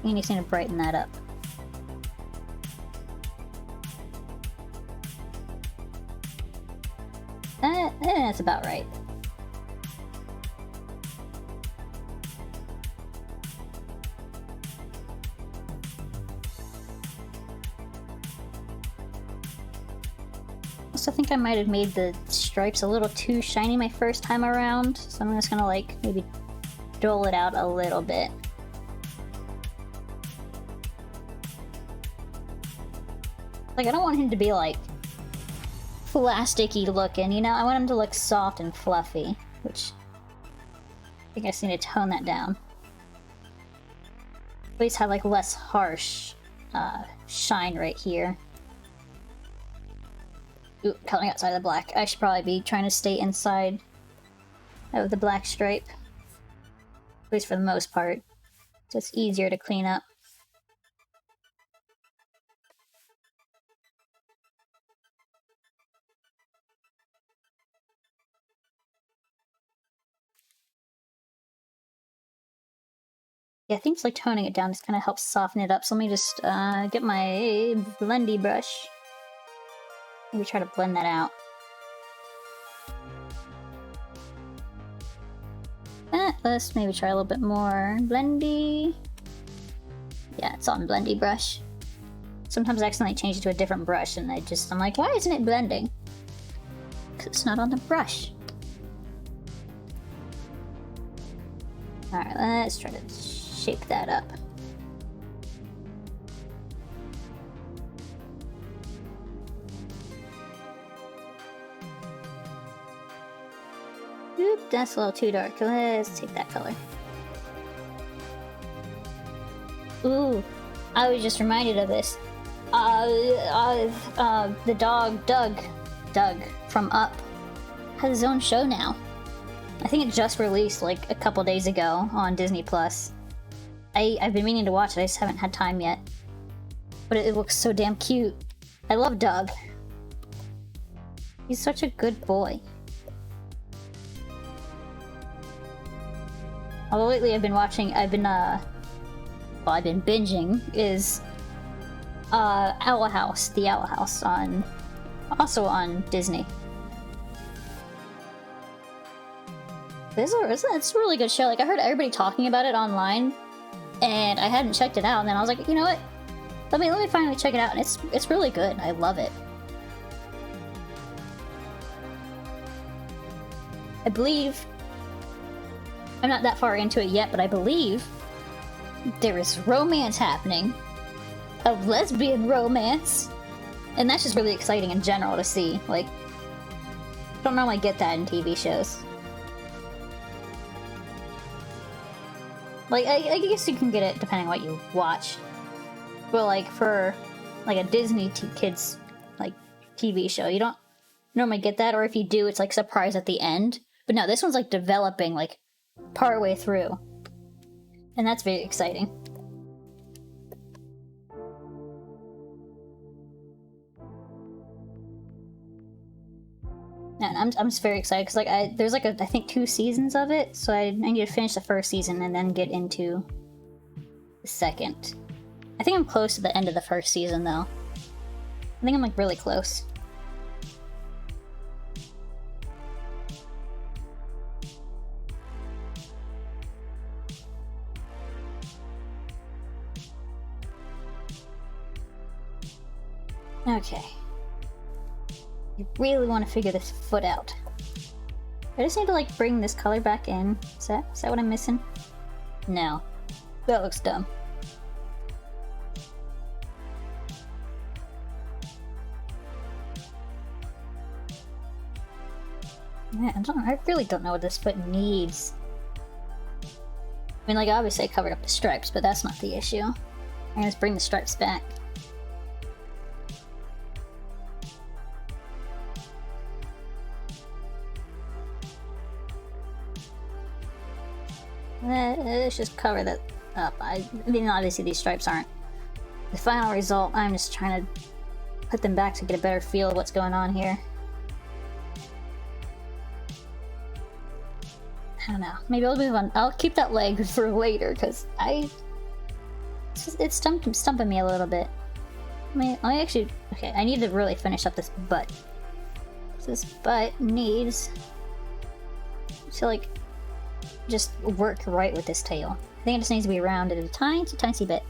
I need to brighten that up. That's about right. Also, I think I might have made the stripes a little too shiny my first time around, so I'm just gonna like maybe dole it out a little bit. Like, I don't want him to be like plasticky looking, you know? I want him to look soft and fluffy, which I think I just need to tone that down. At least have like less harsh shine right here. Ooh, coloring outside of the black. I should probably be trying to stay inside of the black stripe. At least for the most part. So it's easier to clean up. Yeah, I think it's like toning it down just kind of helps soften it up. So let me just get my blendy brush. Maybe try to blend that out. Let's maybe try a little bit more blendy. Yeah, it's on blendy brush. Sometimes I accidentally change it to a different brush and I'm like, why isn't it blending? Because it's not on the brush. Alright, let's try to shape that up. Oop, that's a little too dark. Let's take that color. Ooh, I was just reminded of this. The dog, Doug from Up, has his own show now. I think it just released like a couple days ago on Disney Plus. I've been meaning to watch it, I just haven't had time yet. But it looks so damn cute. I love Doug. He's such a good boy. Although lately I've been binging is Owl House, the Owl House also on Disney. It's a really good show. Like, I heard everybody talking about it online, and I hadn't checked it out. And then I was like, you know what? Let me finally check it out. And it's really good. I love it. I believe I'm not that far into it yet, but I believe there is romance happening, a lesbian romance, and that's just really exciting in general to see. Like, don't normally get that in TV shows. Like, I guess you can get it depending on what you watch. But, like, for, like, a Disney kids, like, TV show, you don't normally get that, or if you do, it's, like, surprise at the end. But no, this one's, like, developing, like, partway through. And that's very exciting. And I'm just very excited because like there's like I think 2 seasons of it, so I need to finish the first season and then get into the second. I think I'm close to the end of the first season though. I think I'm like really close. Okay. I really want to figure this foot out. I just need to like bring this color back in. Is that what I'm missing? No. That looks dumb. Yeah, I really don't know what this foot needs. I mean, like, obviously I covered up the stripes, but that's not the issue. I just bring the stripes back. Let's just cover that up. I mean, obviously these stripes aren't the final result. I'm just trying to put them back to get a better feel of what's going on here. I don't know. Maybe I'll move on. I'll keep that leg for later because it's stumping me a little bit. I actually, okay, I need to really finish up this butt. This butt needs to like just work right with this tail. I think it just needs to be rounded a tiny bit.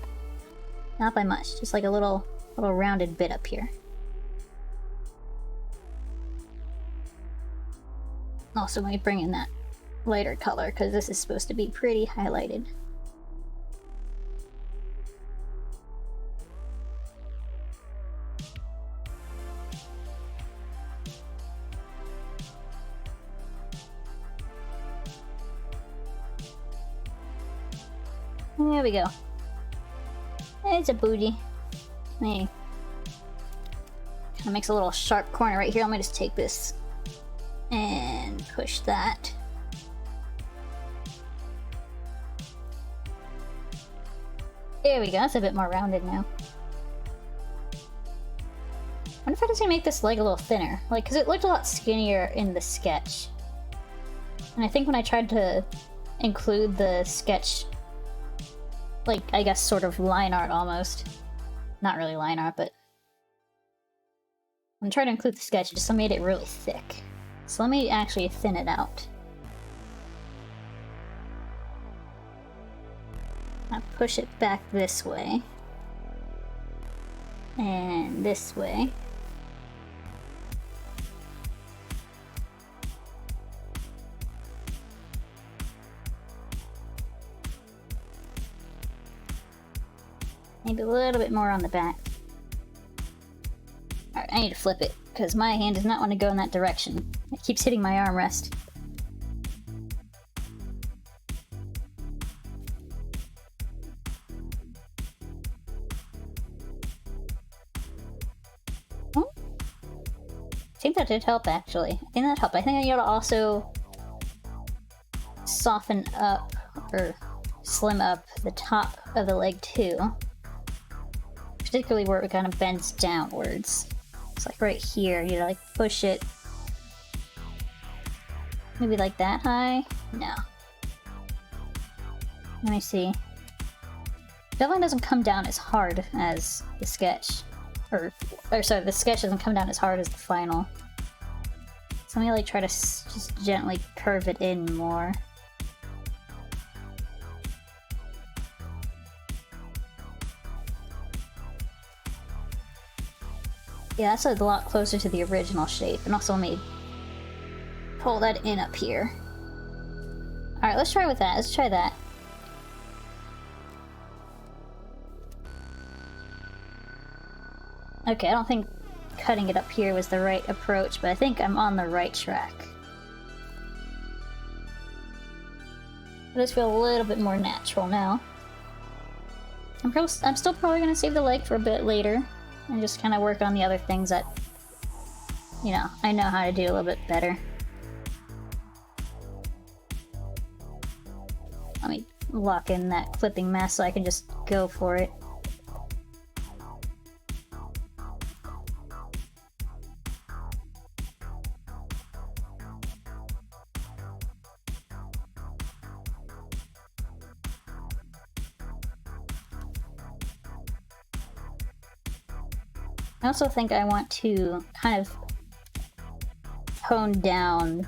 Not by much, just like a little rounded bit up here. Also, let me bring in that lighter color because this is supposed to be pretty highlighted. There we go. It's a booty. Hey. Kind of makes a little sharp corner right here. Let me just take this and push that. There we go. That's a bit more rounded now. I wonder if I just make this leg a little thinner. Like, because it looked a lot skinnier in the sketch. And I think when I tried to include the sketch, like, I guess sort of line art almost. Not really line art, but I'm trying to include the sketch, it just made it really thick. So let me actually thin it out. I'll push it back this way. And this way. Maybe a little bit more on the back. Alright, I need to flip it, because my hand does not want to go in that direction. It keeps hitting my armrest. Oh. I think that did help, actually. I think that helped. I think I need to also soften up, or slim up the top of the leg, too. Particularly where it kind of bends downwards. It's like right here, you like push it. Maybe like that high? No. Let me see. Definitely doesn't come down as hard as the sketch. Or sorry, the sketch doesn't come down as hard as the final. So let me like try to just gently curve it in more. Yeah, that's a lot closer to the original shape. And also let me pull that in up here. Alright, let's try with that. Let's try that. Okay, I don't think cutting it up here was the right approach, but I think I'm on the right track. I just feel a little bit more natural now. I'm still probably going to save the leg for a bit later. And just kind of work on the other things that, you know, I know how to do a little bit better. Let me lock in that clipping mask so I can just go for it. I also think I want to kind of tone down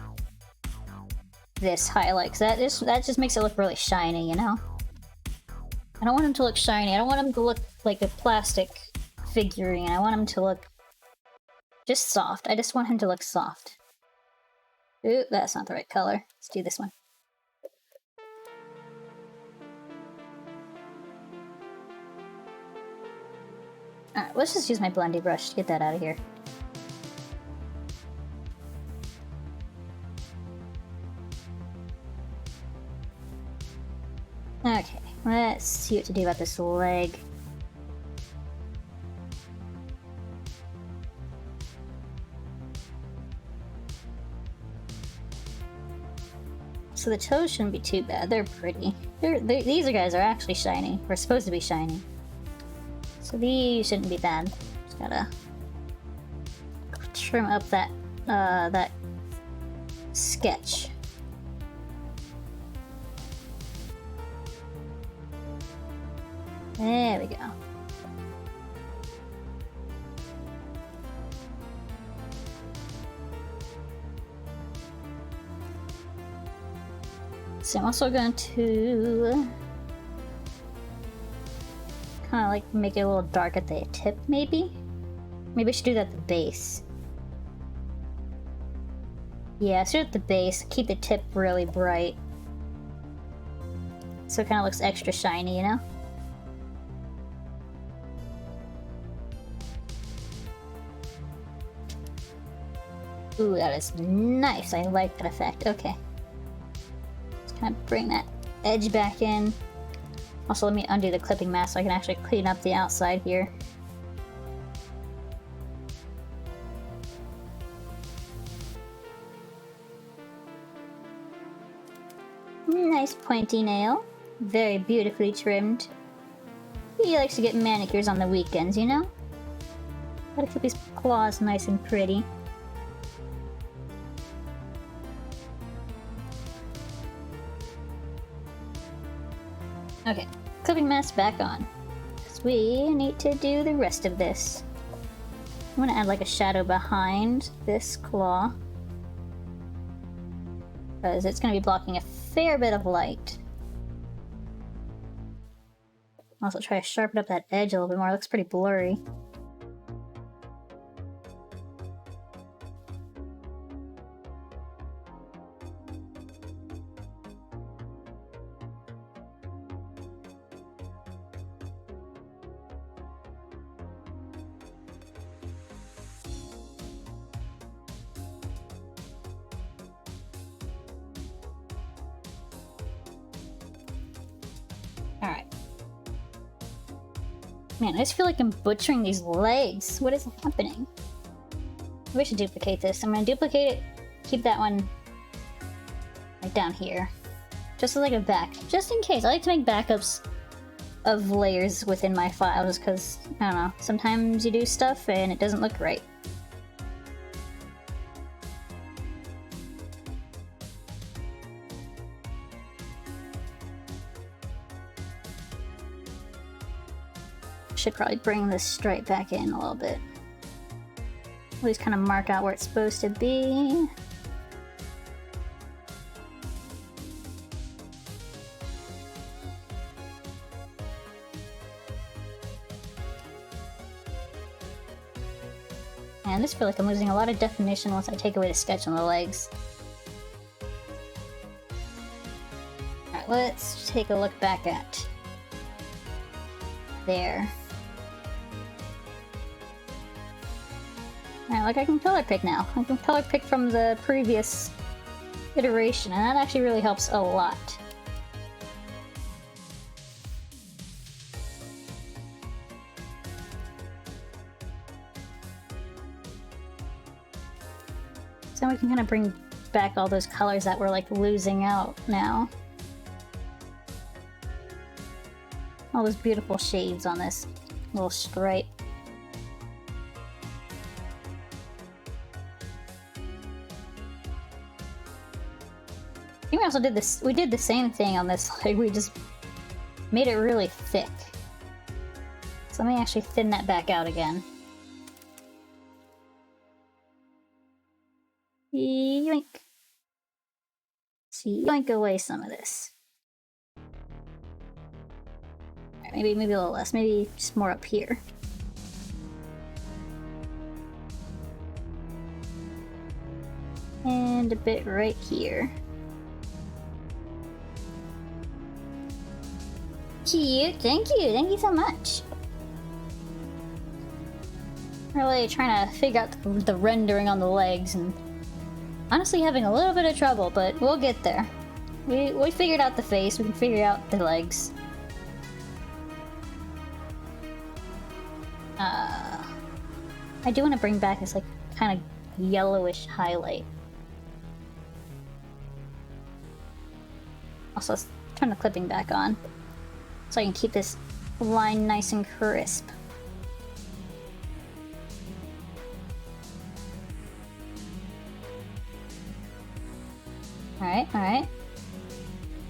this highlight, because that just makes it look really shiny, you know? I don't want him to look shiny. I don't want him to look like a plastic figurine. I want him to look just soft. I just want him to look soft. Ooh, that's not the right color. Let's do this one. Alright, let's just use my blendy brush to get that out of here. Okay, let's see what to do about this leg. So the toes shouldn't be too bad. They're pretty. These guys are actually shiny. We're supposed to be shiny. So these shouldn't be bad. Just gotta trim up that that sketch. There we go. So I'm also going to kind of like make it a little dark at the tip, maybe? Maybe I should do that at the base. Yeah, start at the base. Keep the tip really bright. So it kind of looks extra shiny, you know? Ooh, that is nice. I like that effect. Okay. Just kind of bring that edge back in. Also, let me undo the clipping mask so I can actually clean up the outside here. Nice pointy nail. Very beautifully trimmed. He likes to get manicures on the weekends, you know? Gotta keep his claws nice and pretty. Okay, clipping mask back on. Because we need to do the rest of this. I'm gonna add like a shadow behind this claw. Because it's gonna be blocking a fair bit of light. Also try to sharpen up that edge a little bit more. It looks pretty blurry. Alright. Man, I just feel like I'm butchering these legs. What is happening? We should duplicate this. I'm gonna duplicate it, keep that one like down here. Just as like a back. Just in case. I like to make backups of layers within my files because, I don't know, sometimes you do stuff and it doesn't look right. Should probably bring this stripe back in a little bit. Always kind of mark out where it's supposed to be. And I just feel like I'm losing a lot of definition once I take away the sketch on the legs. Alright, let's take a look back at there. Alright, look, I can color pick now. I can color pick from the previous iteration, and that actually really helps a lot. So we can kind of bring back all those colors that we're like losing out now. All those beautiful shades on this little stripe. I think we also did this, we did the same thing on this, like we just made it really thick. So let me actually thin that back out again. Yoink. So yoink away some of this. Right, maybe a little less, maybe just more up here. And a bit right here. Cute, thank you so much. Really trying to figure out the rendering on the legs and honestly having a little bit of trouble, but we'll get there. We figured out the face, we can figure out the legs. I do want to bring back this like kind of yellowish highlight. Also, let's turn the clipping back on so I can keep this line nice and crisp. Alright, alright.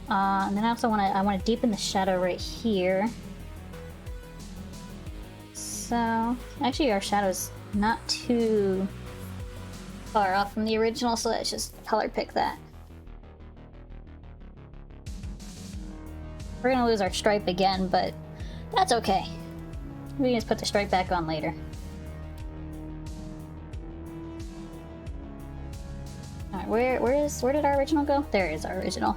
And then I also want to deepen the shadow right here. So, actually our shadow's not too far off from the original, so let's just color pick that. We're gonna lose our stripe again, but that's okay. We can just put the stripe back on later. Alright, where did our original go? There is our original.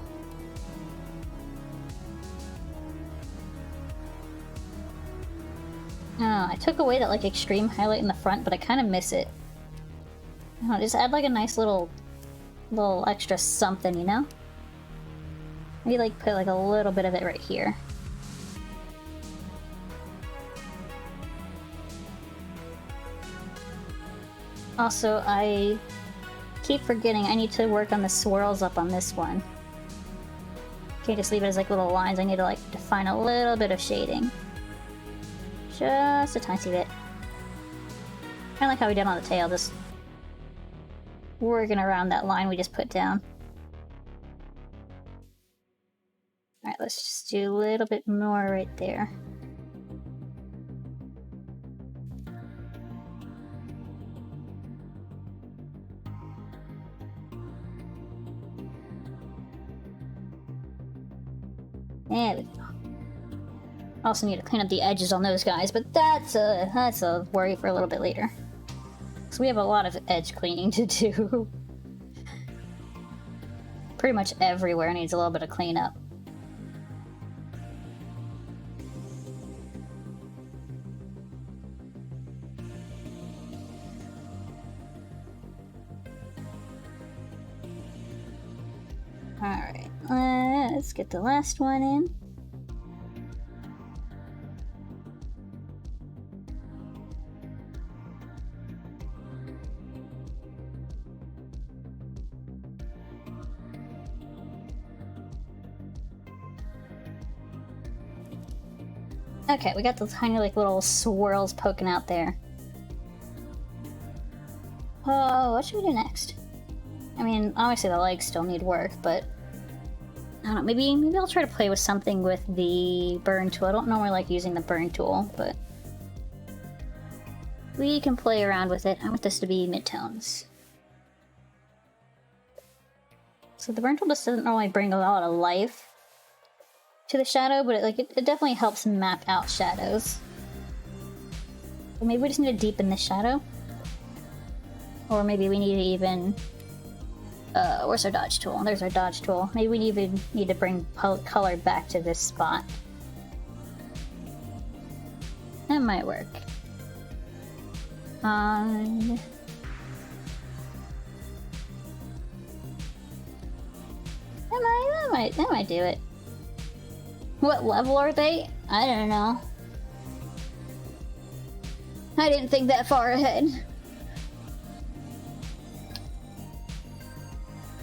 Oh, I took away that like extreme highlight in the front, but I kind of miss it. Oh, just add like a nice little extra something, you know? Maybe like put like a little bit of it right here. Also, I keep forgetting I need to work on the swirls up on this one. Can't just leave it as like little lines. I need to like define a little bit of shading. Just a tiny bit. Kinda like how we did on the tail, just working around that line we just put down. Alright, let's just do a little bit more right there. There we go. Also need to clean up the edges on those guys, but that's a worry for a little bit later. So we have a lot of edge cleaning to do. Pretty much everywhere needs a little bit of cleanup. Alright, let's get the last one in. Okay, we got those tiny like little swirls poking out there. Oh, what should we do next? I mean, obviously the legs still need work, but I don't know, maybe I'll try to play with something with the burn tool. I don't normally like using the burn tool, but we can play around with it. I want this to be midtones. So the burn tool just doesn't normally bring a lot of life to the shadow, but it definitely helps map out shadows. So maybe we just need to deepen the shadow. Or maybe we need to even... where's our dodge tool? There's our dodge tool. Maybe we even need to bring color back to this spot. That might work. That might do it. What level are they? I don't know. I didn't think that far ahead.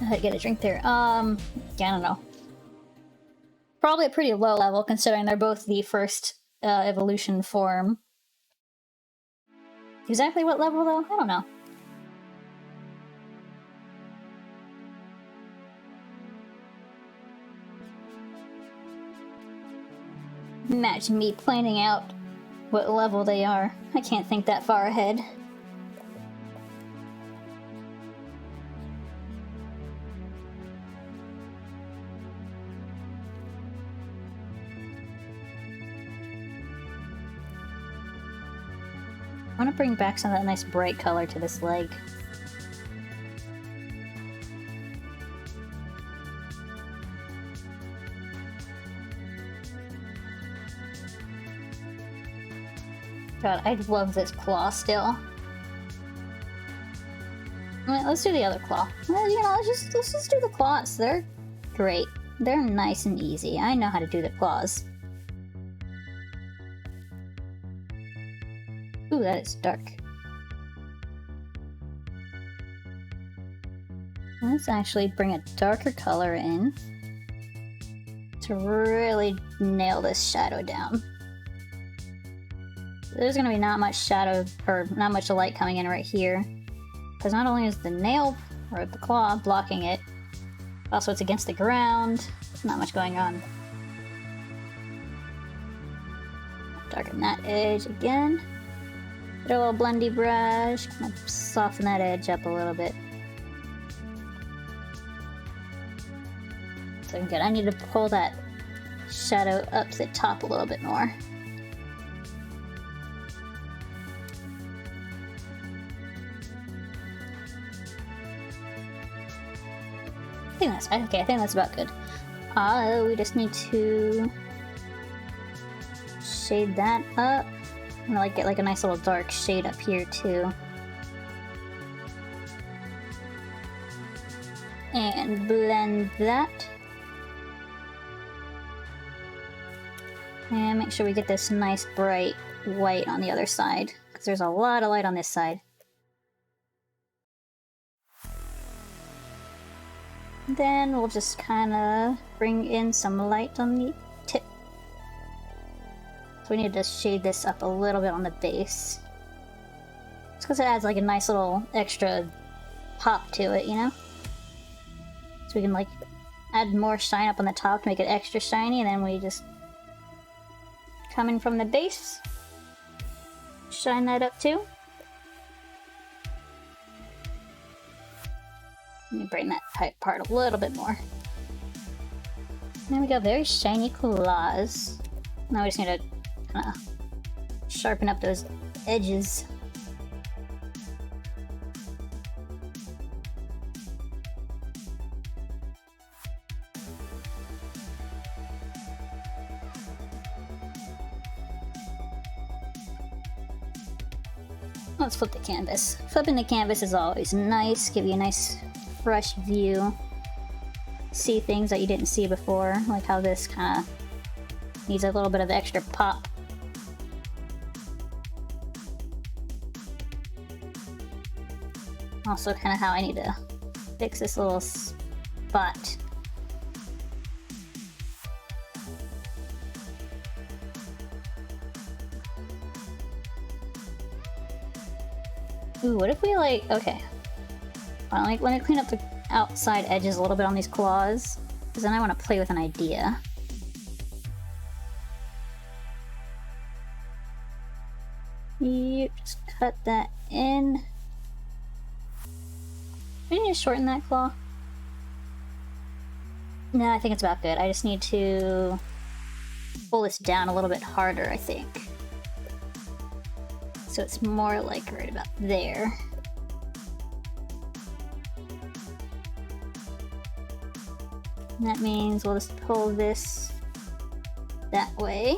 I get a drink there. Yeah, I don't know. Probably a pretty low level considering they're both the first evolution form. Exactly what level though? I don't know. Imagine me planning out what level they are. I can't think that far ahead. I want to bring back some of that nice bright color to this leg. God, I love this claw still. Let's do the other claw. Well, you know, let's just do the claws. They're great. They're nice and easy. I know how to do the claws. Ooh, that is dark. Let's actually bring a darker color in to really nail this shadow down. There's gonna be not much shadow, or not much light coming in right here. Because not only is the nail, or the claw, blocking it, also it's against the ground. Not much going on. Darken that edge again. Get a little blendy brush, kind of soften that edge up a little bit. So good. I need to pull that shadow up to the top a little bit more. I think that's about good. We just need to shade that up. I'm gonna get like a nice little dark shade up here too. And blend that. And make sure we get this nice bright white on the other side, because there's a lot of light on this side. Then we'll just kind of bring in some light on the tip. So we need to shade this up a little bit on the base. Just because it adds like a nice little extra pop to it, you know? So we can like add more shine up on the top to make it extra shiny, and then we just come in from the base, shine that up too. Let me bring that tight part a little bit more. There we go, very shiny claws. Now we just need to kind of sharpen up those edges. Let's flip the canvas. Flipping the canvas is always nice, give you a nice fresh view. See things that you didn't see before, like how this kind of needs a little bit of extra pop. Also kind of how I need to fix this little spot. Ooh, what if we like, okay. Let me clean up the outside edges a little bit on these claws, because then I want to play with an idea. You just cut that in. We need to shorten that claw. No, I think it's about good. I just need to pull this down a little bit harder, I think. So it's more like right about there. And that means we'll just pull this that way.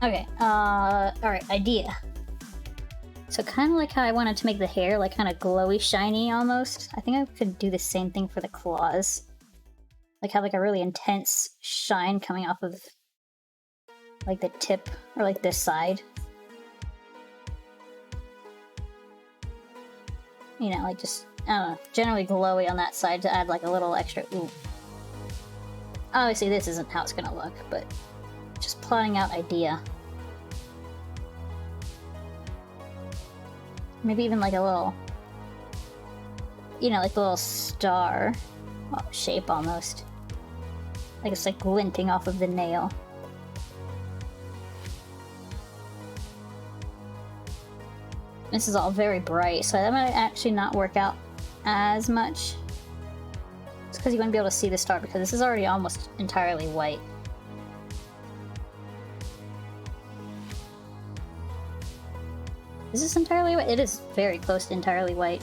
Okay, alright, idea. So kind of like how I wanted to make the hair like kind of glowy shiny almost. I think I could do the same thing for the claws. Like have like a really intense shine coming off of like the tip or like this side. You know, like just, I don't know, generally glowy on that side to add like a little extra ooh. Obviously this isn't how it's gonna look, but just plotting out idea. Maybe even like a little, you know, like a little star shape almost. Like it's like glinting off of the nail. This is all very bright, so that might actually not work out as much. It's because you wouldn't be able to see the star because this is already almost entirely white. Is this entirely white? It is very close to entirely white.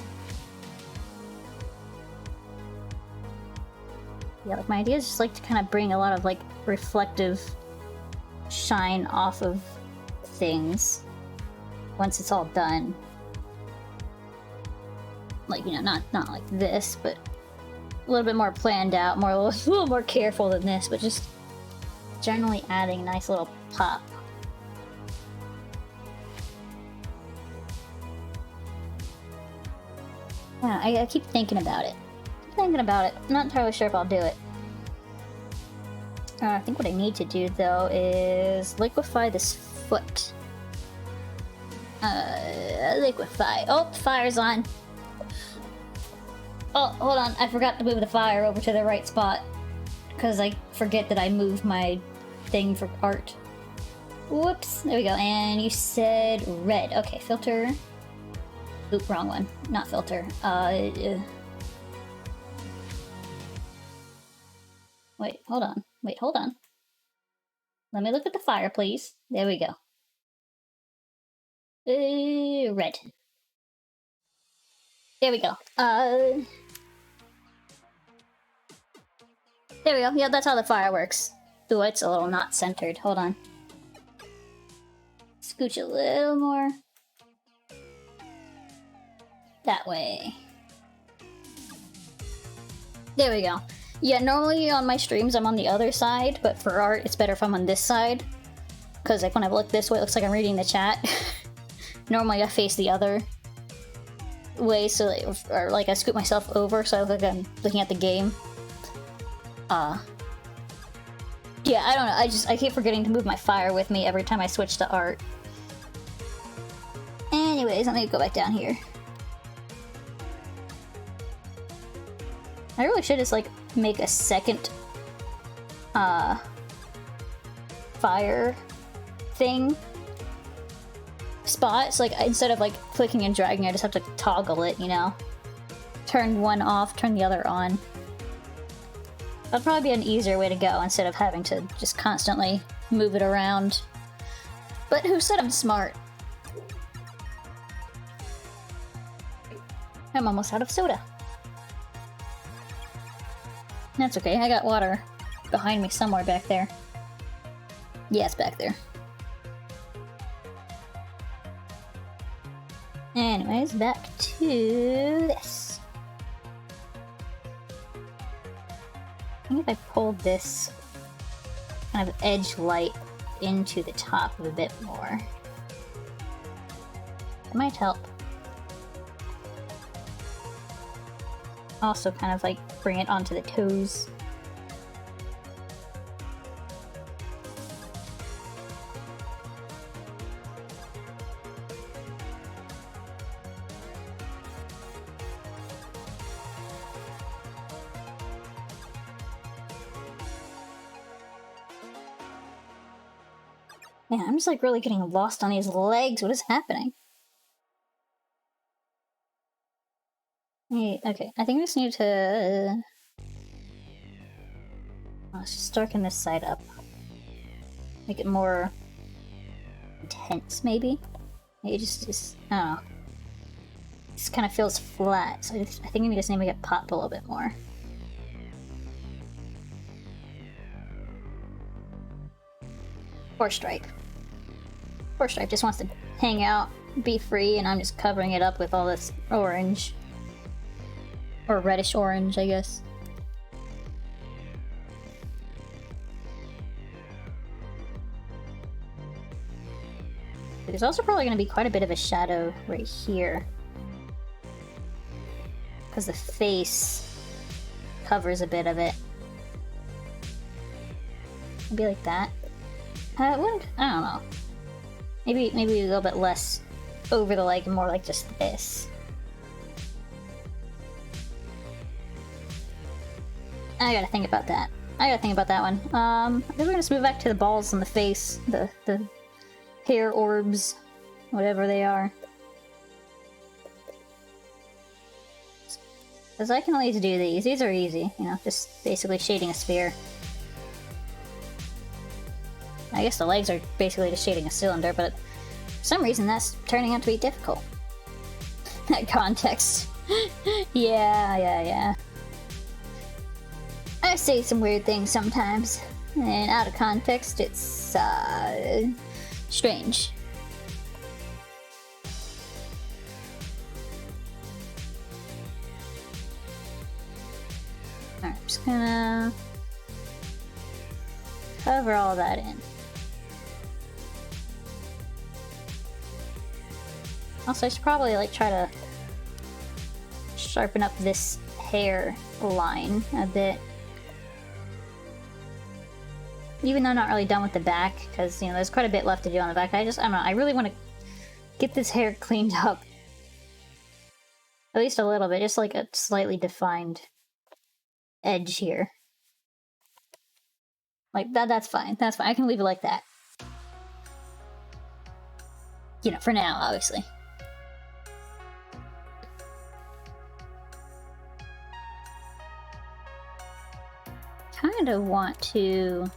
Yeah, like my idea is just like to kind of bring a lot of like reflective shine off of things once it's all done. Like, you know, not like this, but a little bit more planned out, a little more careful than this, but just generally adding a nice little pop. Wow, I keep thinking about it. I'm not entirely sure if I'll do it. I think what I need to do though is liquefy this foot. Liquefy. Oh, the fire's on. Oh, hold on. I forgot to move the fire over to the right spot. Because I forget that I moved my thing for art. Whoops. There we go. And you said red. Okay, filter. Oop, wrong one. Not filter. Wait, hold on. Wait, hold on. Let me look at the fire, please. There we go. Red. There we go. There we go. Yeah, that's how the fire works. Ooh, it's a little not centered. Hold on. Scooch a little more. That way. There we go. Yeah, normally on my streams I'm on the other side, but for art it's better if I'm on this side. Because like when I look this way, it looks like I'm reading the chat. Normally I face the other way, so like, or like I scoot myself over so I look like I'm looking at the game. Yeah, I don't know. I keep forgetting to move my fire with me every time I switch to art. Anyways, let me go back down here. I really should just like make a second fire thing spot. So like instead of like clicking and dragging, I just have to toggle it, you know? Turn one off, turn the other on. That'd probably be an easier way to go instead of having to just constantly move it around. But who said I'm smart? I'm almost out of soda. That's okay, I got water behind me somewhere back there. Yeah, it's back there. Anyways, back to this. I think if I pulled this kind of edge light into the top a bit more, it might help. Also kind of like bring it onto the toes. Man, I'm just like really getting lost on these legs. What is happening? Hey, okay, I think we just need to... let's just darken this side up. Make it more intense, maybe? Maybe just I don't know. This kind of feels flat, so I think we just need to make it pop a little bit more. Four Stripe. Four Stripe just wants to hang out, be free, and I'm just covering it up with all this orange. Or reddish orange, I guess. There's also probably going to be quite a bit of a shadow right here. Because the face covers a bit of it. Maybe like that. I don't know. Maybe a little bit less over the leg and more like just this. I gotta think about that. I gotta think about that one. I think we're gonna just move back to the balls on the face. The hair orbs. Whatever they are. Because I can at least do these. These are easy, you know, just basically shading a sphere. I guess the legs are basically just shading a cylinder, but for some reason that's turning out to be difficult. That context. Yeah. I say some weird things sometimes, and out of context it's, strange. Alright, I'm just gonna cover all that in. Also, I should probably like try to sharpen up this hair line a bit. Even though I'm not really done with the back, because, you know, there's quite a bit left to do on the back. I don't know, I really want to get this hair cleaned up. At least a little bit, just like a slightly defined edge here. Like, that's fine, that's fine. I can leave it like that. You know, for now, obviously. Kinda want to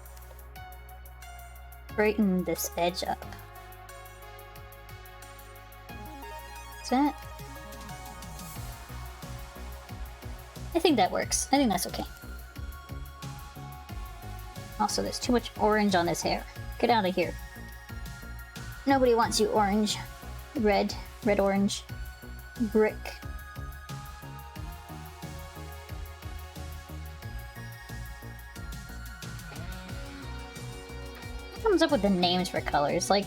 brighten this edge up. Is that? I think that works. I think that's okay. Also, there's too much orange on this hair. Get out of here. Nobody wants you orange. Red. Red orange. Brick. Who comes up with the names for colors? Like,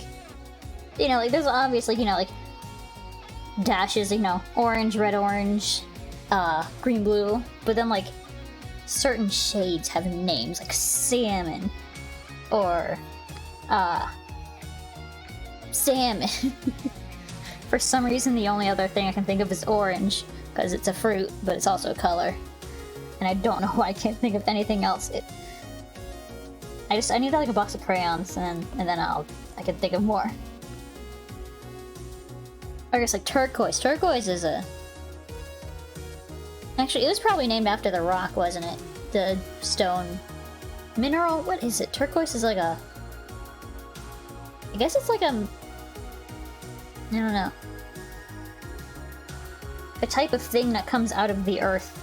you know, like there's obviously, you know, like dashes, you know, orange, red, orange, green, blue, but then like certain shades have names, like salmon, or salmon. For some reason, the only other thing I can think of is orange, because it's a fruit, but it's also a color. And I don't know why I can't think of anything else. I need like a box of crayons, and then I can think of more. I guess like turquoise. Turquoise is a... Actually, it was probably named after the rock, wasn't it? The stone mineral? What is it? Turquoise is like a... I guess it's like a... I don't know. A type of thing that comes out of the earth.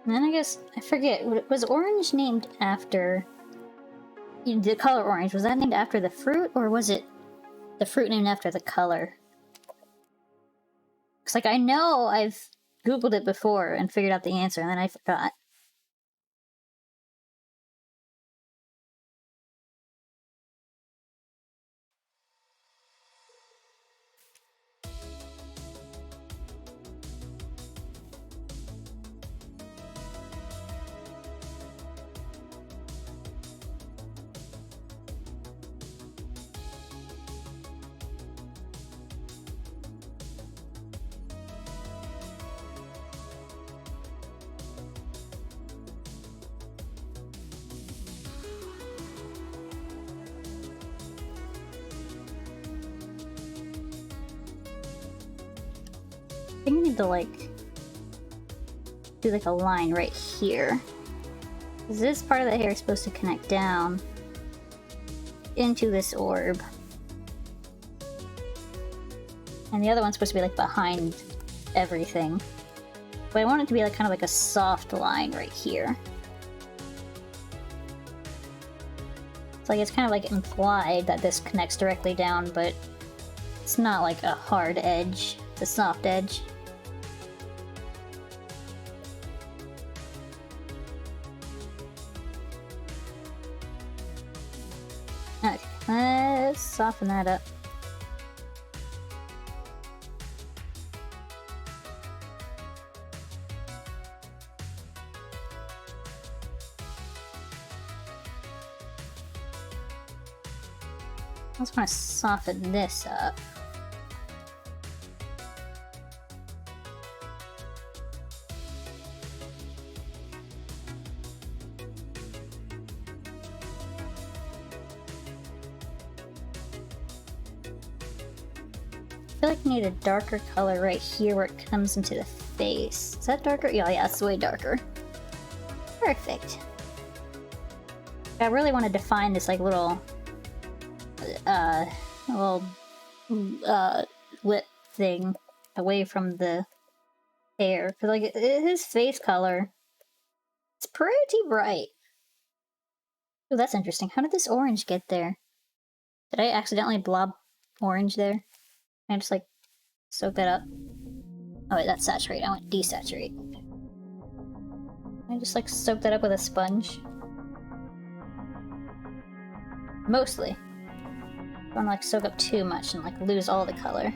And then I guess, I forget, was orange named after... The color orange, was that named after the fruit, or was it the fruit named after the color? Because, like, I know I've Googled it before and figured out the answer, and then I forgot. I think I need to, like, do, like, a line right here. Because this part of the hair is supposed to connect down into this orb. And the other one's supposed to be, like, behind everything. But I want it to be, like, kind of like a soft line right here. It's like, it's kind of, like, implied that this connects directly down, but it's not, like, a hard edge. It's a soft edge. Okay, let's soften that up. I just want to soften this up. I feel like I need a darker color right here where it comes into the face. Is that darker? Yeah, it's way darker. Perfect. I really want to define this like little lip thing away from the hair. Because like his face color, it's pretty bright. Oh, that's interesting. How did this orange get there? Did I accidentally blob orange there? Can I just like soak that up? Oh wait, that's saturate. I want desaturate. Can I just like soak that up with a sponge? Mostly. I don't want to like soak up too much and like lose all the color.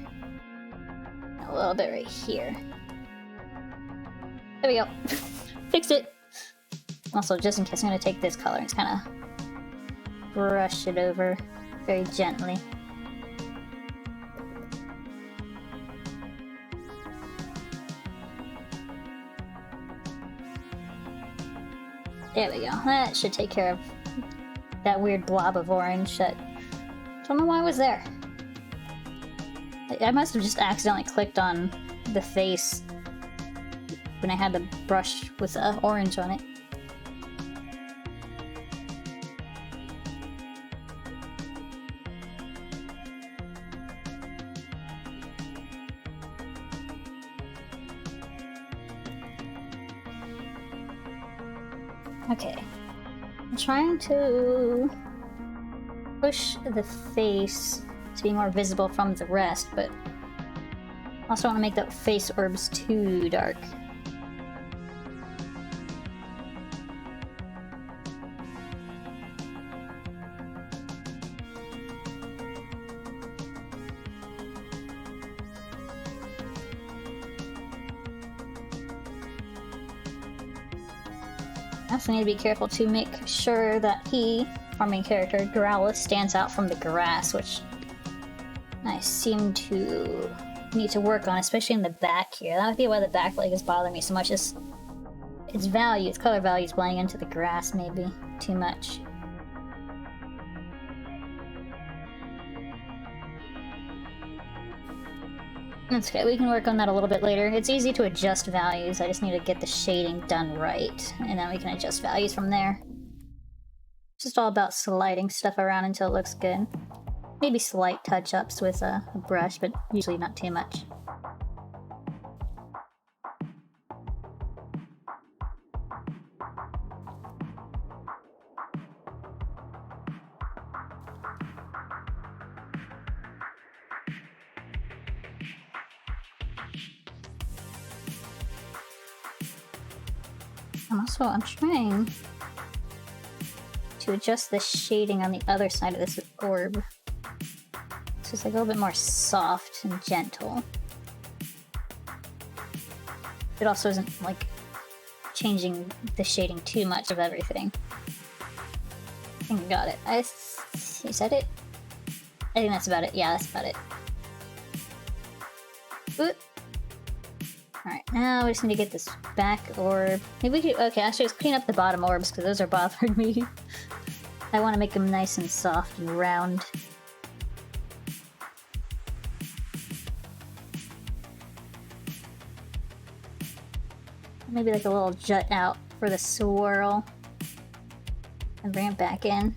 A little bit right here. There we go. Fixed it. Also, just in case, I'm gonna take this color and just kind of brush it over very gently. There we go. That should take care of that weird blob of orange that I don't know why it was there. I must have just accidentally clicked on the face when I had the brush with orange on it. Okay. I'm trying to push the face to be more visible from the rest, but I also want to make the face orbs too dark. I also need to be careful to make sure that he, our main character, Growlithe, stands out from the grass, which I seem to need to work on, especially in the back here. That might be why the back leg is bothering me so much. Its value, its color value is blending into the grass, maybe too much. That's okay, we can work on that a little bit later. It's easy to adjust values, I just need to get the shading done right, and then we can adjust values from there. It's just all about sliding stuff around until it looks good. Maybe slight touch-ups with a brush, but usually not too much. I'm trying to adjust the shading on the other side of this orb. So it's like a little bit more soft and gentle. It also isn't like changing the shading too much of everything. I think I got it. Is that it? I think that's about it. Yeah, that's about it. Oop. Alright, now we just need to get this back orb. Maybe we could, okay, actually just clean up the bottom orbs because those are bothering me. I want to make them nice and soft and round. Maybe like a little jut out for the swirl. And bring it back in.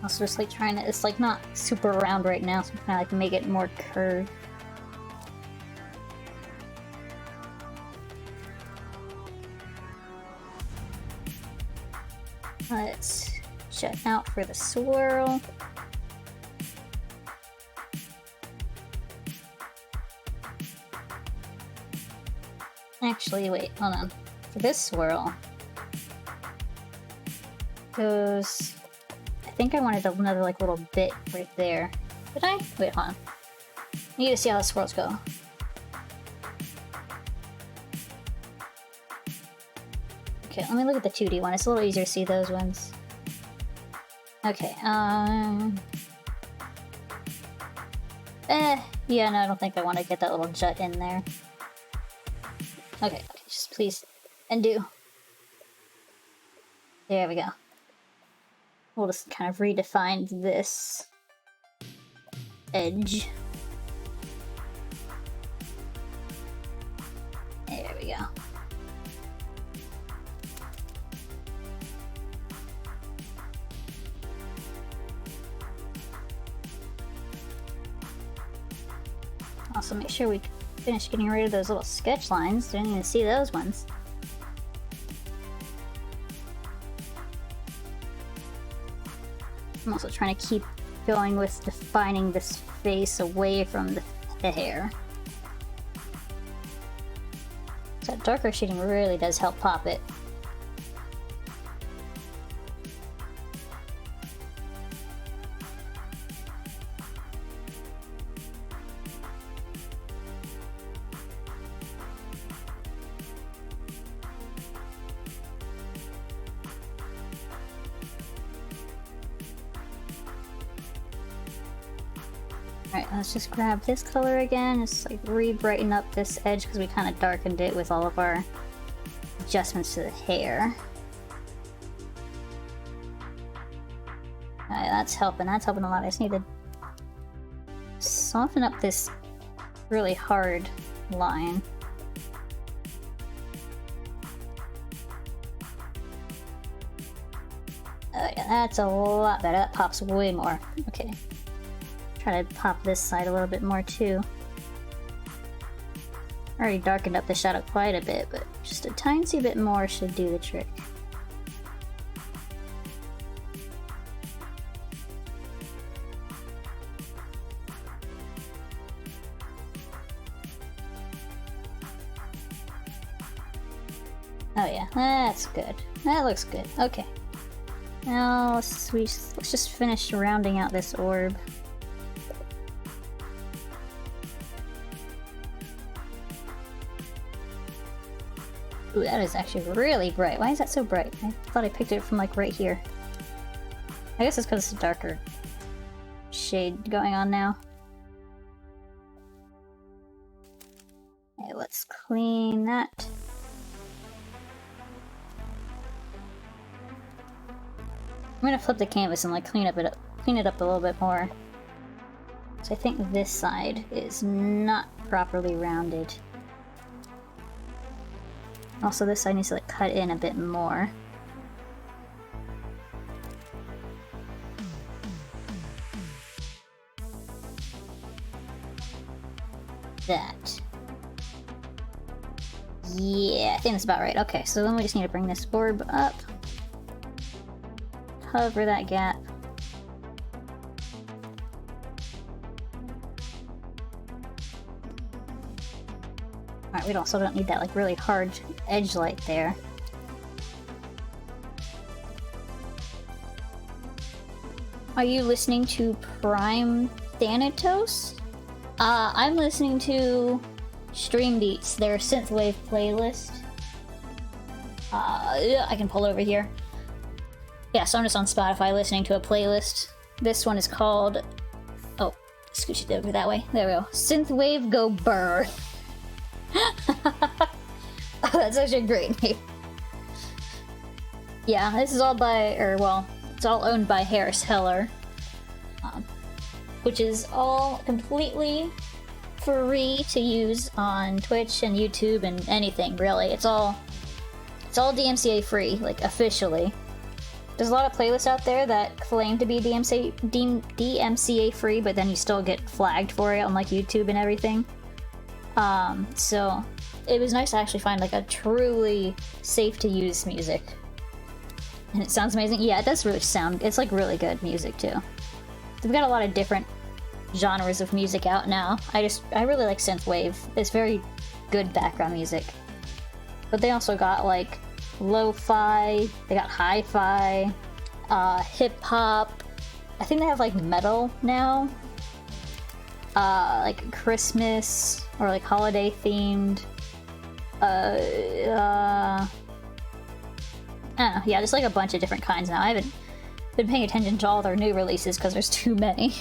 Also just like trying to, it's like not super round right now, so I'm trying to like make it more curved. Let's jut out for the swirl. Actually, wait, hold on. For this swirl, goes. I think I wanted another like little bit right there. Did I? Wait, hold on. I need to see how the swirls go. Okay, let me look at the 2D one. It's a little easier to see those ones. Okay, yeah, no, I don't think I want to get that little jut in there. Okay, just please undo. There we go. We'll just kind of redefine this edge. There we go. Also make sure we finish getting rid of those little sketch lines. Didn't even see those ones. I'm also trying to keep going with defining this face away from the hair. So that darker shading really does help pop it. Alright, let's just grab this color again, just like re-brighten up this edge because we kind of darkened it with all of our adjustments to the hair. Alright, that's helping a lot. I just need to soften up this really hard line. Oh yeah, that's a lot better. That pops way more. Okay. Try to pop this side a little bit more too. Already darkened up the shadow quite a bit, but just a tiny bit more should do the trick. Oh yeah, that's good. That looks good. Okay. Now let's just finish rounding out this orb. Ooh, that is actually really bright. Why is that so bright? I thought I picked it from like right here. I guess it's because it's a darker shade going on now. Okay, let's clean that. I'm gonna flip the canvas and like clean it up a little bit more. So I think this side is not properly rounded. Also, this side needs to like cut in a bit more. That. Yeah, I think that's about right. Okay, so then we just need to bring this orb up. Cover that gap. Alright, we also don't need that like really hard edge light there. Are you listening to Prime Thanatos? I'm listening to Stream Beats, their synthwave playlist. Yeah, I can pull over here. Yeah, so I'm just on Spotify listening to a playlist. This one is called... Oh, scooch it over that way. There we go. Synthwave Go Burr. Oh, that's actually a great name. Yeah, this is all by... Or, well, it's all owned by Harris Heller. Which is all completely free to use on Twitch and YouTube and anything, really. It's all DMCA free, like, officially. There's a lot of playlists out there that claim to be DMCA free, but then you still get flagged for it on like YouTube and everything. So it was nice to actually find like a truly safe to use music. And it sounds amazing. Yeah, it does really sound, it's like really good music too. They've got a lot of different genres of music out now. I really like synthwave. It's very good background music. But they also got like lo-fi, they got hi-fi, hip-hop. I think they have like metal now. Like Christmas or like holiday themed. I don't know. Yeah, there's like a bunch of different kinds now. I haven't been paying attention to all their new releases because there's too many.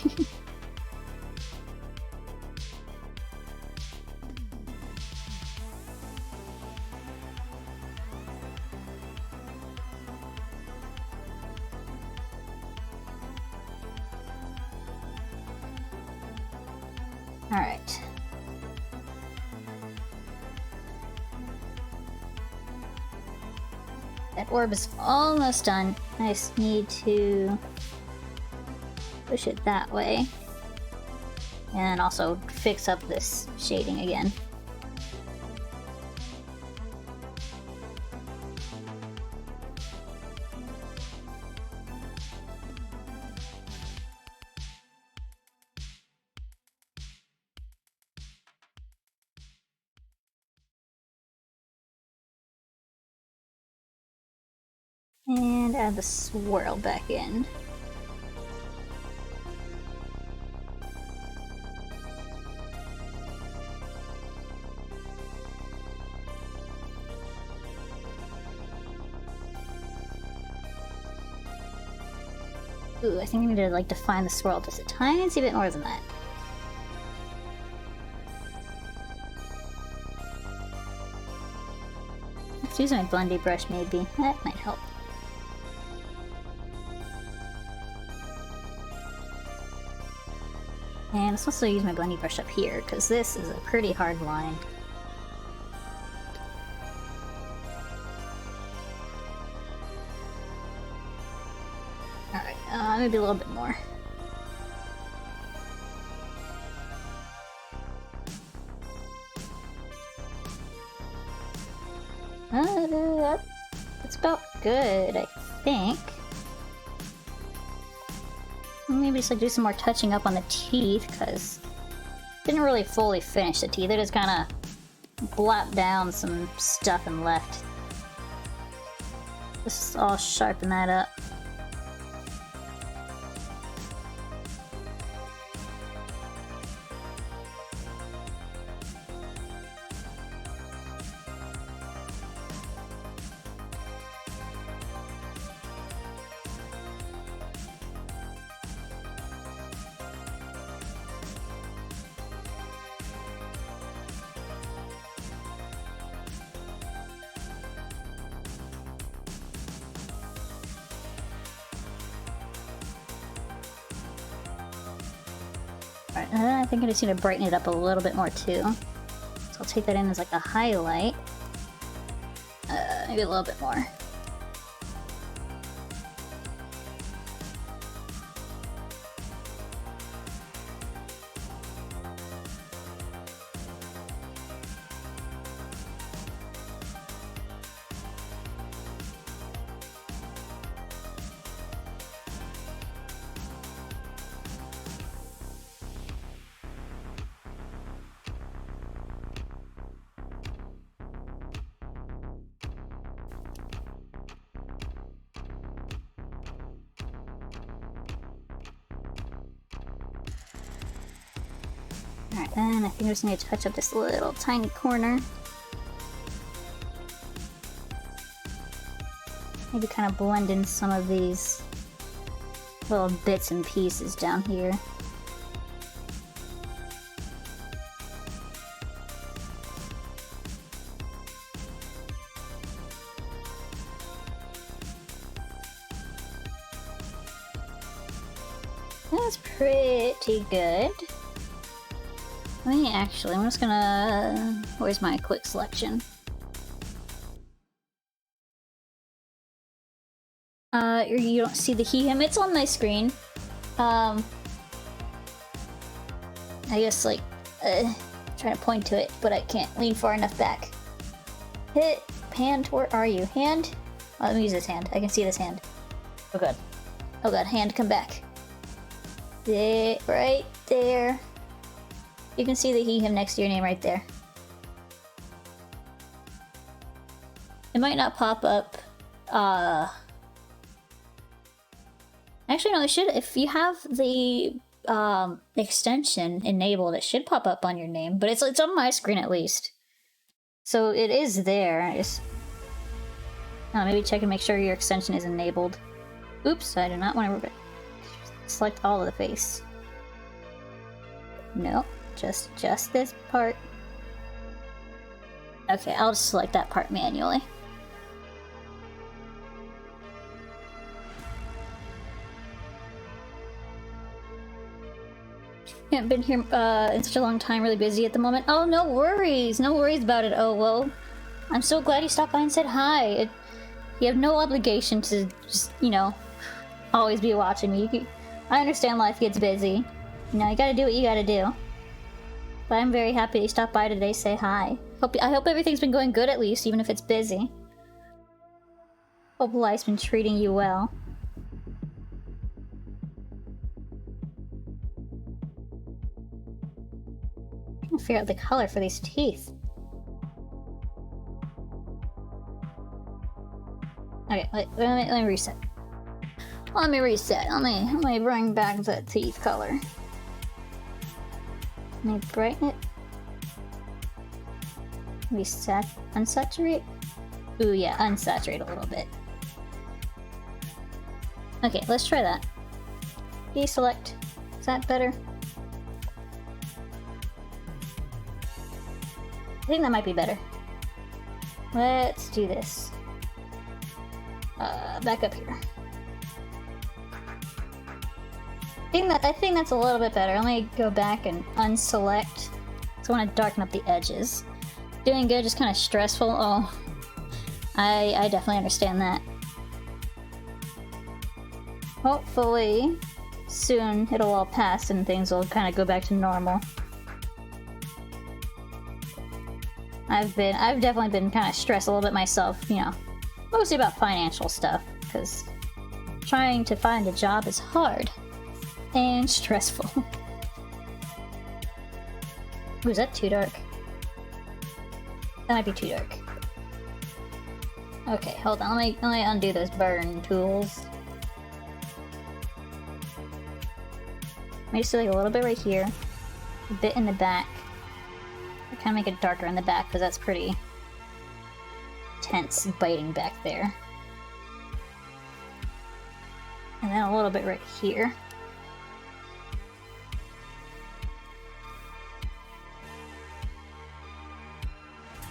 Alright. That orb is almost done. I just need to push it that way. And also fix up this shading again. And add the swirl back in. Ooh, I think I need to like define the swirl just a tiny bit more than that. Let's use my blending brush maybe. That might help. And let's also use my blending brush up here, because this is a pretty hard line. Alright, maybe a little bit more. That's about good, I think. Maybe just like do some more touching up on the teeth, because didn't really fully finish the teeth. I just kind of blapped down some stuff and left. Just all sharpen that up. Alright, I think I just need to brighten it up a little bit more too. So I'll take that in as like a highlight. Maybe a little bit more. Alright, then I think I just need to touch up this little tiny corner. Maybe kind of blend in some of these little bits and pieces down here. That's pretty good. Actually, I'm just gonna... Where's my quick selection? You don't see the him. It's on my screen. I guess, like, trying to point to it, but I can't lean far enough back. Hit, hand, where are you? Hand? Oh, let me use this hand. I can see this hand. Oh god. Oh god, hand, come back. There, right there. You can see the him next to your name right there. It might not pop up, Actually, no, it should. If you have the extension enabled, it should pop up on your name. But it's on my screen at least. So it is there. Just maybe check and make sure your extension is enabled. Oops, I do not want to select all of the face. No. Just this part. Okay, I'll just select that part manually. Haven't been here in such a long time, really busy at the moment. Oh, no worries about it. Oh, well, I'm so glad you stopped by and said hi. You have no obligation to just, you know, always be watching me. I understand life gets busy. You know, you gotta do what you gotta do. But I'm very happy you stopped by today, say hi. I hope everything's been going good at least, even if it's busy. Hope life's been treating you well. I'm trying to figure out the color for these teeth. Okay, let me reset. Let me reset. Let me bring back the teeth color. Let me brighten it. Maybe unsaturate? Ooh, yeah, unsaturate a little bit. Okay, let's try that. Deselect. Is that better? I think that might be better. Let's do this. Back up here. I think that's a little bit better. Let me go back and unselect. So I want to darken up the edges. Doing good, just kind of stressful. Oh, I definitely understand that. Hopefully, soon it'll all pass and things will kind of go back to normal. I've definitely been kind of stressed a little bit myself, you know, mostly about financial stuff, because trying to find a job is hard and stressful. Ooh, is that too dark? That might be too dark. Okay, hold on, let me undo those burn tools. Let me just do like a little bit right here, a bit in the back. I kind of make it darker in the back because that's pretty tense biting back there. And then a little bit right here.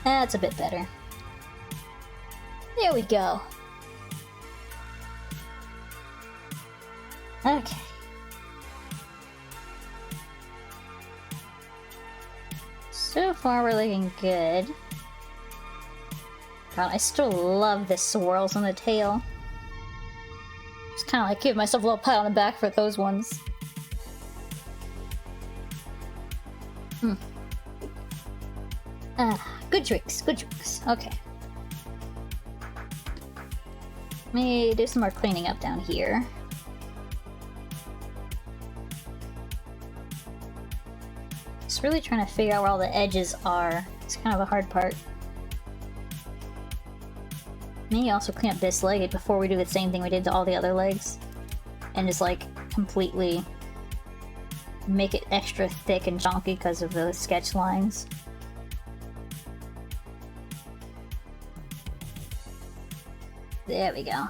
That's a bit better. There we go. Okay. So far we're looking good. God, I still love the swirls on the tail. Just kind of like give myself a little pat on the back for those ones. Good drinks, good drinks. Okay. Let me do some more cleaning up down here. Just really trying to figure out where all the edges are. It's kind of a hard part. Maybe also clean up this leg before we do the same thing we did to all the other legs. And just like completely make it extra thick and chunky because of those sketch lines. There we go.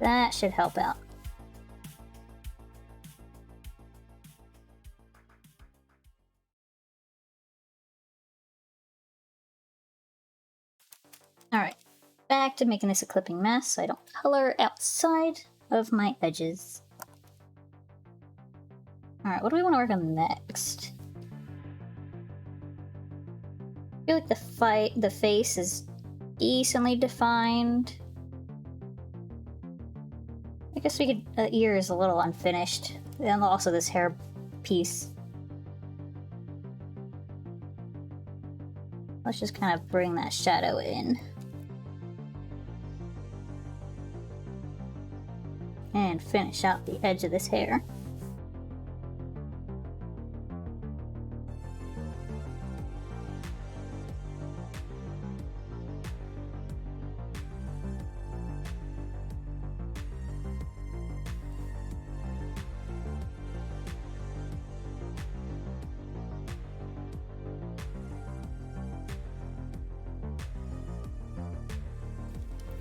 That should help out. Alright, back to making this a clipping mess so I don't color outside of my edges. Alright, what do we want to work on next? I feel like the face is decently defined. I guess we could, the ear is a little unfinished. And also this hair piece. Let's just kind of bring that shadow in. And finish out the edge of this hair.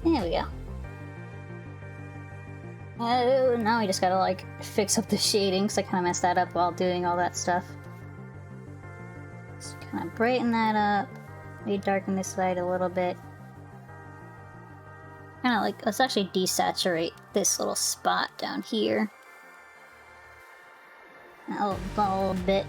There we go. Now we just gotta like fix up the shading, because I kind of messed that up while doing all that stuff. Just kind of brighten that up. Maybe darken this side a little bit. Kind of like, let's actually desaturate this little spot down here. A little bit.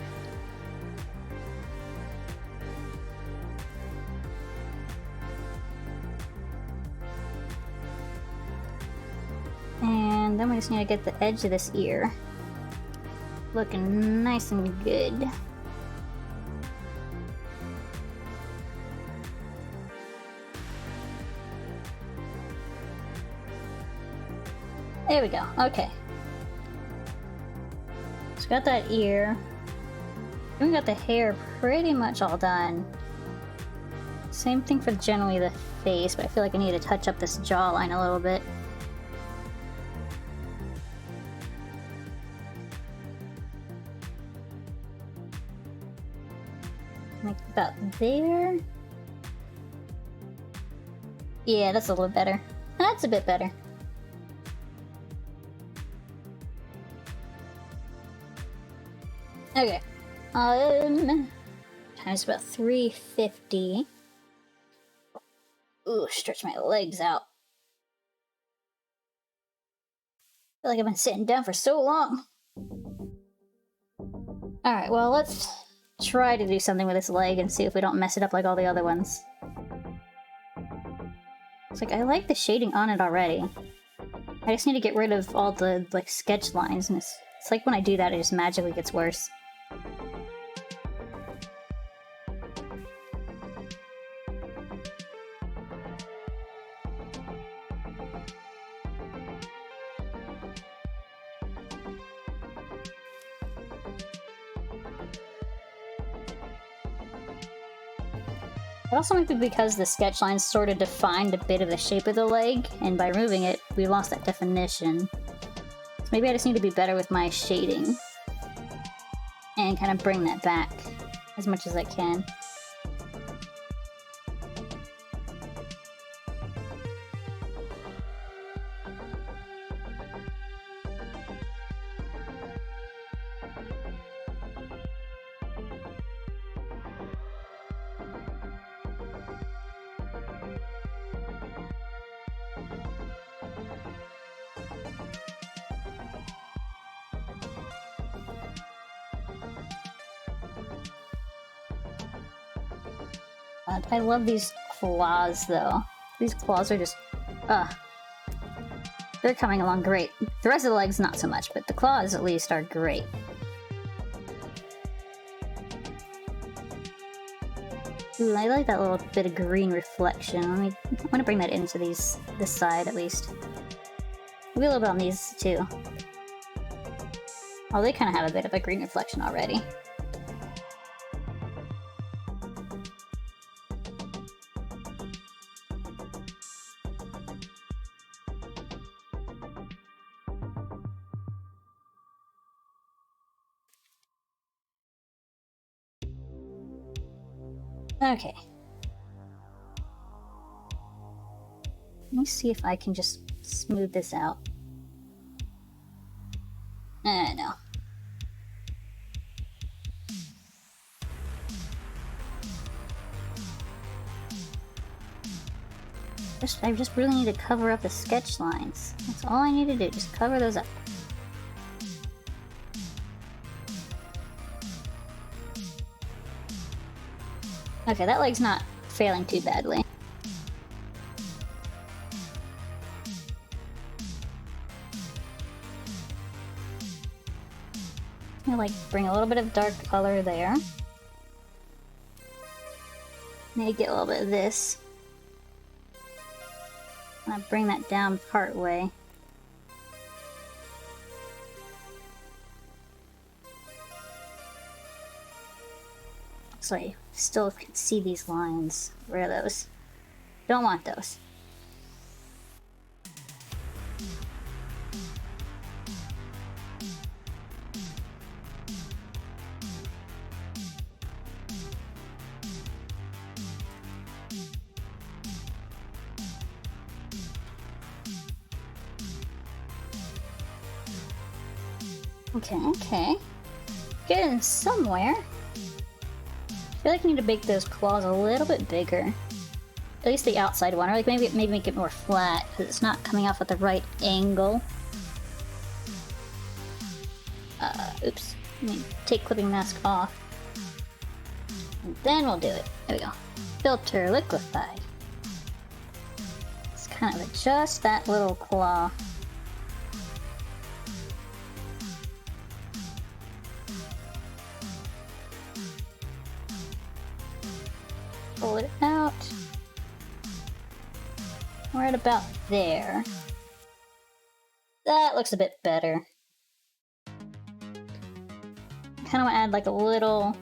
And then we just need to get the edge of this ear looking nice and good. There we go, okay. So got that ear. We got the hair pretty much all done. Same thing for generally the face, but I feel like I need to touch up this jawline a little bit. Like about there. Yeah, that's a little better. That's a bit better. Okay. Time is about 3:50. Ooh, stretch my legs out. I feel like I've been sitting down for so long. Alright, well, let's try to do something with this leg and see if we don't mess it up like all the other ones. It's like, I like the shading on it already. I just need to get rid of all the, like, sketch lines, and it's like when I do that, it just magically gets worse. It also might be because the sketch lines sort of defined a bit of the shape of the leg, and by removing it, we lost that definition. So maybe I just need to be better with my shading and kind of bring that back as much as I can. I love these claws, though. These claws are just... they're coming along great. The rest of the legs, not so much, but the claws, at least, are great. Ooh, I like that little bit of green reflection. I want to bring that into this side, at least. Maybe a little bit on these, too. Oh, they kind of have a bit of a green reflection already. Okay. Let me see if I can just smooth this out. No. I just really need to cover up the sketch lines. That's all I need to do, just cover those up. Okay, that leg's not failing too badly. I'm gonna, like, bring a little bit of dark color there. Maybe get a little bit of this. I'm gonna bring that down part way. So I still can see these lines. Where are those? Don't want those. Okay. Getting somewhere. I feel like I need to make those claws a little bit bigger. At least the outside one, or like maybe make it more flat, because it's not coming off at the right angle. Oops. Let me take clipping mask off. And then we'll do it. There we go. Filter liquefied. Let's kind of adjust that little claw. Pull it out. Right about there. That looks a bit better. Kind of want to add like a little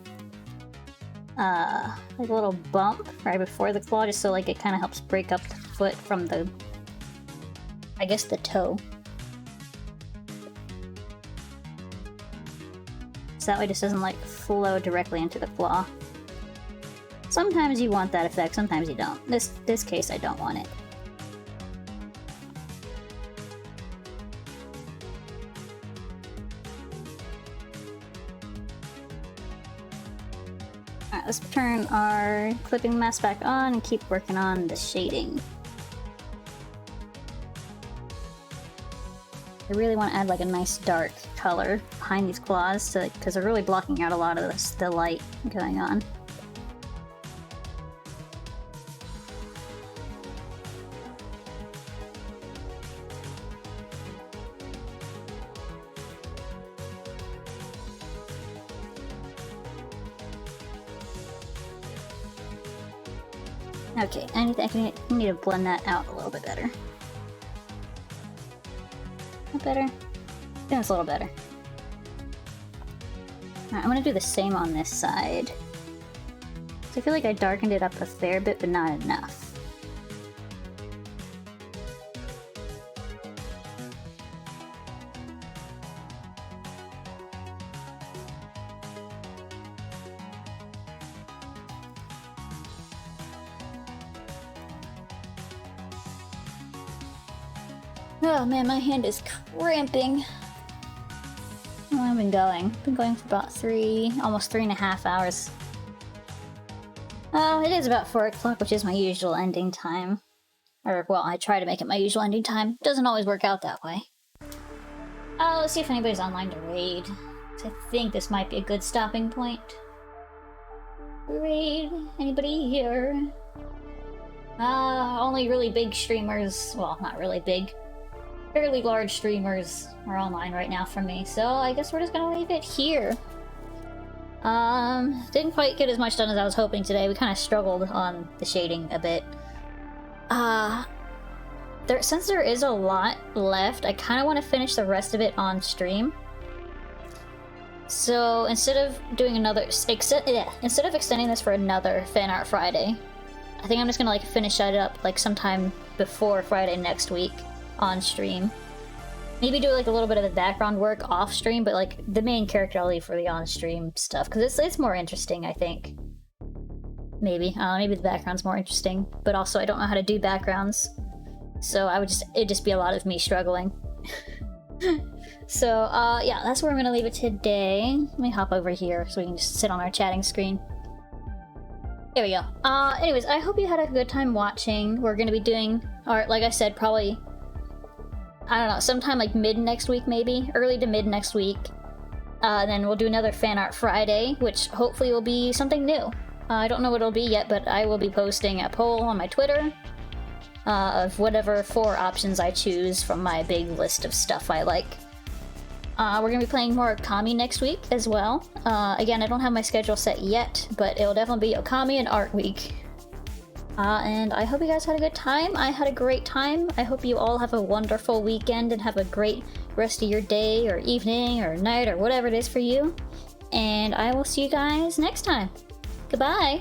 bump right before the claw, just so like it kind of helps break up the foot from the, I guess, the toe. So that way it just doesn't like flow directly into the claw. Sometimes you want that effect, sometimes you don't. This case, I don't want it. Alright, let's turn our clipping mask back on and keep working on the shading. I really want to add like a nice dark color behind these claws because they're really blocking out a lot of the light going on. Okay, I need to blend that out a little bit better. Better? I think that's a little better. Alright, I'm gonna do the same on this side. So I feel like I darkened it up a fair bit, but not enough. Oh man, my hand is cramping. How long have I been going? I've been going for about almost 3.5 hours. Oh, it is about 4 o'clock, which is my usual ending time. Or, well, I try to make it my usual ending time. Doesn't always work out that way. Let's see if anybody's online to raid. I think this might be a good stopping point. Raid? Anybody here? Only really big streamers. Well, not really big. Fairly large streamers are online right now for me, so I guess we're just gonna leave it here. Didn't quite get as much done as I was hoping today. We kind of struggled on the shading a bit. Since there is a lot left, I kind of want to finish the rest of it on stream. So instead of doing instead of extending this for another Fan Art Friday, I think I'm just gonna like finish that up like sometime before Friday next week on stream. Maybe do like a little bit of the background work off stream, but like the main character I'll leave for the on stream stuff because it's more interesting, I think. Maybe maybe the background's more interesting, but also I don't know how to do backgrounds, so it'd just be a lot of me struggling. So yeah, that's where I'm gonna leave it today. Let me hop over here so we can just sit on our chatting screen. There we go. Anyways, I hope you had a good time watching. We're gonna be doing art, like I said, probably, I don't know, sometime like mid next week, maybe early to mid next week. Then we'll do another Fan Art Friday, which hopefully will be something new. I don't know what it'll be yet, but I will be posting a poll on my Twitter of whatever 4 options I choose from my big list of stuff I like. We're gonna be playing more Okami next week as well. Again, I don't have my schedule set yet, but it'll definitely be Okami and Art Week. And I hope you guys had a good time. I had a great time. I hope you all have a wonderful weekend and have a great rest of your day or evening or night or whatever it is for you. And I will see you guys next time. Goodbye!